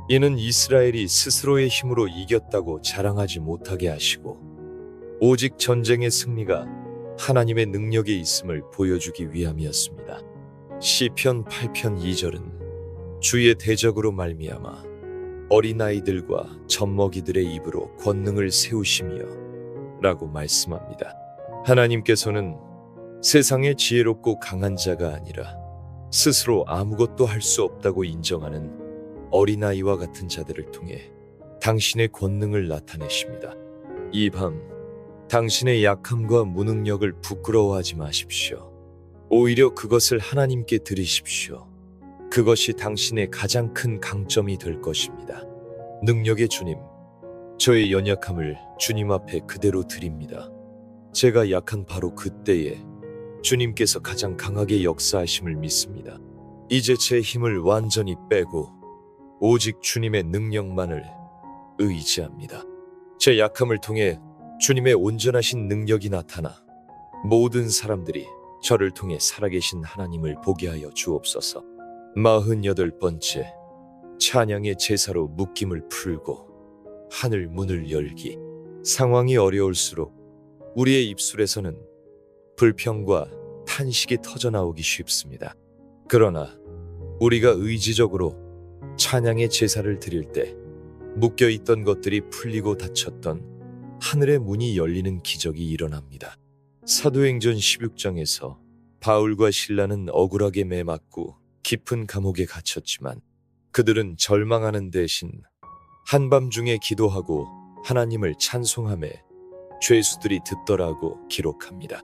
이는 이스라엘이 스스로의 힘으로 이겼다고 자랑하지 못하게 하시고 오직 전쟁의 승리가 하나님의 능력에 있음을 보여주기 위함이었습니다. 시편 8편 2절은 주의 대적으로 말미암아 어린아이들과 젖먹이들의 입으로 권능을 세우시며 라고 말씀합니다. 하나님께서는 세상의 지혜롭고 강한 자가 아니라 스스로 아무것도 할 수 없다고 인정하는 어린아이와 같은 자들을 통해 당신의 권능을 나타내십니다. 이 밤 당신의 약함과 무능력을 부끄러워하지 마십시오. 오히려 그것을 하나님께 드리십시오. 그것이 당신의 가장 큰 강점이 될 것입니다. 능력의 주님, 저의 연약함을 주님 앞에 그대로 드립니다. 제가 약한 바로 그때에 주님께서 가장 강하게 역사하심을 믿습니다. 이제 제 힘을 완전히 빼고 오직 주님의 능력만을 의지합니다. 제 약함을 통해 주님의 온전하신 능력이 나타나 모든 사람들이 저를 통해 살아계신 하나님을 보게 하여 주옵소서. 48번째, 찬양의 제사로 묶임을 풀고 하늘 문을 열기. 상황이 어려울수록 우리의 입술에서는 불평과 탄식이 터져나오기 쉽습니다. 그러나 우리가 의지적으로 찬양의 제사를 드릴 때 묶여있던 것들이 풀리고 닫혔던 하늘의 문이 열리는 기적이 일어납니다. 사도행전 16장에서 바울과 실라는 억울하게 매맞고 깊은 감옥에 갇혔지만 그들은 절망하는 대신 한밤중에 기도하고 하나님을 찬송하며 죄수들이 듣더라고 기록합니다.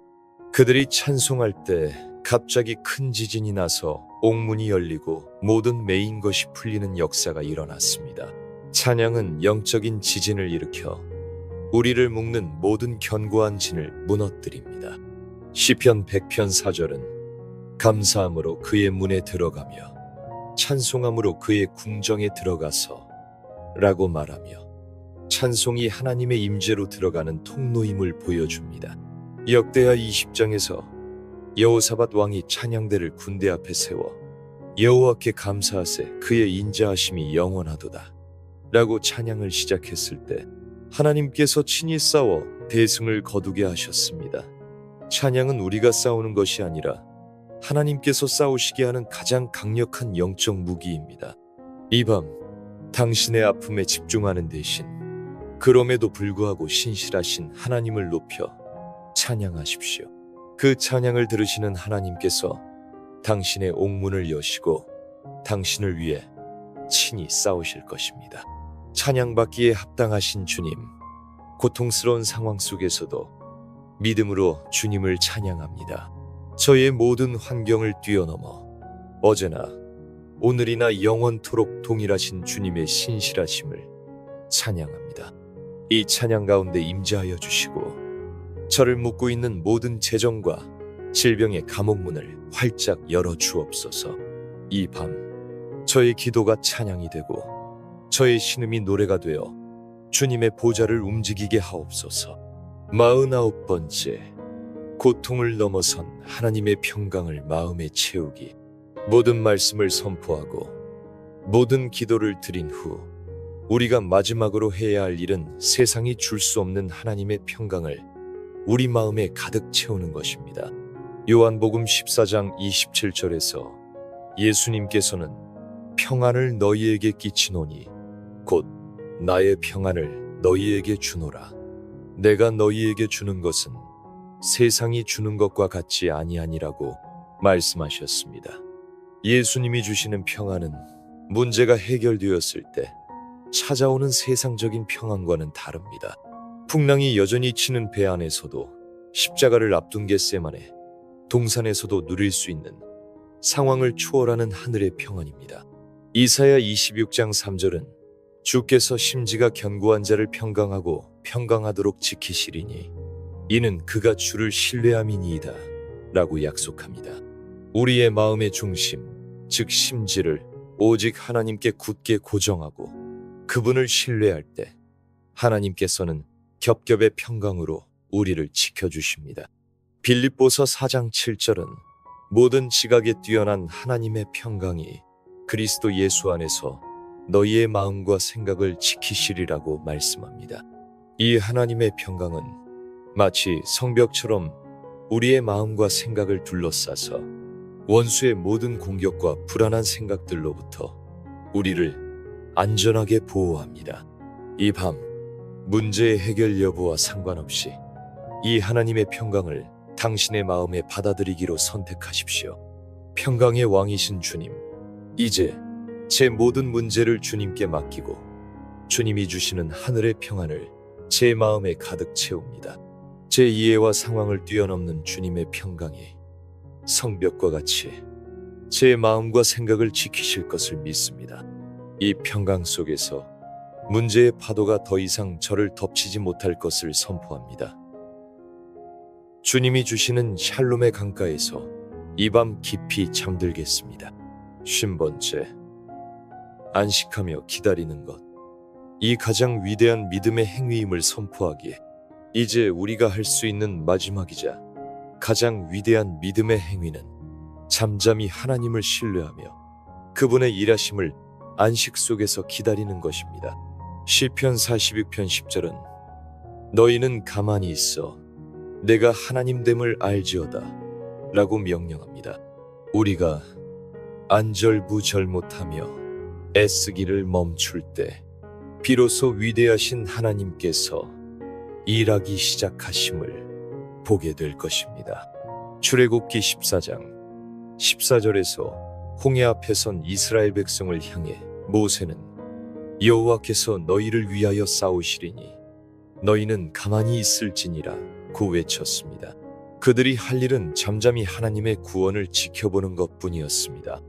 그들이 찬송할 때 갑자기 큰 지진이 나서 옥문이 열리고 모든 매인 것이 풀리는 역사가 일어났습니다. 찬양은 영적인 지진을 일으켜 우리를 묶는 모든 견고한 진을 무너뜨립니다. 시편 100편 4절은 감사함으로 그의 문에 들어가며 찬송함으로 그의 궁정에 들어가서 라고 말하며 찬송이 하나님의 임재로 들어가는 통로임을 보여줍니다. 역대하 20장에서 여호사밧 왕이 찬양대를 군대 앞에 세워 여호와께 감사하세 그의 인자하심이 영원하도다 라고 찬양을 시작했을 때 하나님께서 친히 싸워 대승을 거두게 하셨습니다. 찬양은 우리가 싸우는 것이 아니라 하나님께서 싸우시게 하는 가장 강력한 영적 무기입니다. 이 밤 당신의 아픔에 집중하는 대신 그럼에도 불구하고 신실하신 하나님을 높여 찬양하십시오. 그 찬양을 들으시는 하나님께서 당신의 옥문을 여시고 당신을 위해 친히 싸우실 것입니다. 찬양받기에 합당하신 주님, 고통스러운 상황 속에서도 믿음으로 주님을 찬양합니다. 저의 모든 환경을 뛰어넘어 어제나 오늘이나 영원토록 동일하신 주님의 신실하심을 찬양합니다. 이 찬양 가운데 임재하여 주시고 저를 묶고 있는 모든 재정과 질병의 감옥문을 활짝 열어 주옵소서. 이 밤 저의 기도가 찬양이 되고 저의 신음이 노래가 되어 주님의 보좌를 움직이게 하옵소서. 49번째, 고통을 넘어선 하나님의 평강을 마음에 채우기. 모든 말씀을 선포하고 모든 기도를 드린 후 우리가 마지막으로 해야 할 일은 세상이 줄 수 없는 하나님의 평강을 우리 마음에 가득 채우는 것입니다. 요한복음 14장 27절에서 예수님께서는 평안을 너희에게 끼치노니 곧 나의 평안을 너희에게 주노라. 내가 너희에게 주는 것은 세상이 주는 것과 같지 아니하니라고 말씀하셨습니다. 예수님이 주시는 평안은 문제가 해결되었을 때 찾아오는 세상적인 평안과는 다릅니다. 풍랑이 여전히 치는 배 안에서도 십자가를 앞둔 겟세마네 동산에서도 누릴 수 있는 상황을 초월하는 하늘의 평안입니다. 이사야 26장 3절은 주께서 심지가 견고한 자를 평강하고 평강하도록 지키시리니 이는 그가 주를 신뢰함이니이다 라고 약속합니다. 우리의 마음의 중심, 즉 심지를 오직 하나님께 굳게 고정하고 그분을 신뢰할 때 하나님께서는 겹겹의 평강으로 우리를 지켜주십니다. 빌립보서 4장 7절은 모든 지각에 뛰어난 하나님의 평강이 그리스도 예수 안에서 너희의 마음과 생각을 지키시리라고 말씀합니다. 이 하나님의 평강은 마치 성벽처럼 우리의 마음과 생각을 둘러싸서 원수의 모든 공격과 불안한 생각들로부터 우리를 안전하게 보호합니다. 이 밤 문제의 해결 여부와 상관없이 이 하나님의 평강을 당신의 마음에 받아들이기로 선택하십시오. 평강의 왕이신 주님, 이제 제 모든 문제를 주님께 맡기고 주님이 주시는 하늘의 평안을 제 마음에 가득 채웁니다. 제 이해와 상황을 뛰어넘는 주님의 평강이 성벽과 같이 제 마음과 생각을 지키실 것을 믿습니다. 이 평강 속에서 문제의 파도가 더 이상 저를 덮치지 못할 것을 선포합니다. 주님이 주시는 샬롬의 강가에서 이 밤 깊이 잠들겠습니다. 50번째, 안식하며 기다리는 것. 이 가장 위대한 믿음의 행위임을 선포하기에 이제 우리가 할 수 있는 마지막이자 가장 위대한 믿음의 행위는 잠잠히 하나님을 신뢰하며 그분의 일하심을 안식 속에서 기다리는 것입니다. 시편 42편 10절은 너희는 가만히 있어 내가 하나님됨을 알지어다 라고 명령합니다. 우리가 안절부절못하며 애쓰기를 멈출 때 비로소 위대하신 하나님께서 일하기 시작하심을 보게 될 것입니다. 출애굽기 14장 14절에서 홍해 앞에 선 이스라엘 백성을 향해 모세는 여호와께서 너희를 위하여 싸우시리니 너희는 가만히 있을지니라 고 외쳤습니다. 그들이 할 일은 잠잠히 하나님의 구원을 지켜보는 것뿐이었습니다.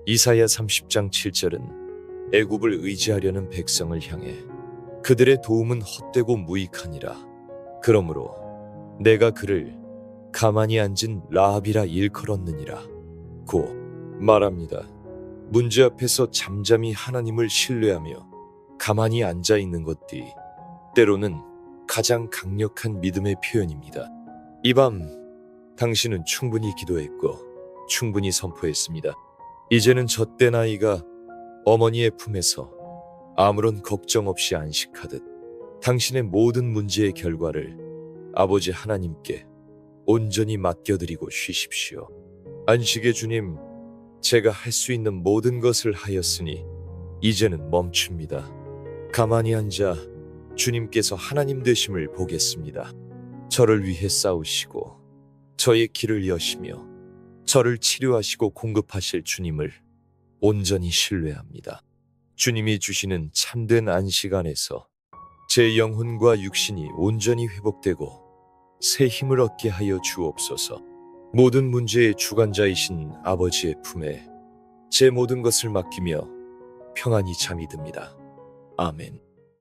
이사야 30장 7절은 애굽을 의지하려는 백성을 향해 그들의 도움은 헛되고 무익하니라. 그러므로 내가 그를 가만히 앉은 라합이라 일컬었느니라 고 말합니다. 문제 앞에서 잠잠히 하나님을 신뢰하며 가만히 앉아 있는 것들이 때로는 가장 강력한 믿음의 표현입니다. 이 밤 당신은 충분히 기도했고 충분히 선포했습니다. 이제는 젖된 아이가 어머니의 품에서 아무런 걱정 없이 안식하듯 당신의 모든 문제의 결과를 아버지 하나님께 온전히 맡겨드리고 쉬십시오. 안식의 주님, 제가 할 수 있는 모든 것을 하였으니 이제는 멈춥니다. 가만히 앉아 주님께서 하나님 되심을 보겠습니다. 저를 위해 싸우시고 저의 길을 여시며 저를 치료하시고 공급하실 주님을 온전히 신뢰합니다. 주님이 주시는 참된 안식 안에서 제 영혼과 육신이 온전히 회복되고 새 힘을 얻게 하여 주옵소서. 모든 문제의 주관자이신 아버지의 품에 제 모든 것을 맡기며 평안히 잠이 듭니다. 아멘.